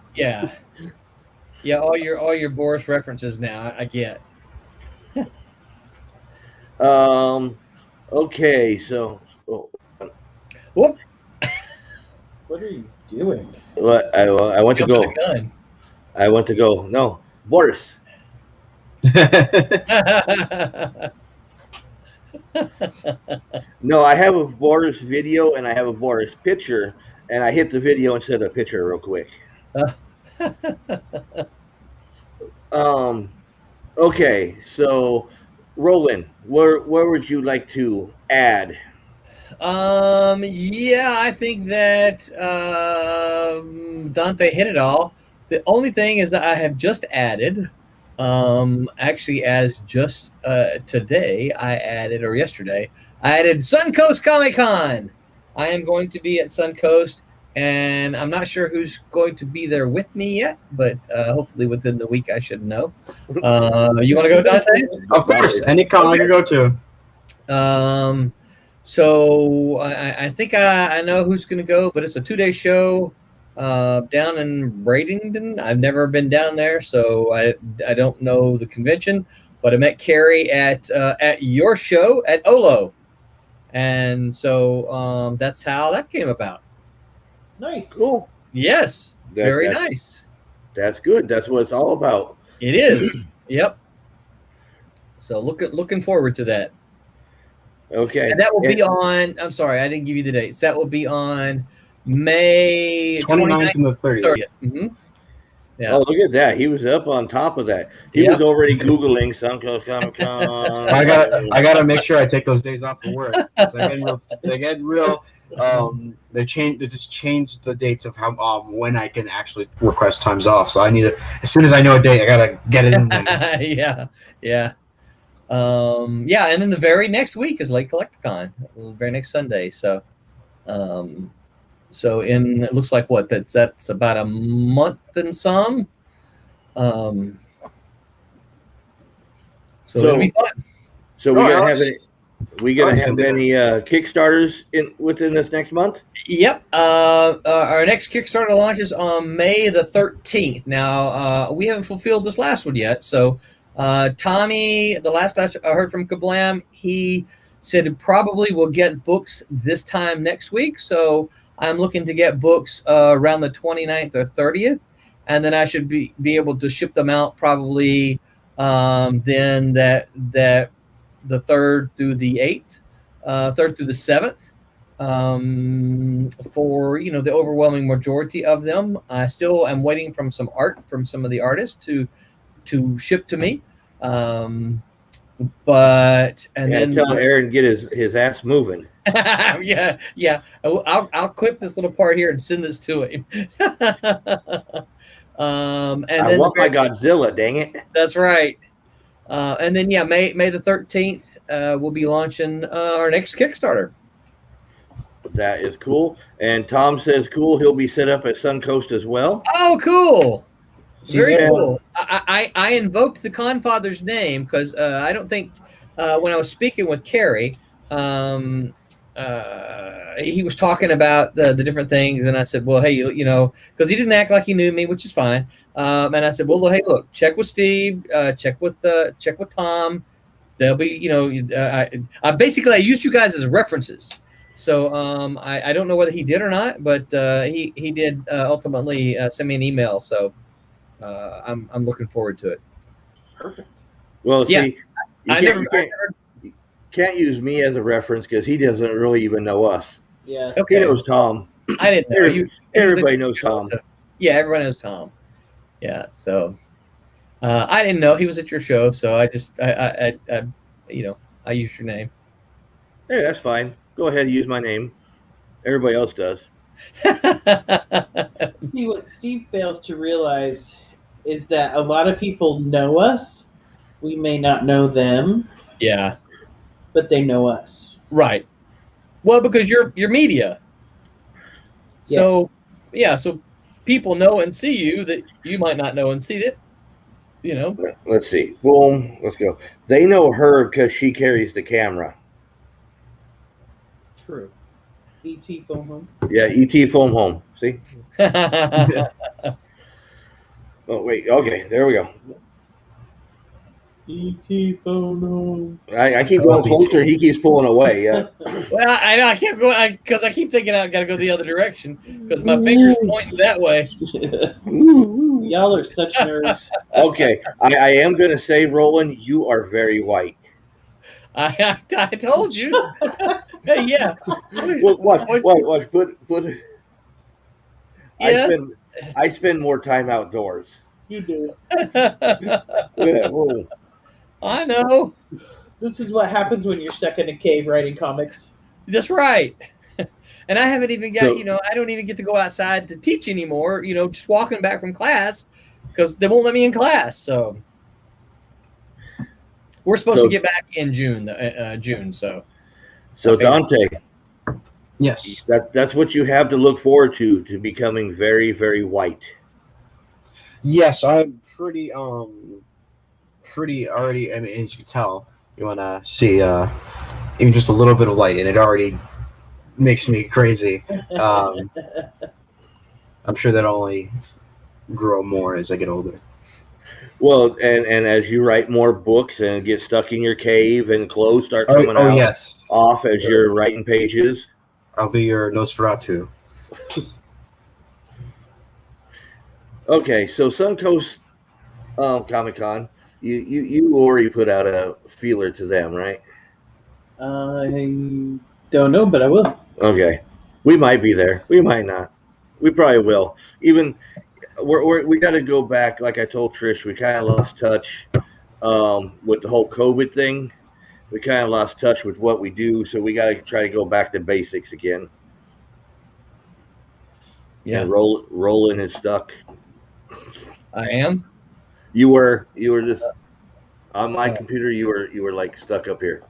Yeah, all your Boris references now I get. Okay, so Whoop. What are you doing? what I went to go. Jumping the gun. I went to go. No, Boris. No, I have a Boris video and I have a Boris picture, and I hit the video instead of picture real quick. Okay, so Roland, where would you like to add? Yeah, I think that Dante hit it all. The only thing is that I have just added, actually as just today, or yesterday, I added Suncoast Comic Con. I am going to be at Suncoast, and I'm not sure who's going to be there with me yet, but hopefully within the week I should know. You want to go, Dante? Of course, any con I can go to. So I think I know who's going to go, but it's a 2-day show down in Bradenton. I've never been down there, so I don't know the convention. But I met Carrie at your show at Olo, and so that's how that came about. Nice. Cool. Yes, very nice. That's good. That's what it's all about. It is. Yep. So looking forward to that. Okay. And that will be on. I'm sorry, I didn't give you the dates. That will be on May 29th and the 30th. Mm-hmm. Yeah. Oh, look at that! He was up on top of that. He was already Googling Suncoast Comic Con. I gotta make sure I take those days off for work. They just changed the dates of how when I can actually request times off. So I need to, as soon as I know a date, I gotta get it in there. Yeah. And then the very next week is Late Collecticon, the very next Sunday. So, it looks like that's about a month and some. So it'll be fun. So we gonna have any Kickstarters within this next month? Yep. Our next Kickstarter launches on May the 13th. Now we haven't fulfilled this last one yet, so. Tommy, the last I heard from Kablam, he said probably will get books this time next week. So I'm looking to get books around the 29th or 30th, and then I should be able to ship them out probably then that the 3rd through the 8th, 3rd through the 7th. For the overwhelming majority of them, I still am waiting from some art from some of the artists to ship to me. Then tell Aaron get his ass moving. yeah. I'll clip this little part here and send this to him. I want my Godzilla, dang it. That's right. And then May the 13th, we'll be launching our next Kickstarter. That is cool. And Tom says cool. He'll be set up at Suncoast as well. Oh, cool. Very Yeah. cool. I invoked the Confather's name because I don't think when I was speaking with Carrie, he was talking about the different things, and I said, well, hey, because he didn't act like he knew me, which is fine. And I said, well, hey, look, check with Steve, check with Tom. They'll be, I basically used you guys as references. So I don't know whether he did or not, but he did ultimately send me an email. So I'm looking forward to it. Perfect. Well, see, Yeah. you can't use me as a reference because he doesn't really even know us. Yeah. Okay. He knows Tom. I didn't know you. Everybody knows Tom. So, yeah, everyone knows Tom. Yeah. So I didn't know he was at your show, so I just I used your name. Hey, that's fine. Go ahead and use my name. Everybody else does. See, what Steve fails to realize is that a lot of people know us. We may not know them, Yeah. but they know us. Right. Well, because you're media. So so people know and see you that you might not know and see it. Let's see. Boom. Let's go. They know her because she carries the camera. True. E.T. phone home. Yeah, E.T. Foam Home. See? Oh, wait. Okay, there we go. E.T. phone home. I keep going closer. He keeps pulling away. Yeah. Well, I know I can't go because I keep thinking I got to go the other direction because my finger's pointing that way. Y'all are such nerds. Okay, I am going to say, Roland, you are very white. I told you. Hey, yeah. Well, watch. Put it. Yes. I spend more time outdoors. You do. Yeah, whoa. I know. This is what happens when you're stuck in a cave writing comics. That's right. And I haven't even got, So- I don't even get to go outside to teach anymore, just walking back from class because they won't let me in class. So we're supposed to get back in June. So Dante, Yes. that's what you have to look forward to becoming very, very white. Yes, I'm pretty already. I mean, as you can tell, you want to see even just a little bit of light, and it already makes me crazy. I'm sure that only grow more as I get older. Well, and as you write more books and get stuck in your cave and clothes start coming out Yes, off as you're writing pages. I'll be your Nosferatu. Okay, so Suncoast Comic-Con, you already put out a feeler to them, right? I don't know, but I will. Okay, we might be there. We might not. We probably will. Even we got to go back. Like I told Trish, we kind of lost touch with the whole COVID thing. We kind of lost touch with what we do, so we got to try to go back to basics again. Yeah. And Roland is stuck. I am. You were just on my computer. You were like stuck up here.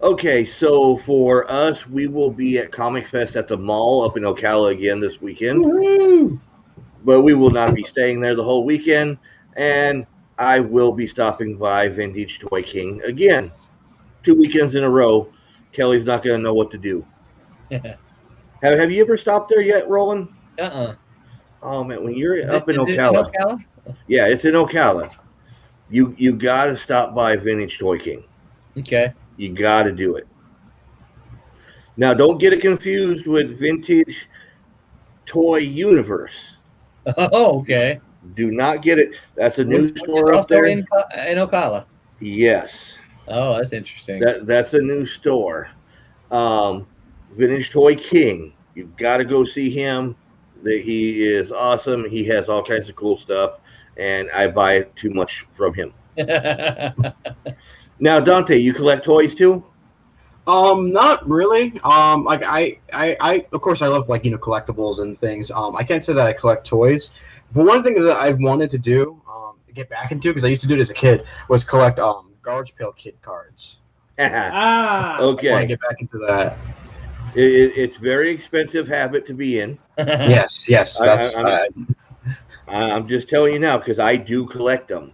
Okay, so for us, we will be at Comic Fest at the mall up in Ocala again this weekend. Woo-hoo! But we will not be staying there the whole weekend, and I will be stopping by Vintage Toy King again. 2 weekends in a row. Kelly's not going to know what to do. Have you ever stopped there yet, Roland? Uh-uh. Oh, man, when you're Is up it in in Ocala. Ocala? Yeah, it's in Ocala. You got to stop by Vintage Toy King. Okay. You got to do it. Now, don't get it confused with Vintage Toy Universe. Oh, okay. Do not get it. That's a new Which is store up also there. in Ocala. Yes, Oh, that's interesting. that's a new store. Vintage Toy King. You got to go see him. He is awesome. He has all kinds of cool stuff, and I buy too much from him. Now, Dante, you collect toys too? Not really. Like I, of course, I love like collectibles and things. I can't say that I collect toys, but one thing that I wanted to do, get back into because I used to do it as a kid, was collect Garbage Pail Kid cards. Ah. I want to Okay. get back into that. It's very expensive habit to be in. Yes, that's. I'm just telling you now because I do collect them.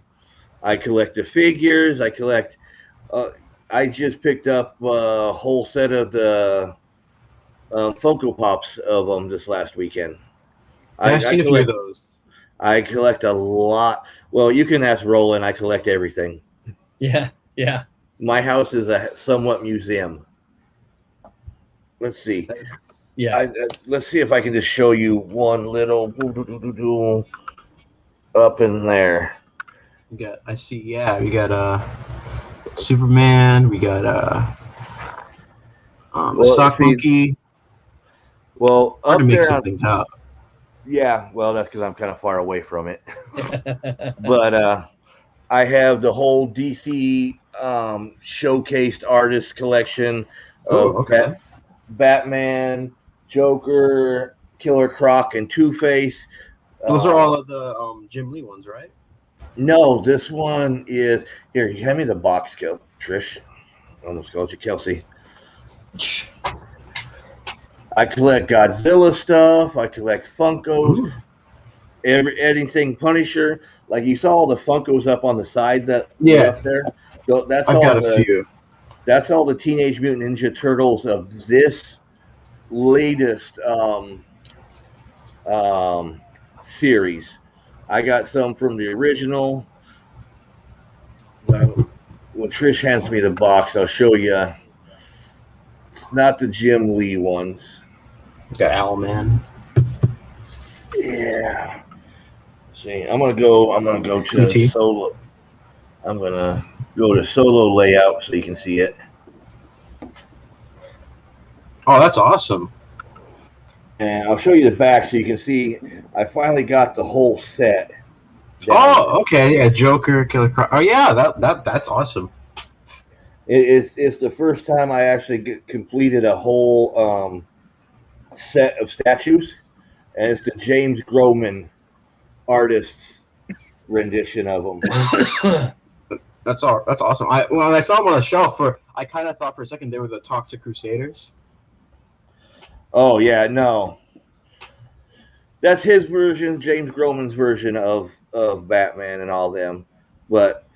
I collect the figures. I collect. I just picked up a whole set of the Funko Pops of them this last weekend. I've seen a few of those. I collect a lot. Well, you can ask Roland. I collect everything. Yeah. My house is a somewhat museum. Let's see. Yeah. Let's see if I can just show you one little up in there. I see. Yeah, we got Superman. We got Sock Monkey. Well, Hard up to make there, some things out. yeah. Well, that's because I'm kind of far away from it. But I have the whole DC showcased artist collection of okay. Batman, Joker, Killer Croc, and Two-Face. Those are all of the Jim Lee ones, right? No, this one is here. You hand me the box, Trish. Almost called you Kelsey. I collect Godzilla stuff. I collect Funkos. Anything Punisher. Like you saw all the Funkos up on the side that were up there. That's I've all got a few. That's all the Teenage Mutant Ninja Turtles of this latest series. I got some from the original. When Trish hands me the box, I'll show you. It's not the Jim Lee ones. Got Owlman. Yeah. See, I'm gonna go to PT. solo. I'm gonna go to solo layout so you can see it. Oh, that's awesome. And I'll show you the back so you can see. I finally got the whole set. Oh, okay. Yeah, Joker, Killer Croc. Oh, yeah. That's awesome. It's the first time I actually completed a whole set of statues, and it's the James Groman artist rendition of them. That's awesome. When I saw them on the shelf, I kind of thought for a second they were the Toxic Crusaders. Oh yeah, no, that's his version, James Groman's version of Batman and all them. But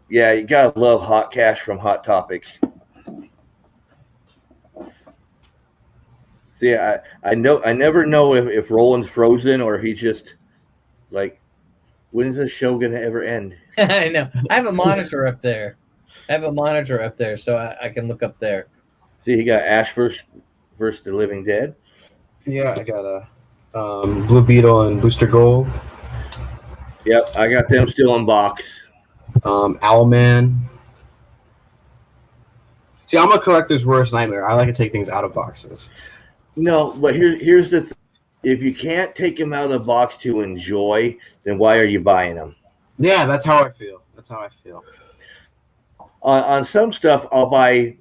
yeah, you gotta love Hot Cash from Hot Topic. See, I never know if Roland's frozen or if he just like, when is this show gonna ever end? I know. I have a monitor up there. So I can look up there. See, he got Ash versus the Living Dead. Yeah, I got a Blue Beetle and Booster Gold. Yep, I got them still in box. Owlman. See, I'm a collector's worst nightmare. I like to take things out of boxes. No, but here's the thing. If you can't take them out of the box to enjoy, then why are you buying them? Yeah, that's how I feel. On some stuff, I'll buy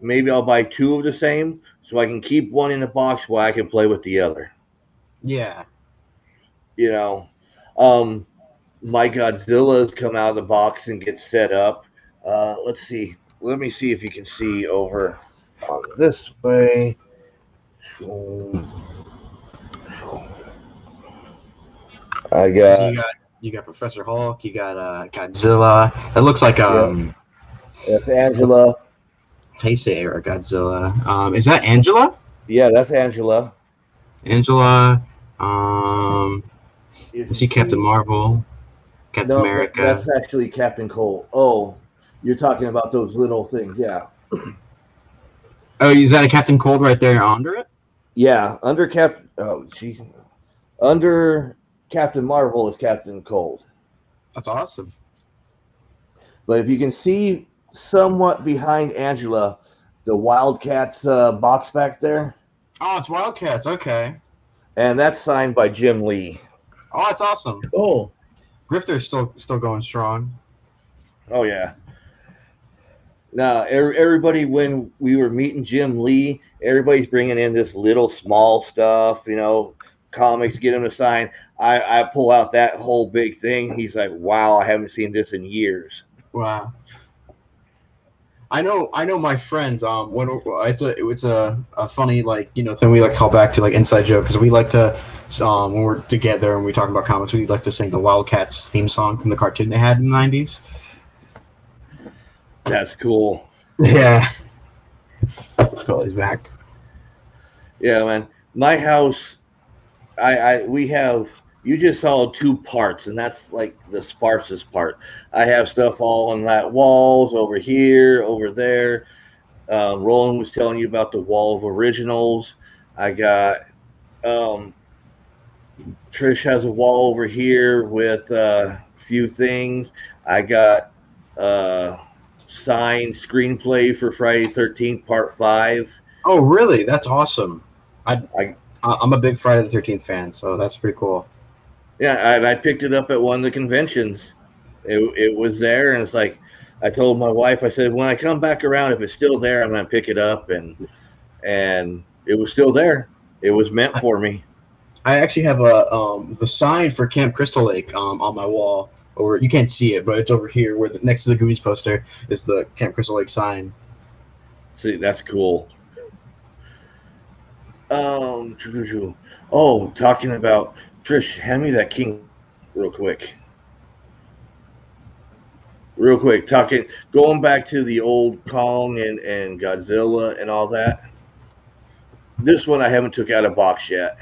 two of the same, so I can keep one in the box while I can play with the other. Yeah. You know, my Godzillas come out of the box and get set up. Let's see. Let me see if you can see over on this way. I got. So you got Professor Hulk. You got Godzilla. It looks like That's Angela. How you say era Godzilla? Is that Angela? Yeah, that's Angela. Angela. I see Captain Marvel. Captain No, America. that's actually Captain Cold. Oh, you're talking about those little things. Yeah. Oh, is that a Captain Cold right there under it? Yeah. Under Captain Marvel is Captain Cold. That's awesome. But if you can see somewhat behind Angela, the Wildcats box back there, Oh, it's Wildcats. Okay. and that's signed by Jim Lee. Oh, that's awesome. Cool. Grifter's still going strong. Oh yeah. Now everybody, when we were meeting Jim Lee, everybody's bringing in this little small stuff, comics, get him to sign. I pull out that whole big thing. He's like, "Wow, I haven't seen this in years." Wow. I know my friends. When it's a funny thing we like to call back to like inside joke because we like to when we're together and we talk about comics we like to sing the Wildcats theme song from the cartoon they had in the 90s. That's cool. Yeah. Billy's back. Yeah, man. My house, we have. You just saw 2 parts, and that's like the sparsest part. I have stuff all on that walls over here, over there. Roland was telling you about the wall of originals. I got Trish has a wall over here with a few things. I got signed screenplay for Friday 13th Part 5. Oh, really? That's awesome. I'm a big Friday the 13th fan, so that's pretty cool. Yeah, and I picked it up at one of the conventions. It was there, and it's like I told my wife, I said, when I come back around, if it's still there, I'm going to pick it up, and it was still there. It was meant for me. I actually have the sign for Camp Crystal Lake on my wall. Over, you can't see it, but it's over here where next to the Goonies poster is the Camp Crystal Lake sign. See, that's cool. Oh, talking about Trish, hand me that king real quick. Going back to the old Kong and Godzilla and all that. This one I haven't took out of box yet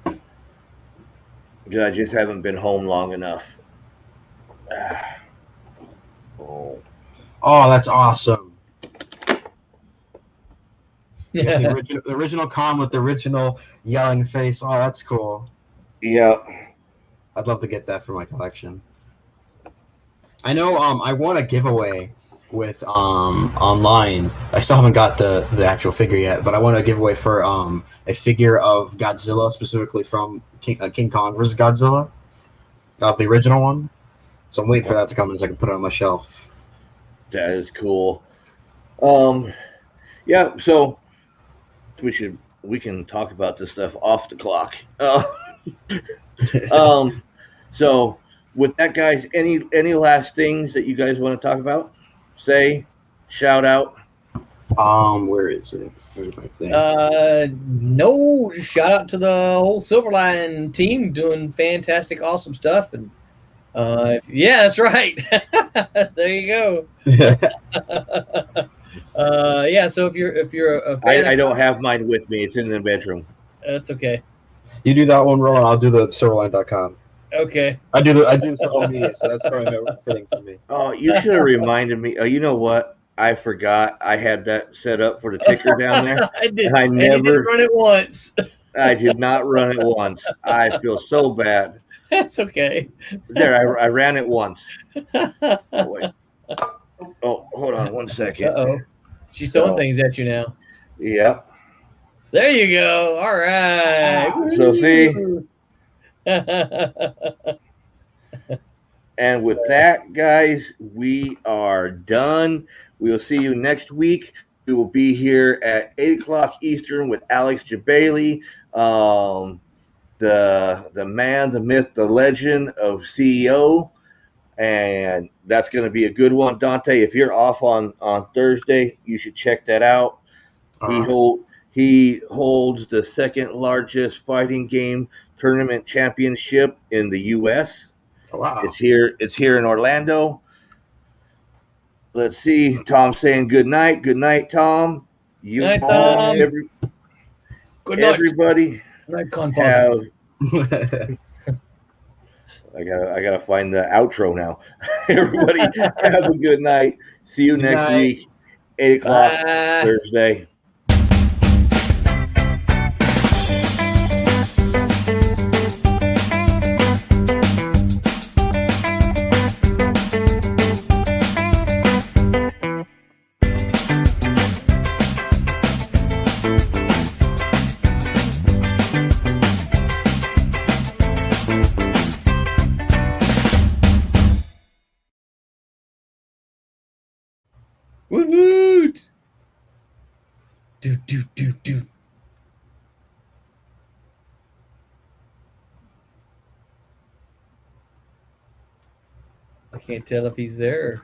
because I just haven't been home long enough. Oh, that's awesome. Yeah. The original Kong with the original yelling face. Oh, that's cool. Yeah. I'd love to get that for my collection. I know I won a giveaway with online. I still haven't got the actual figure yet, but I won a giveaway for a figure of Godzilla, specifically from King Kong vs. Godzilla, the original one. So I'm waiting for that to come in so I can put it on my shelf. That is cool. Yeah, so we can talk about this stuff off the clock. So with that, guys, any last things that you guys want to talk about? Say, shout out. Where is it? Where's my thing? No, just shout out to the whole Silverline team doing fantastic, awesome stuff, and yeah, that's right. There you go. Yeah. So if you're a fan, I don't have mine with me. It's in the bedroom. That's okay. You do that one, Roland. I'll do the Silverline.com. Okay. I do the social media, so that's probably no fitting for me. Oh, you should have reminded me. You know what? I forgot. I had that set up for the ticker down there. I did. And I and never you didn't run it once. I did not run it once. I feel so bad. That's okay. There, I ran it once. Oh, wait. Oh, hold on one second. Uh-oh. She's throwing things at you now. Yep. There you go. All right. So see. And with that, guys, we are done. We will see you next week. We will be here at 8 o'clock Eastern with Alex Jabali, the man, the myth, the legend of CEO. And that's going to be a good one. Dante, if you're off on Thursday, you should check that out. He holds the second largest fighting game tournament championship in the U.S. Oh, wow. It's here in Orlando. Let's see. Tom saying good night. Good night, Tom. You Night, all, Tom. Good night. everybody Night, have I gotta find the outro now. Everybody have a good night. See you Good next night. week, 8 o'clock Bye. Thursday. Woot woot. Do. I can't tell if he's there.